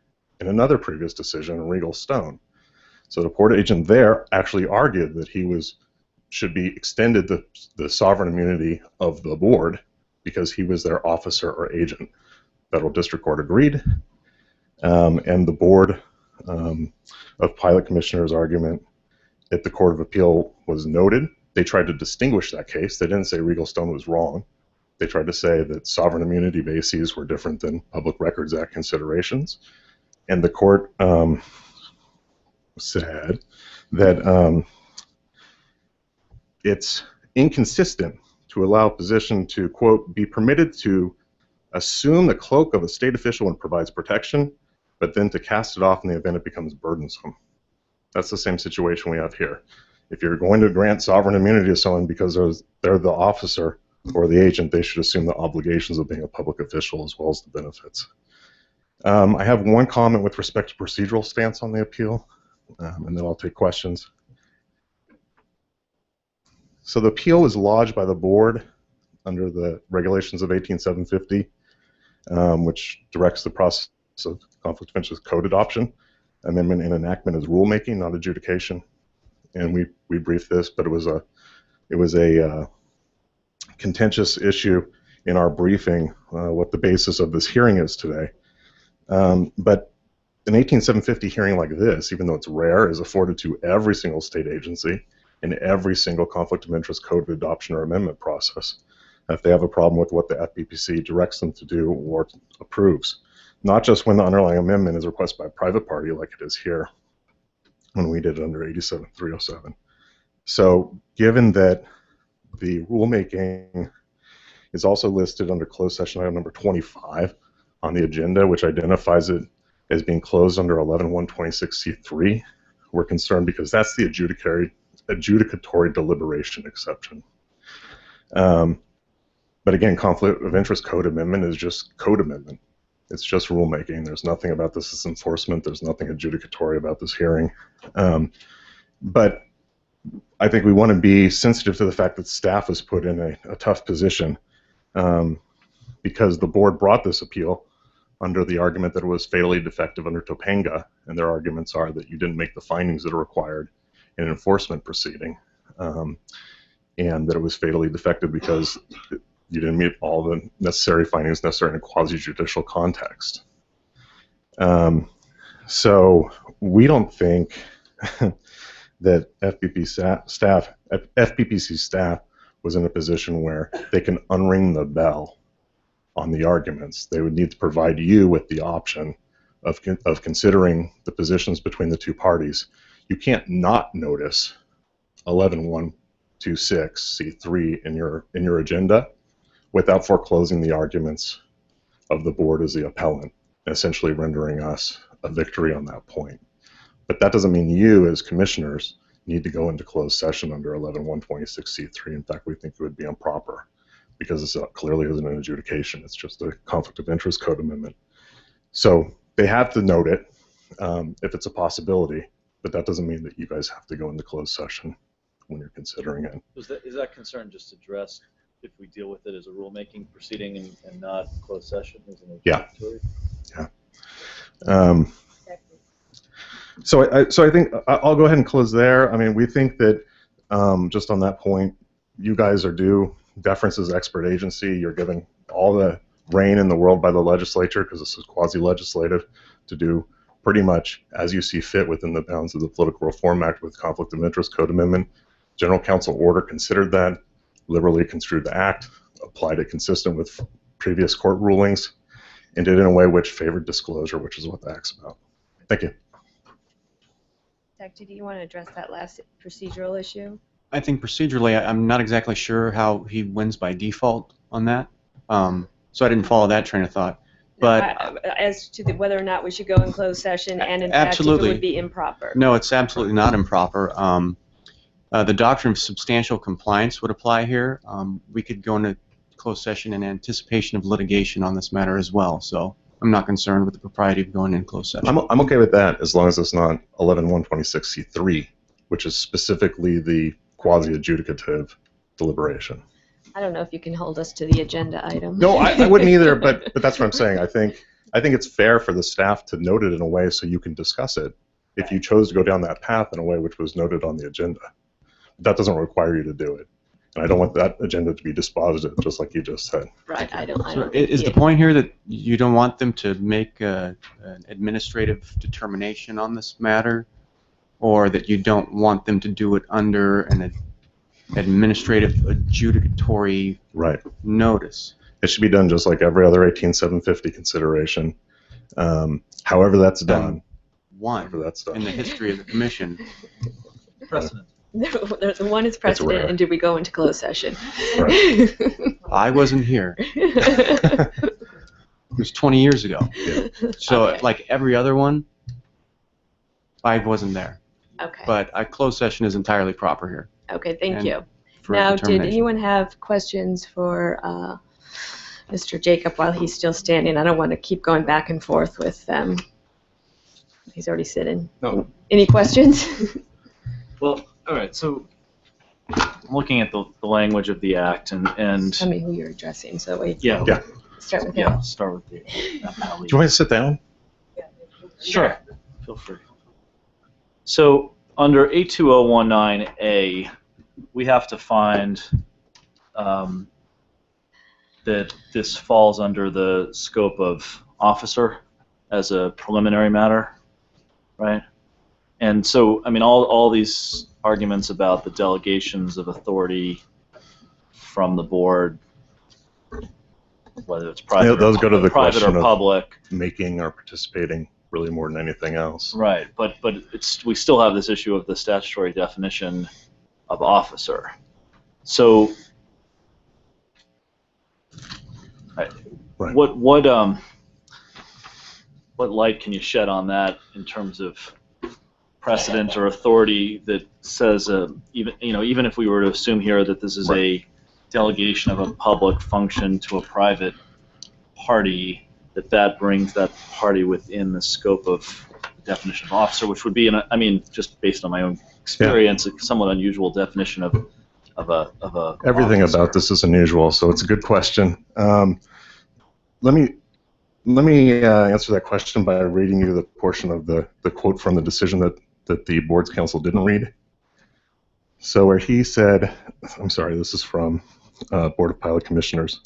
in another previous decision in Regal Stone. So the port agent there actually argued that he should be extended the sovereign immunity of the board because he was their officer or agent. Federal District Court agreed, and the Board of Pilot Commissioners' argument at the Court of Appeal was noted. They tried to distinguish that case. They didn't say Regal Stone was wrong. They tried to say that sovereign immunity bases were different than Public Records Act considerations. And the court said that it's inconsistent to allow a position to, quote, be permitted to assume the cloak of a state official and provides protection, but then to cast it off in the event it becomes burdensome. That's the same situation we have here. If you're going to grant sovereign immunity to someone because they're the officer or the agent, they should assume the obligations of being a public official as well as the benefits. I have one comment with respect to procedural stance on the appeal, and then I'll take questions. So the appeal is lodged by the board under the regulations of 18750, which directs the process of conflict of interest code adoption. Amendment and enactment is rulemaking, not adjudication. And we briefed this, but it was a contentious issue in our briefing what the basis of this hearing is today. But an 18750 hearing like this, even though it's rare, is afforded to every single state agency in every single conflict of interest code adoption or amendment process if they have a problem with what the FPPC directs them to do or approves. Not just when the underlying amendment is requested by a private party like it is here when we did it under 87307. So given that the rulemaking is also listed under closed session item number 25 on the agenda, which identifies it as being closed under 11126C3, we're concerned because that's the adjudicatory deliberation exception. But again, conflict of interest code amendment is just code amendment. It's just rulemaking. There's nothing about this as enforcement. There's nothing adjudicatory about this hearing. But I think we want to be sensitive to the fact that staff was put in a tough position because the board brought this appeal under the argument that it was fatally defective under Topanga, and their arguments are that you didn't make the findings that are required in an enforcement proceeding, and that it was fatally defective because you didn't meet all the necessary findings necessary in a quasi-judicial context. So we don't think that FPPC staff was in a position where they can unring the bell on the arguments. They would need to provide you with the option of considering the positions between the two parties. You can't not notice 11126C3 in your agenda without foreclosing the arguments of the board as the appellant, essentially rendering us a victory on that point. But that doesn't mean you, as commissioners, need to go into closed session under 11126C3. In fact, we think it would be improper because this clearly isn't an adjudication. It's just a conflict of interest code amendment. So they have to note it if it's a possibility, but that doesn't mean that you guys have to go into closed session when you're considering it. Is that concern just addressed if we deal with it as a rulemaking proceeding and not closed session? As an Yeah. adjudicatory? Yeah. So I think I'll go ahead and close there. I mean, we think that just on that point, you guys are due. Deference is expert agency. You're giving all the reign in the world by the legislature, because this is quasi-legislative, to do pretty much as you see fit within the bounds of the Political Reform Act with Conflict of Interest Code Amendment. General Counsel order considered that, liberally construed the act, applied it consistent with previous court rulings, and did it in a way which favored disclosure, which is what the act's about. Thank you. Doctor, do you want to address that last procedural issue? I think procedurally, I'm not exactly sure how he wins by default on that. So I didn't follow that train of thought. But As to whether or not we should go in closed session, and in fact, if absolutely. it would be improper. No, it's absolutely not improper. The doctrine of substantial compliance would apply here. We could go into closed session in anticipation of litigation on this matter as well. So I'm not concerned with the propriety of going in closed session. I'm okay with that as long as it's not 11126C3, which is specifically the quasi-adjudicative deliberation. I don't know if you can hold us to the agenda item. No, I wouldn't either, but that's what I'm saying. I think it's fair for the staff to note it in a way so you can discuss it if you chose to go down that path in a way which was noted on the agenda. That doesn't require you to do it. And I don't want that agenda to be dispositive, just like you just said. Right, I don't So is the point here that you don't want them to make an administrative determination on this matter, or that you don't want them to do it under an administrative adjudicatory notice? It should be done just like every other 18750 consideration. However that's done. One in the history of the commission. Precedent. There's one is precedent, rare. and did we go into closed session? I wasn't here. It was 20 years ago. Yeah. So like every other one, I wasn't there. Okay. But a closed session is entirely proper here. Okay, thank And you. for Now, did determination. anyone have questions for Mr. Jacob while he's still standing? I don't want to keep going back and forth with them. He's already sitting. No. Any questions? Well, all right. So, I'm looking at the language of the act, and Tell me who you're addressing, so wait. yeah, Start with yeah. him. Start with the. Do you want me to sit down? Sure. Feel free. So under 82019A, we have to find that this falls under the scope of officer as a preliminary matter, right? And so, I mean, all these arguments about the delegations of authority from the board, whether it's private, Those go to the private question or of public, making or participating really more than anything else. right? But we still have this issue of the statutory definition of officer. So, what light can you shed on that in terms of precedent or authority that says even if we were to assume here that this is a delegation of a public function to a private party, that brings that party within the scope of the definition of officer, which would be, I mean, just based on my own experience, a somewhat unusual definition of a Everything officer. about this is unusual, so it's a good question. Let me answer that question by reading you the portion of the quote from the decision that the board's counsel didn't read. So where he said, I'm sorry, this is from Board of Pilot Commissioners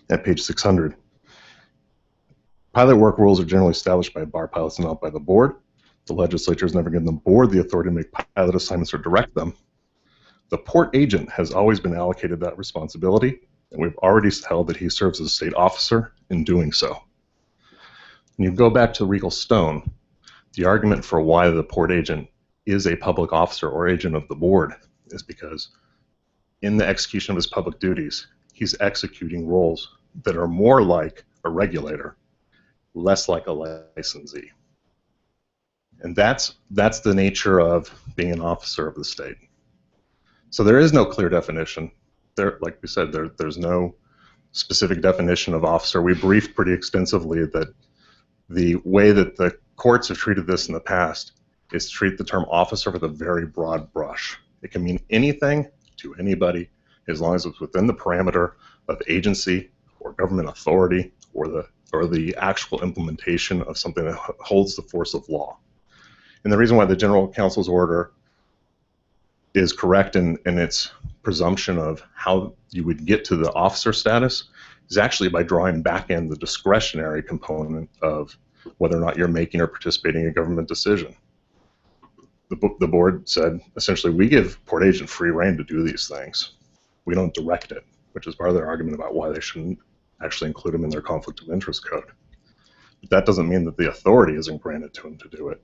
at page 600. Pilot work rules are generally established by bar pilots and not by the board. The legislature has never given the board the authority to make pilot assignments or direct them. The port agent has always been allocated that responsibility, and we've already held that he serves as a state officer in doing so. When you go back to Regal Stone, the argument for why the port agent is a public officer or agent of the board is because in the execution of his public duties, he's executing roles that are more like a regulator, less like a licensee. And that's the nature of being an officer of the state. So there is no clear definition. There, like we said, there's no specific definition of officer. We briefed pretty extensively that the way that the courts have treated this in the past is to treat the term officer with a very broad brush. It can mean anything to anybody as long as it's within the parameter of agency or government authority or the actual implementation of something that holds the force of law. And the reason why the General Counsel's order is correct in its presumption of how you would get to the officer status is actually by drawing back in the discretionary component of whether or not you're making or participating in a government decision. The board said, essentially, we give Port Agent free rein to do these things. We don't direct it, which is part of their argument about why they shouldn't actually include them in their conflict of interest code. But that doesn't mean that the authority isn't granted to them to do it.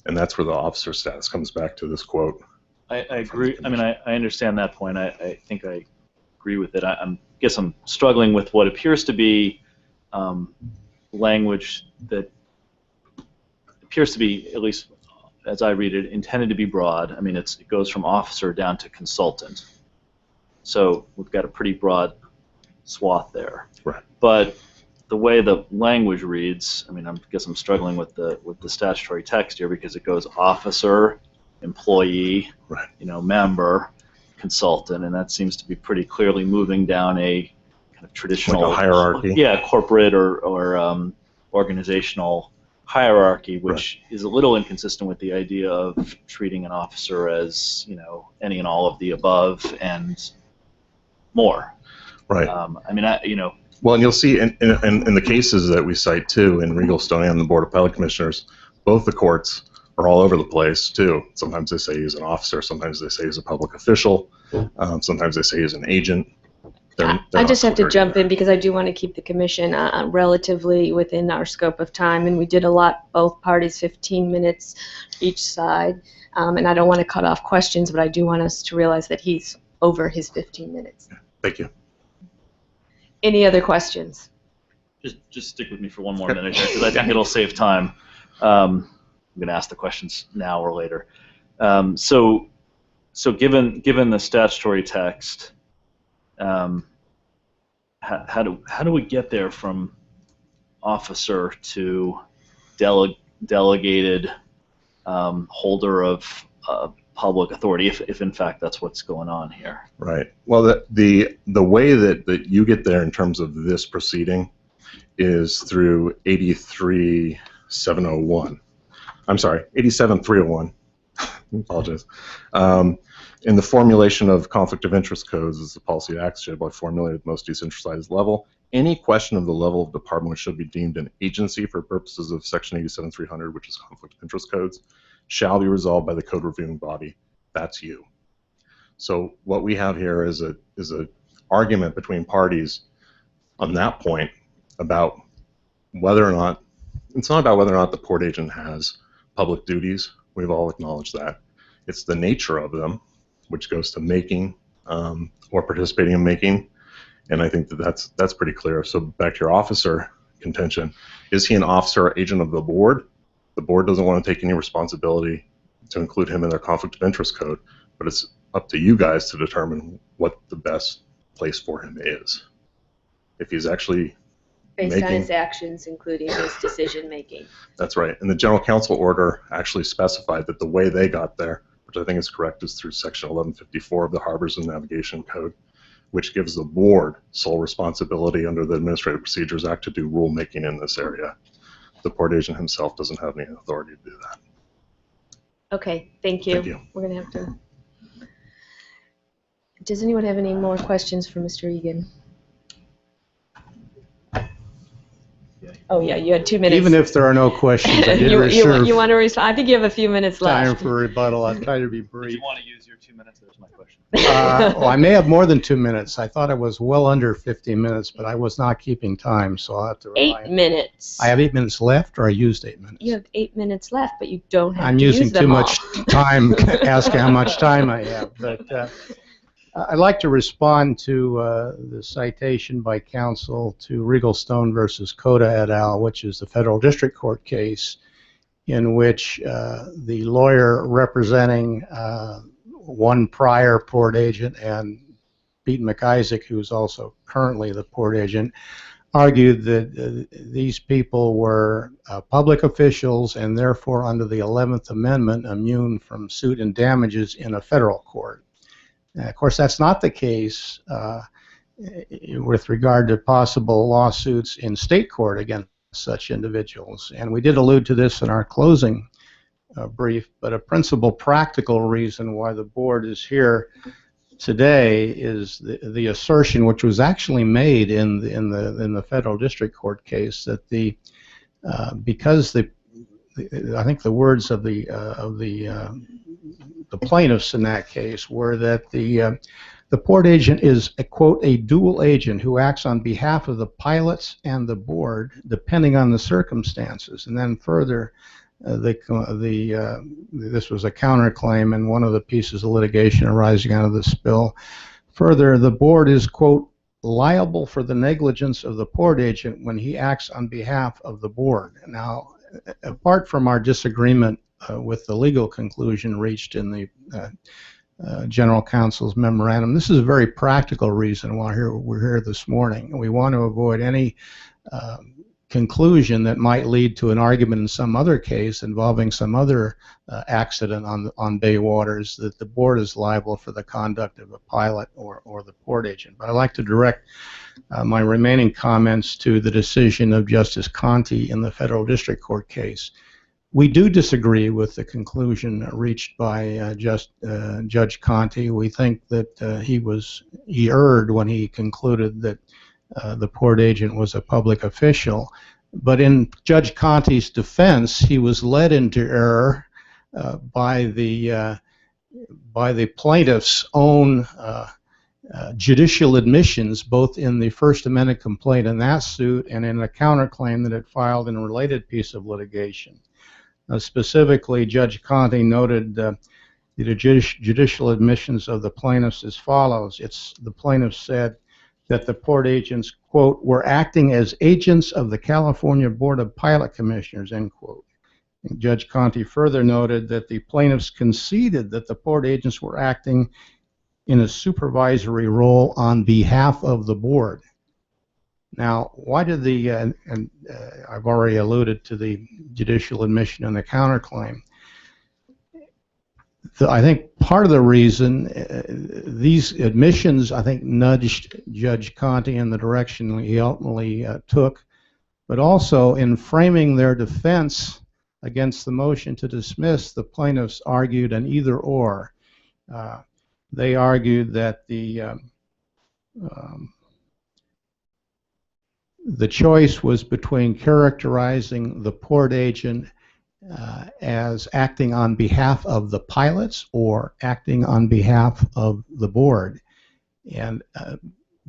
And that's where the officer status comes back to this quote. I agree. I mean, I understand that point. I think I agree with it. I guess I'm struggling with what appears to be language that appears to be, at least as I read it, intended to be broad. I mean, it goes from officer down to consultant. So we've got a pretty broad swath there. Right. But the way the language reads, I mean, I guess I'm struggling with the statutory text here because it goes officer, employee, right, member, consultant, and that seems to be pretty clearly moving down a kind of traditional, like a hierarchy. Yeah, corporate or organizational hierarchy, which is a little inconsistent with the idea of treating an officer as any and all of the above and more. Right. I mean, Well, and you'll see in the cases that we cite too, in Regal Stone and the Board of Appellate Commissioners, both the courts are all over the place too. Sometimes they say he's an officer, sometimes they say he's a public official, sometimes they say he's an agent. I just have to jump in because I do want to keep the commission relatively within our scope of time, and we did a lot, both parties, 15 minutes each side, and I don't want to cut off questions, but I do want us to realize that he's over his 15 minutes. Thank you. Any other questions? Just stick with me for one more minute here because I think it'll save time. I'm going to ask the questions now or later. So given the statutory text, how do we get there from officer to delegated holder of public authority, if in fact that's what's going on here? Right. Well, the way that you get there in terms of this proceeding is through 83701. I'm sorry, 87301. I apologize. In the formulation of conflict of interest codes, as the policy acts should be formulated at the most decentralized level, any question of the level of department which should be deemed an agency for purposes of section 87300, which is conflict of interest codes, shall be resolved by the code reviewing body. That's you. So what we have here is a argument between parties on that point about whether or not, it's not about whether or not the port agent has public duties. We've all acknowledged that. It's the nature of them, which goes to making or participating in making, and I think that's pretty clear. So back to your officer contention, is he an officer or agent of the board? The board doesn't want to take any responsibility to include him in their conflict of interest code, but it's up to you guys to determine what the best place for him is. If he's actually Based on his actions, including his decision making. That's right. And the General Counsel order actually specified that the way they got there, which I think is correct, is through section 1154 of the Harbors and Navigation Code, which gives the board sole responsibility under the Administrative Procedures Act to do rulemaking in this area. The port agent himself doesn't have any authority to do that. Okay, thank you. Thank you. We're going to have to... Does anyone have any more questions for Mr. Egan? Oh yeah, you had 2 minutes. Even if there are no questions, I did you reserve want to respond? I think you have a few minutes left. time for rebuttal. I'll try to be brief. If you want to use your 2 minutes, there's my question. Well, I may have more than 2 minutes. I thought I was well under 15 minutes, but I was not keeping time, so I'll have to rely 8 minutes. I have 8 minutes left, or I used 8 minutes? You have 8 minutes left, but you don't have I'm to using use them too all. much time asking how much time I have. But I'd like to respond to the citation by counsel to Regal Stone versus Coda et al., which is the federal district court case in which the lawyer representing one prior port agent and Pete McIsaac, who's also currently the port agent, argued that these people were public officials and therefore under the 11th Amendment immune from suit and damages in a federal court. Of course, that's not the case with regard to possible lawsuits in state court against such individuals. And we did allude to this in our closing brief, but a principal practical reason why the board is here today is the assertion, which was actually made in the federal district court case, that because I think the words of the plaintiffs in that case were that the port agent is a, quote, a dual agent who acts on behalf of the pilots and the board depending on the circumstances. And then further, this was a counterclaim in one of the pieces of litigation arising out of the spill. Further, the board is, quote, liable for the negligence of the port agent when he acts on behalf of the board. Now, apart from our disagreement with the legal conclusion reached in the General Counsel's memorandum, this is a very practical reason why we're here this morning. We want to avoid any conclusion that might lead to an argument in some other case involving some other accident on Bay waters that the board is liable for the conduct of a pilot or the port agent. But I'd like to direct my remaining comments to the decision of Justice Conte in the federal district court case. We do disagree with the conclusion reached by Judge Conte. We think that he erred when he concluded that the port agent was a public official. But in Judge Conte's defense, he was led into error by the plaintiff's own judicial admissions, both in the First Amendment complaint in that suit and in a counterclaim that it filed in a related piece of litigation. Specifically, Judge Conte noted the judicial admissions of the plaintiffs as follows. The plaintiff said that the port agents, quote, were acting as agents of the California Board of Pilot Commissioners, end quote. And Judge Conte further noted that the plaintiffs conceded that the port agents were acting in a supervisory role on behalf of the board. Now, why did I've already alluded to the judicial admission and the counterclaim. I think part of the reason these admissions, I think, nudged Judge Conte in the direction he ultimately took, but also in framing their defense against the motion to dismiss, the plaintiffs argued an either-or. They argued that the choice was between characterizing the port agent as acting on behalf of the pilots or acting on behalf of the board. And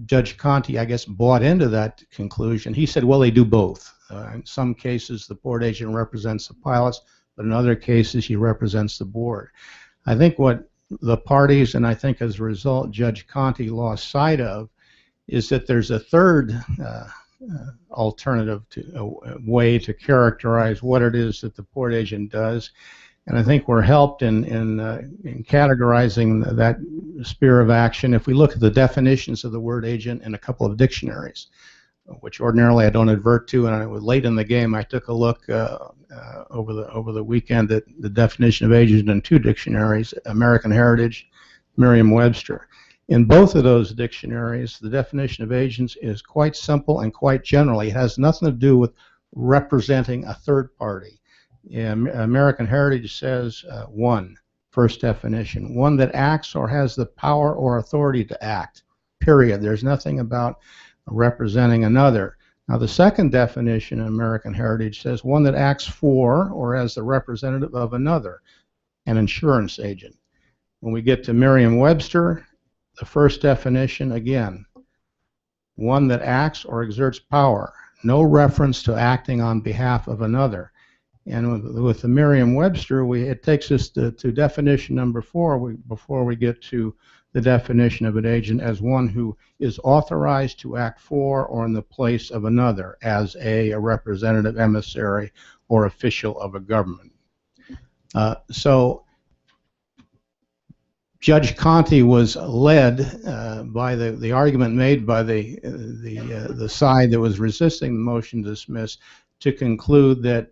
Judge Conte, I guess, bought into that conclusion. He said, well, they do both. In some cases, the port agent represents the pilots, but in other cases, he represents the board. I think what the parties, and I think as a result, Judge Conte lost sight of, is that there's a third alternative a way to characterize what it is that the port agent does, and I think we're helped in categorizing that sphere of action if we look at the definitions of the word agent in a couple of dictionaries, which ordinarily I don't advert to, and I was late in the game. I took a look over the weekend at the definition of agent in two dictionaries, American Heritage, Merriam-Webster. In both of those dictionaries, the definition of agents is quite simple and quite general. It has nothing to do with representing a third party. American Heritage says first definition, one that acts or has the power or authority to act, period. There's nothing about representing another. Now, the second definition in American Heritage says one that acts for or as the representative of another, an insurance agent. When we get to Merriam-Webster, the first definition, again, one that acts or exerts power, no reference to acting on behalf of another. And with the Merriam-Webster, it takes us to definition number 4 before we get to the definition of an agent as one who is authorized to act for or in the place of another as a representative, emissary, or official of a government. So Judge Conte was led by the argument made by the side that was resisting the motion to dismiss to conclude that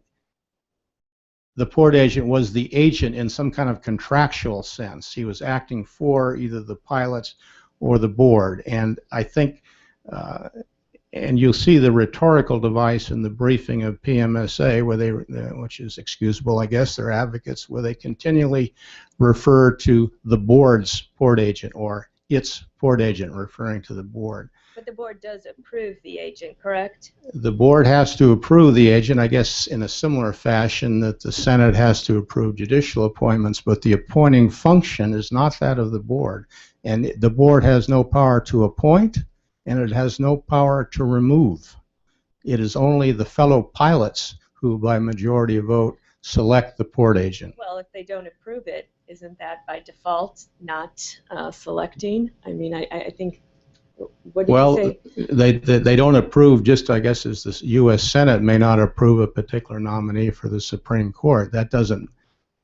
the port agent was the agent in some kind of contractual sense. He was acting for either the pilots or the board. And I think, and you'll see the rhetorical device in the briefing of PMSA, where they, which is excusable, I guess, they're advocates, where they continually refer to the board's port agent or its port agent, referring to the board. But the board does approve the agent, correct? The board has to approve the agent, I guess, in a similar fashion that the Senate has to approve judicial appointments, but the appointing function is not that of the board. And the board has no power to appoint, and it has no power to remove. It is only the fellow pilots who, by majority vote, select the port agent. Well, if they don't approve it, isn't that by default not selecting? I mean, I think, what do Well, you they don't approve, just I guess as the U.S. Senate may not approve a particular nominee for the Supreme Court. That doesn't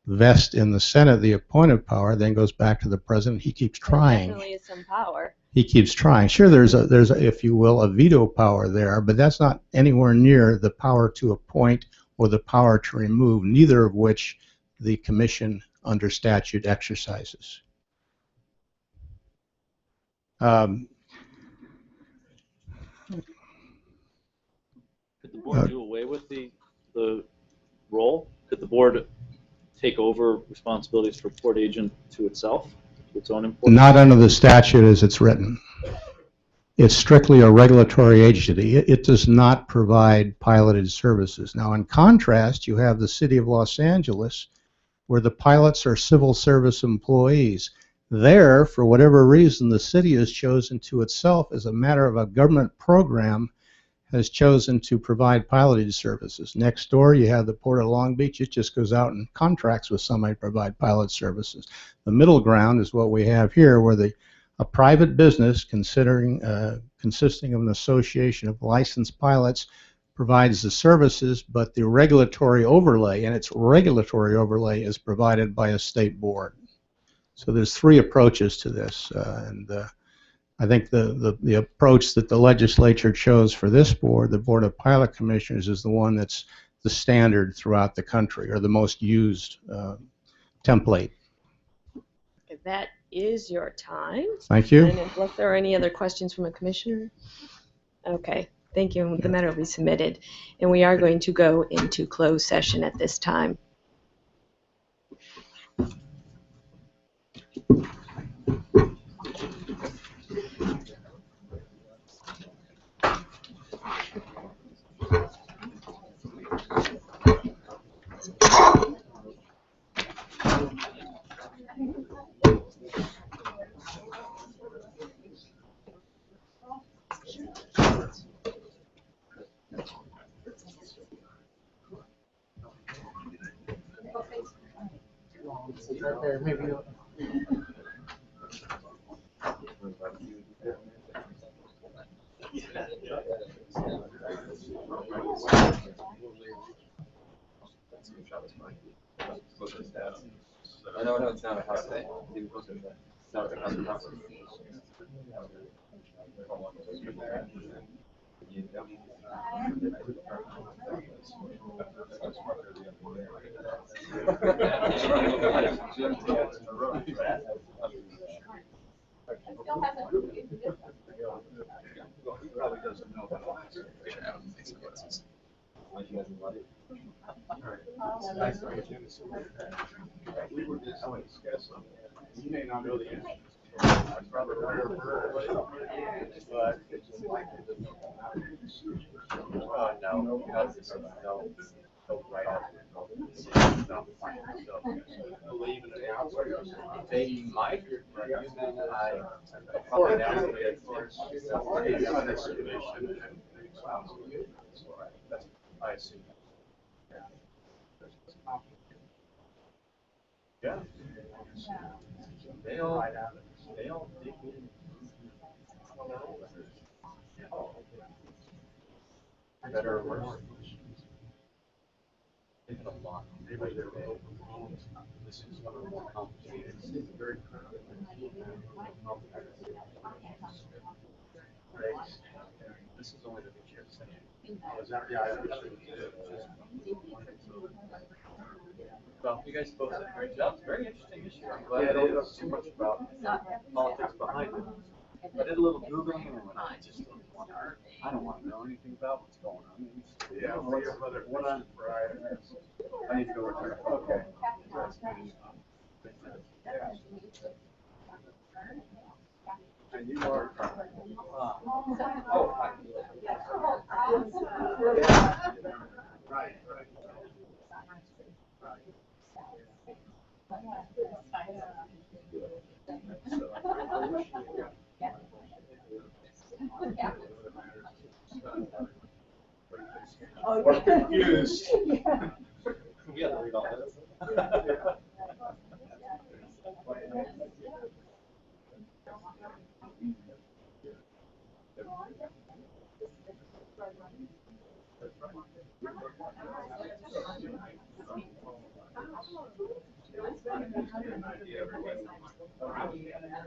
vest in the Senate the appointive power, then goes back to the president. He keeps trying. Definitely is some power. He keeps trying. Sure, there's a, if you will, a veto power there, but that's not anywhere near the power to appoint or the power to remove, neither of which the commission under statute exercises. Could the board do away with the role? Could the board take over responsibilities for port agent to itself, to its own importance? Not under the statute as it's written. It's strictly a regulatory agency. It does not provide piloted services. Now, in contrast, you have the City of Los Angeles, where the pilots are civil service employees. There, for whatever reason, the city has chosen to itself, as a matter of a government program, has chosen to provide piloted services. Next door, you have the Port of Long Beach. It just goes out and contracts with somebody to provide pilot services. The middle ground is what we have here, where a private business consisting of an association of licensed pilots provides the services, but the regulatory overlay, and its regulatory overlay, is provided by a state board. So there's three approaches to this, and I think the approach that the legislature chose for this board, the Board of Pilot Commissioners, is the one that's the standard throughout the country, or the most used template. If that is your time. Thank you. And unless there are any other questions from a commissioner? Okay, thank you. The matter will be submitted. And we are going to go into closed session at this time. No, it's not a house thing. It's not a house. You may not know the answer. I'd probably but it's likely that no, right out. Believe in the outsiders. They might. I see. Yeah. They all dig in. Better or worse. They had a lot. This is one of the more complicated. It's very complicated. this is only the chair saying. Is that, yeah, I understand. Well, you guys both did a great job. It's a very interesting issue. I'm glad Yeah, you it don't is. know too much about politics behind it. I did a little Googling and I just I don't want to know anything about what's going on. Yeah, well, your brother, what on? I need to go return a phone. Okay. And you are. Right, right. We're confused. We have to read all this.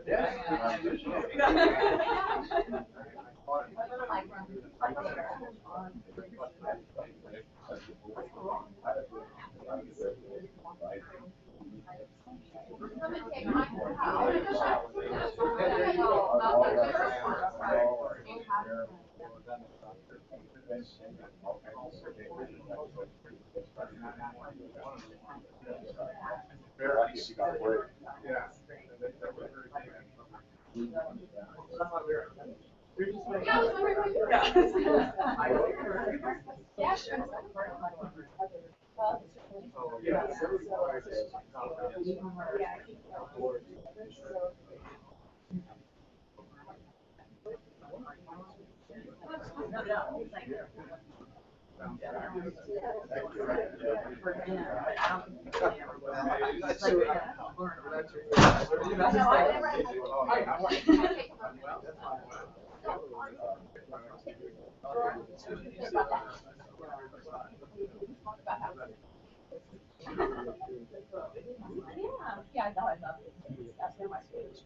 Yeah, I know. That's my speech.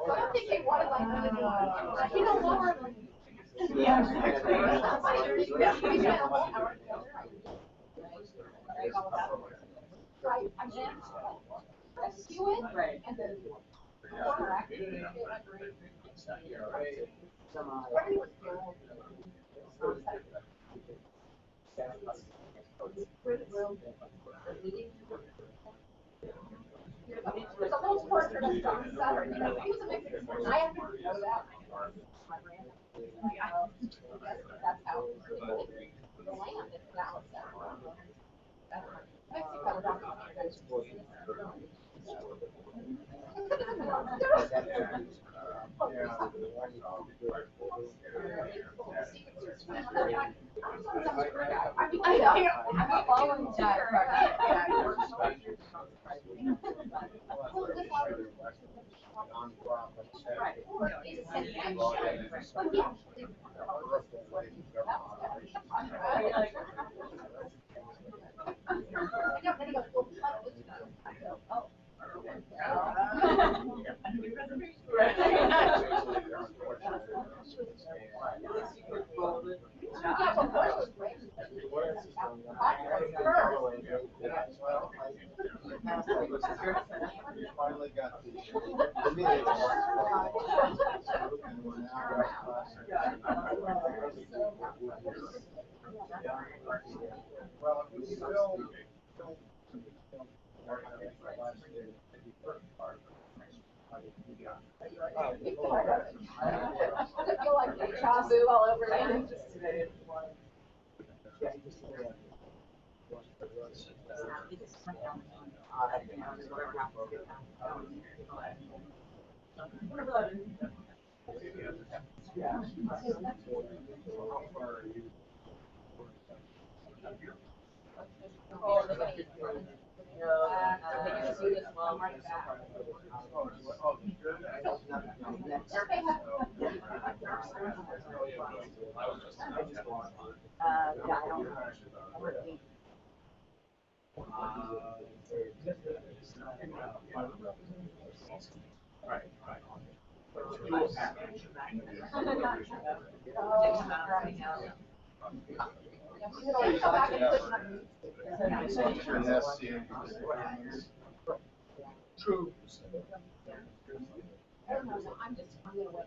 I don't think they wanted like you know lower than right. I mean, rescue it and then there's a whole portrait of John Sutter. You know, he was a Mexican. I have to know that. That's how the land is balanced. I'm following Finally got the well, we still I feel like deja vu all over again. True. I don't know, I'm just, I'm gonna wait.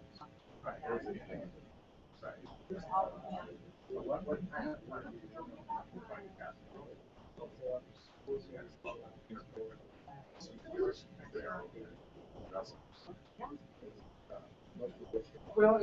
Well,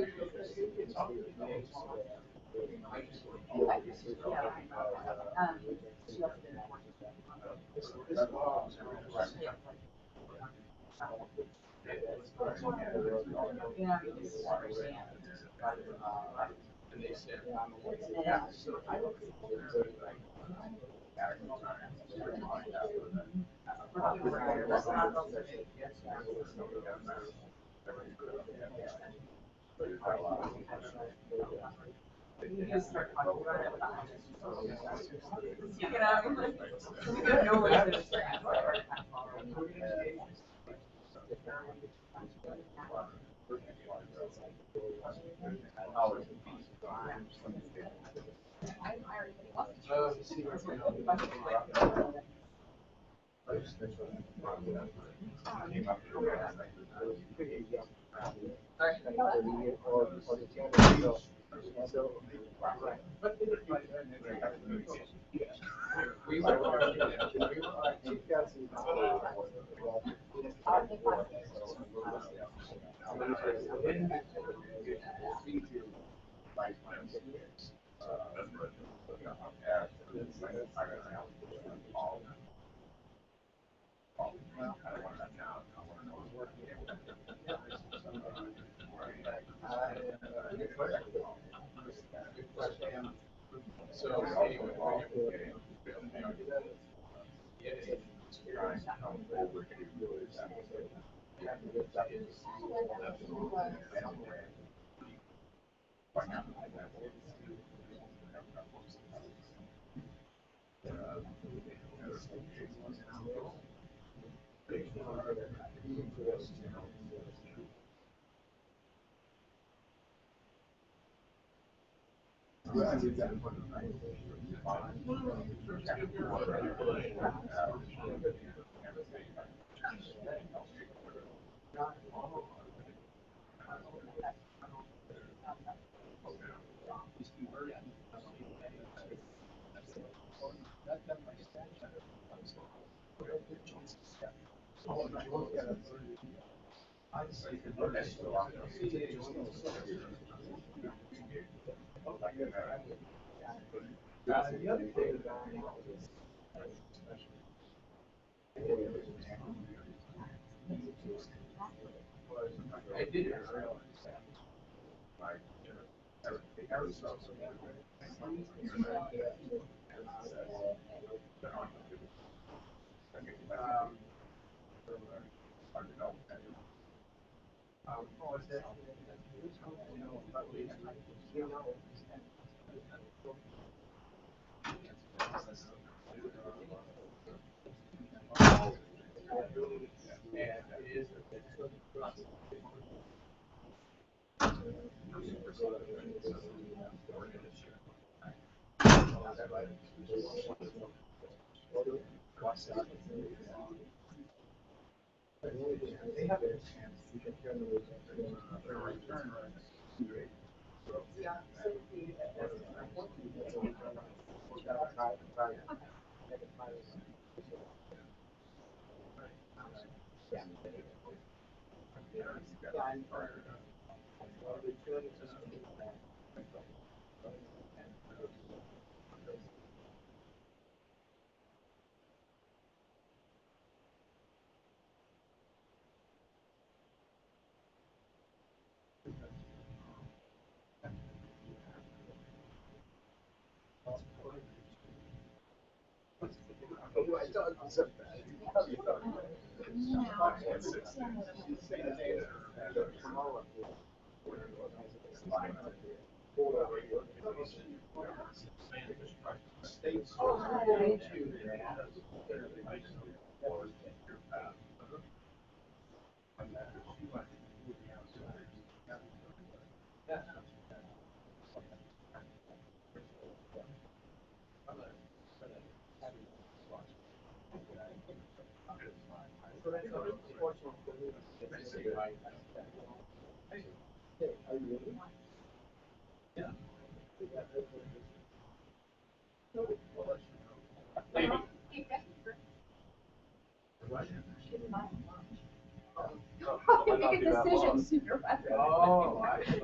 Make a decision sooner rather than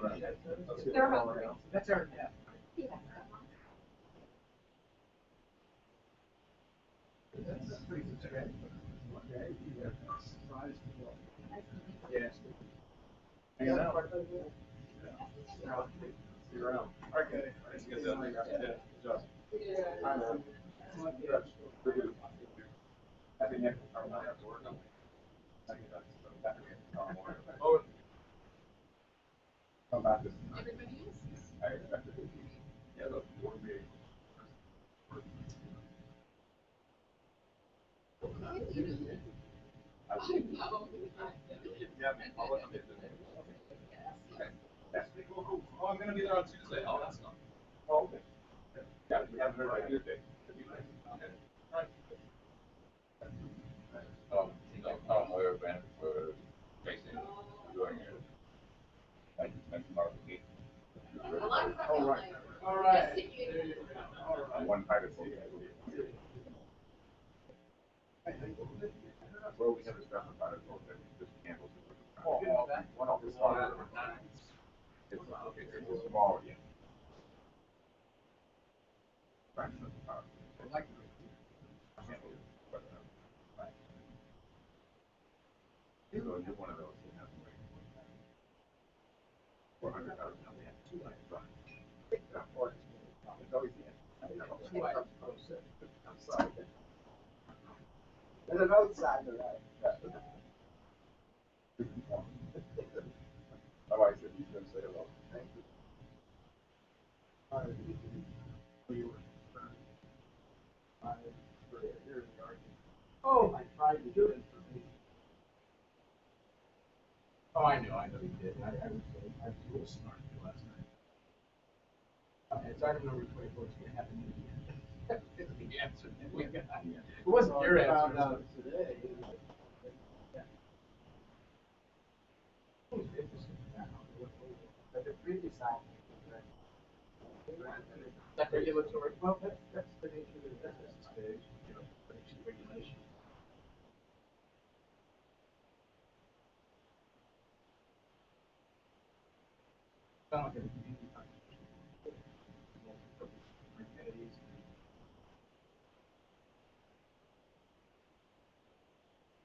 later. They're hungry. That's our, yeah. Yes. Hang on. You're around. Okay. Let's get that. Yeah. Good job. I know. I think I'm not have to work on it. Oh. How about this? Everybody is. I expected it. Yeah, look, it would be. Yeah, I'll let them get this. Oh, I'm gonna be there on Tuesday. Oh, that's not. Oh, okay. Yeah, we haven't heard about Tuesday. We're facing doing modification. All right. All right. One private seat. Well, we have a special private vote that just handles it. One of the small. It's a small, yeah. Fraction of the power. I like it. So you're one of those that have to wait. 400,000. Two lights. It's always the end. I'm sorry. There's an outside of that. My wife said you should say hello. Thank you. Oh, I tried to do it. Oh, I know you did. I was a little smart last night. It's item number 24. It's going to happen in the end. The answer. It wasn't your answer. Found out today. Yeah. But the previous item. That regulatory. Well, that's the nature of the business stage. You know, regulation. Not going to be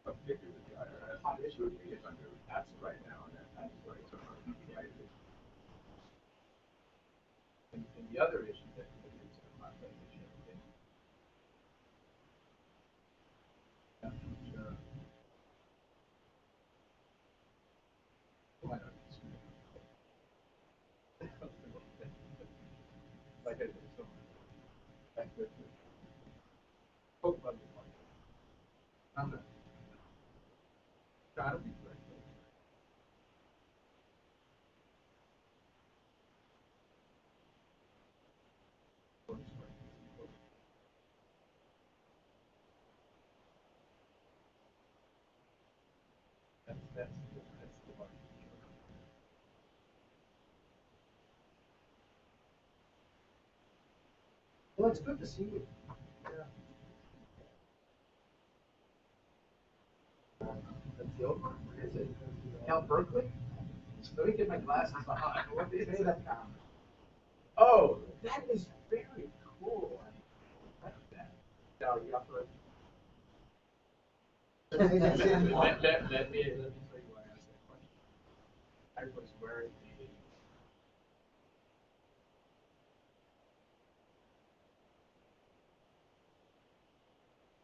particularly the IRS issue is under tax right now, and that tax rates are right. And the other issue that is my issue. Like I said, so that's good. Hope about the money. I'm not trying to be correct. That's the one. Well, it's good to see you. Yeah. That's the old one. Is it Count Berkeley? Let me get my glasses on. What did they say that now? Oh, that is very cool. I like that. Now you have to. Let me tell you why I asked that question. I was wearing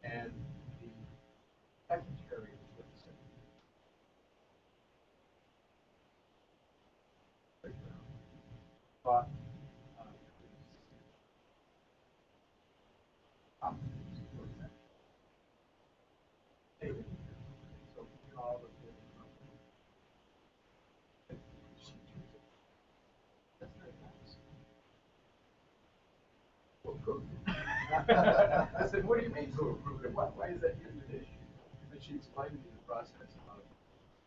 and thought. Anyway, so all of the that's very nice. To approve it. I said, what do you mean to approve it? Why is that here today? And she explained to me the process of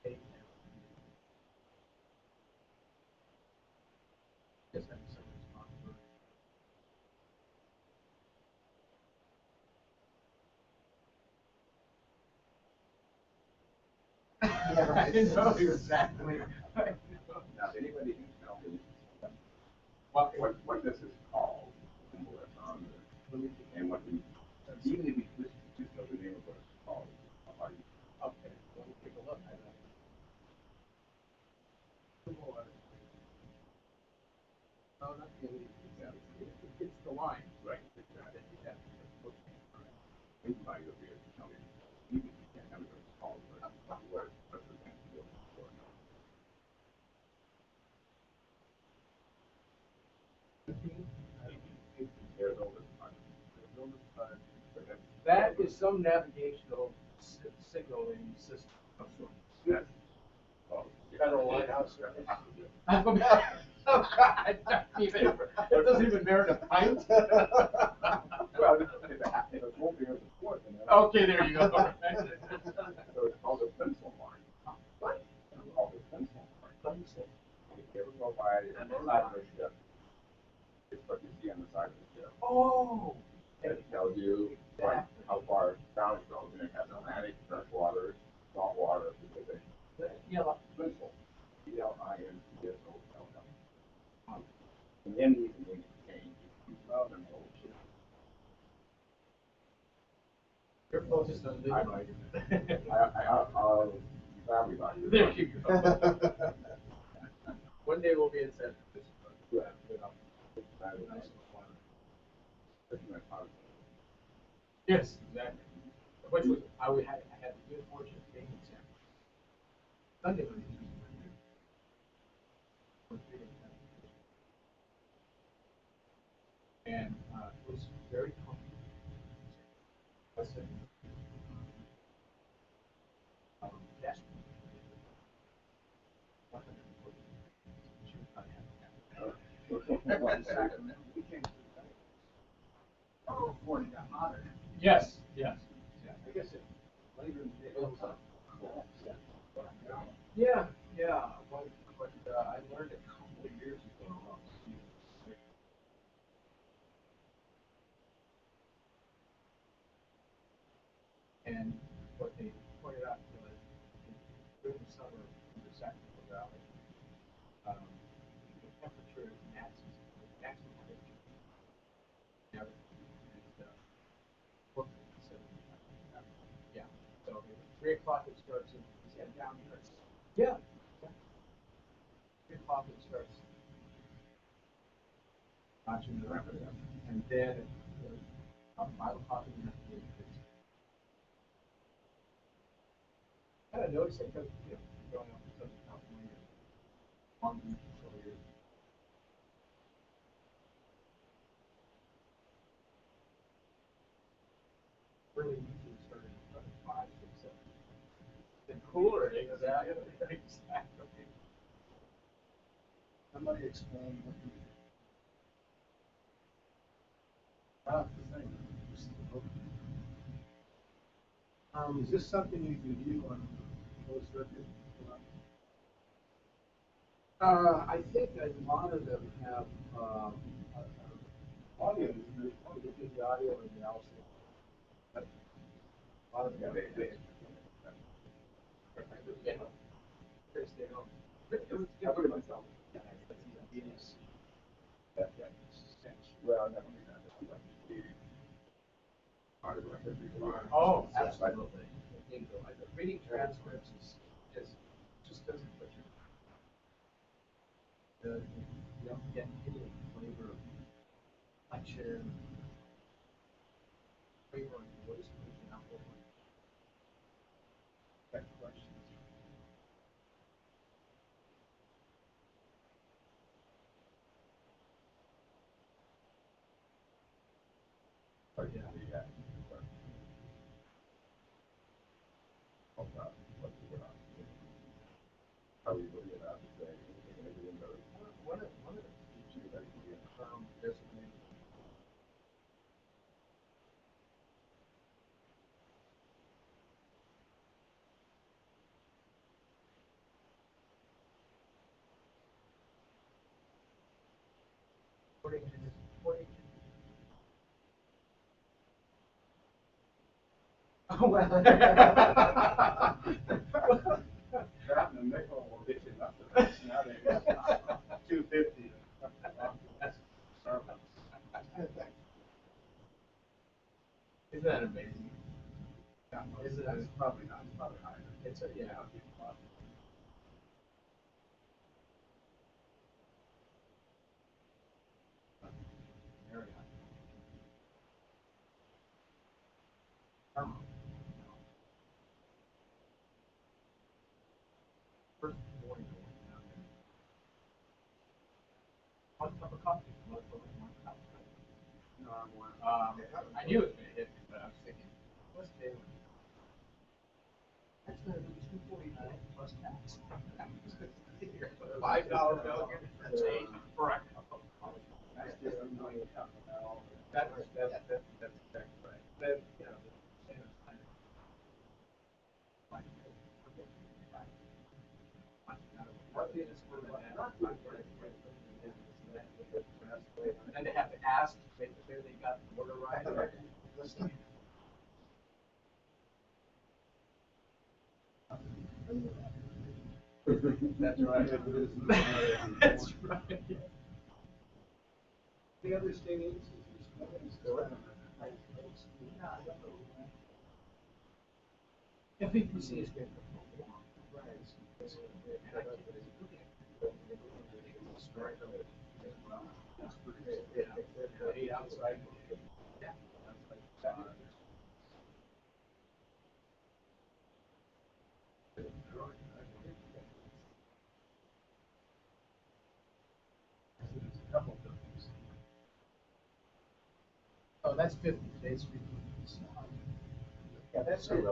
taking it. Yes, I'm so responsible. I didn't know exactly. Now, anybody can tell me what this is called, and what we, even if we just know the name of what it's called. Okay, let me take a look. No, not the elite. It's the line. Right. Exactly. Yeah. Maybe by your beer, tell me, even if you can't tell me what it's called, but what the thing is for. That is some navigational signaling system of sorts. Yes. Federal Lighthouse Service. Oh, God, it doesn't even merit a pint. Well, if it won't be as important. Okay, there you go. So it's called a pencil mark. What? It's called a pencil mark. If you ever go by the side of a ship, it's what you see on the side of the ship. Oh. It tells you like how far down it goes, and it has Atlantic, fresh water, salt water, Pacific. Yellow. Pencil. PINCISL. And then you can change. You love them whole shit. You're focused on living. I'll probably about you. There you go. One day we'll be in San Francisco. Yeah. Yes, exactly. Which was, I had the good fortune of being in San Francisco. Sunday was and it was very comfortable. Listen, yes. Oh, boy, it got hotter. Yes, yes. Yeah. I guess it later in the day. Yeah, yeah. But I learned a couple of years ago. And what they pointed out was during the summer in the Sacramento Valley, the temperature is maximum temperature. Yeah. Yeah. So 3 o'clock it starts in down here. Yeah. 3 o'clock it starts notching the record up. And then at 5 o'clock in the afternoon it's I kind of noticed that because growing up in Southern California, Long Beach for 4 years. Early evening started at 5, 6, 7. The cooler, exactly. Exactly. Somebody explain what you Is this something you can do on closed circuit? I think a lot of them have audio. They do the audio and the also. A lot of them. Myself. Well, never mind that. Oh, absolutely. Reading transcripts is just doesn't put you don't get any flavor of lecture, flavor of voice, for example. That questions. The cooler, exactly. like the how we look at that and say, everything goes. One of the features that can be a term designated. Oh, well. That and a nickel will get you nothing. Nowadays, 250. Isn't that amazing? Yeah, it's probably not. It's probably higher. It's a, yeah. First morning, one cup of coffee. No, I knew it was going to hit me, but I was thinking, what's Taylor? That's going to be $2.49 plus tax. $5 bill, that's $8 for a cup of coffee. That's exactly right. But, you know, and they have to ask, make sure they got the order right. That's right. That's right. The other state agencies. FEPC is good. Oh, that's 50 days. Yeah, that's it.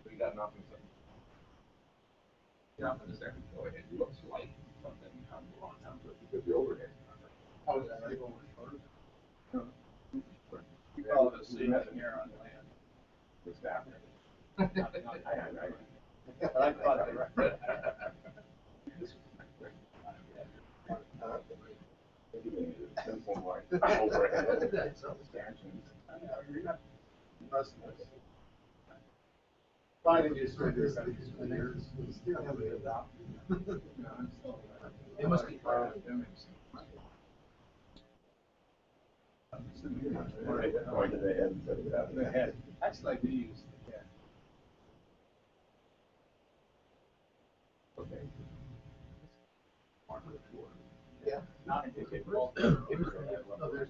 We got nothing. Nothing is there. It looks like something on the wrong time because the overhead. Oh, is that right? You call it a sea here on land. It's happening. I thought that. Simple like overhead. Finding these figures, we still haven't adopted. They must be part of doing going to the head. The head. Actually, I do use the head. Okay. Yeah. Not a big ball. No, there's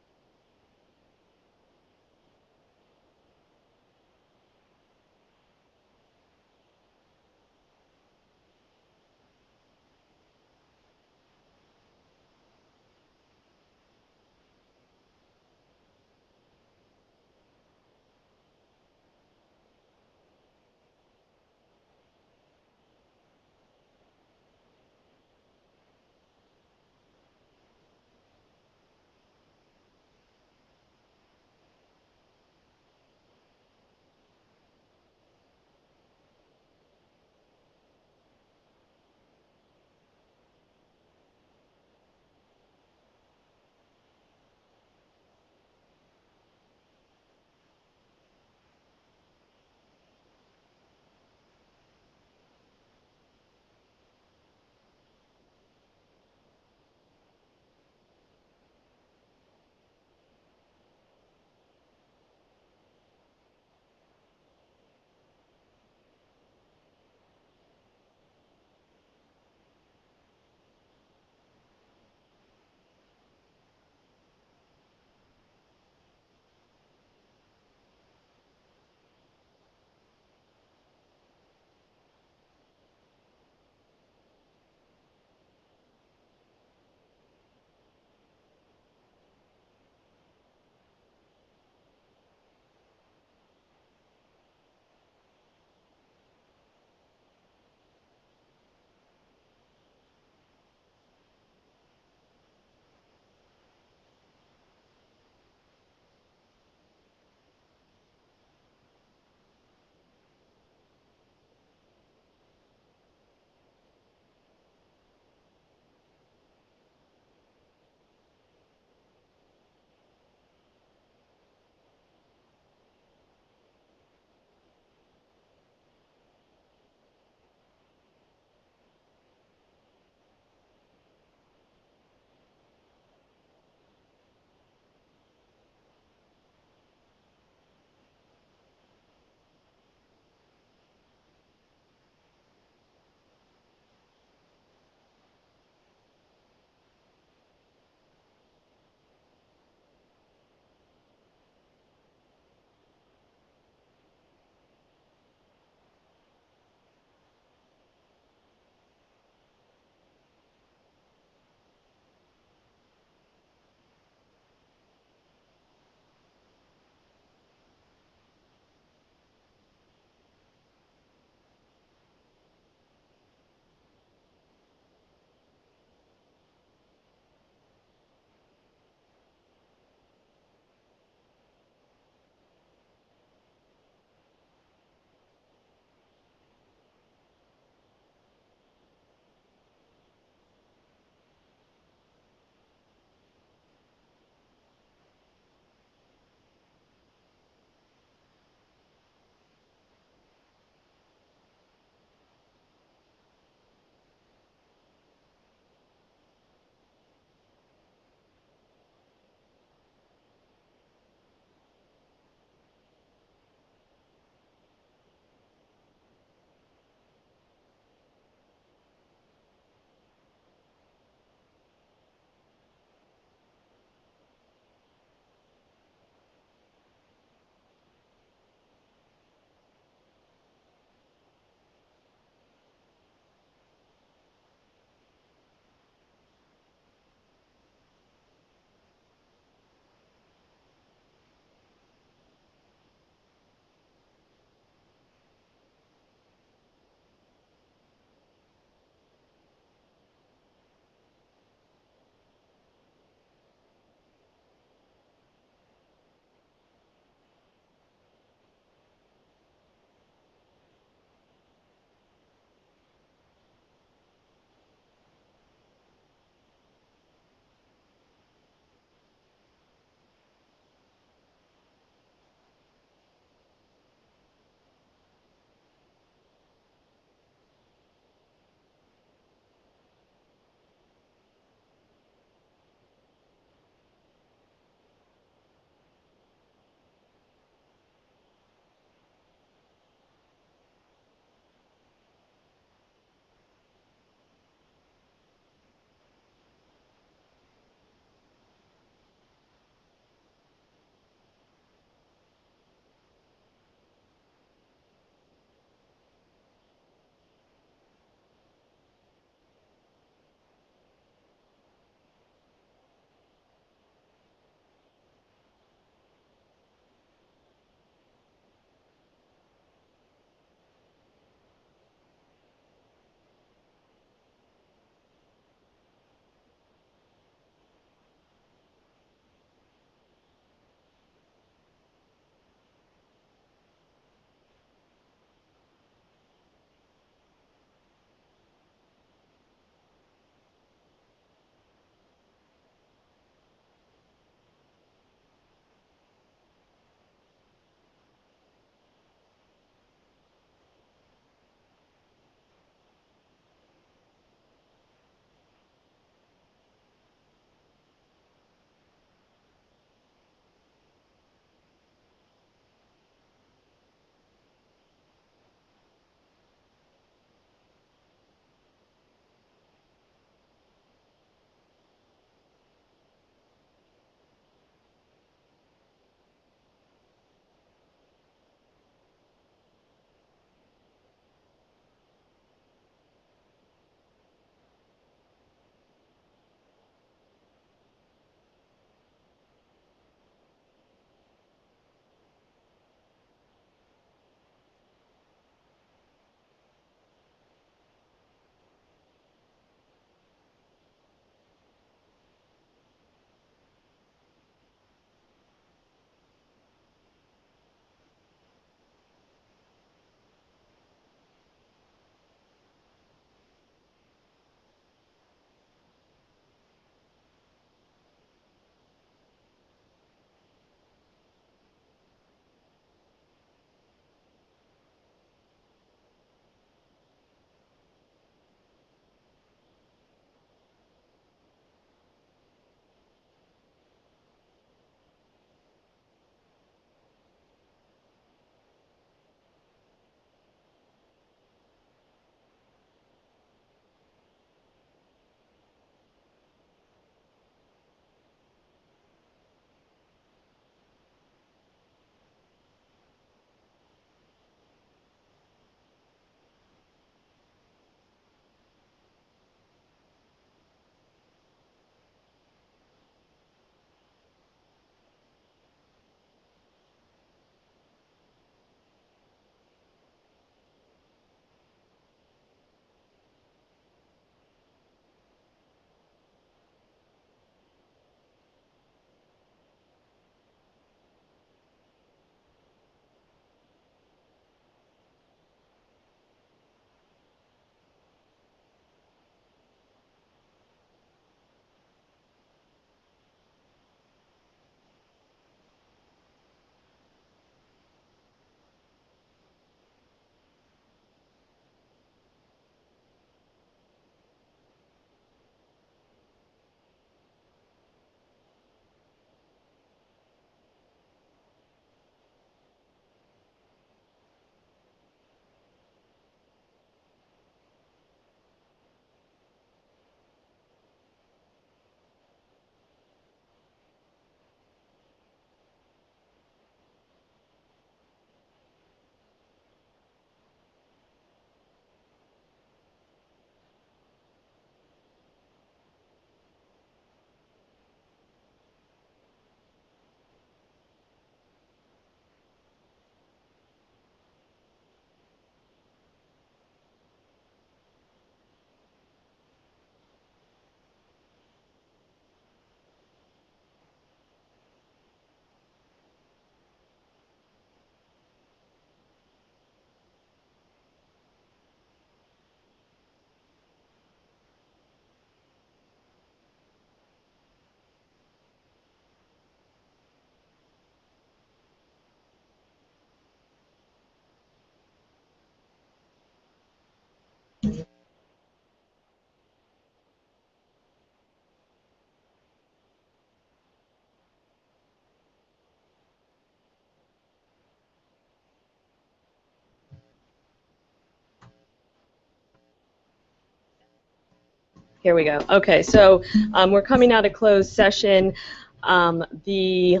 Here we go. Okay, so we're coming out of closed session. The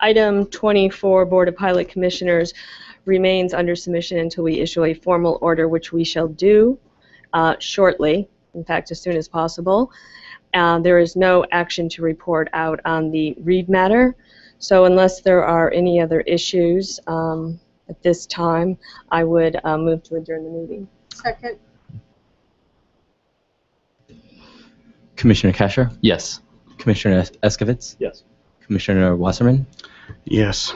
item 24, Board of Pilot Commissioners, remains under submission until we issue a formal order, which we shall do shortly, in fact, as soon as possible. There is no action to report out on the Reed matter, so unless there are any other issues at this time, I would move to adjourn the meeting. Second. Commissioner Kasher? Yes. Commissioner Eskovitz? Yes. Commissioner Wasserman? Yes.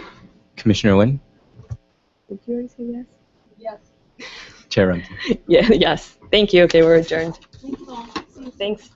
Commissioner Wynn? Did you already say yes? Yes. Chair Rumsey? Yeah, yes. Thank you. Okay, we're adjourned. Thanks.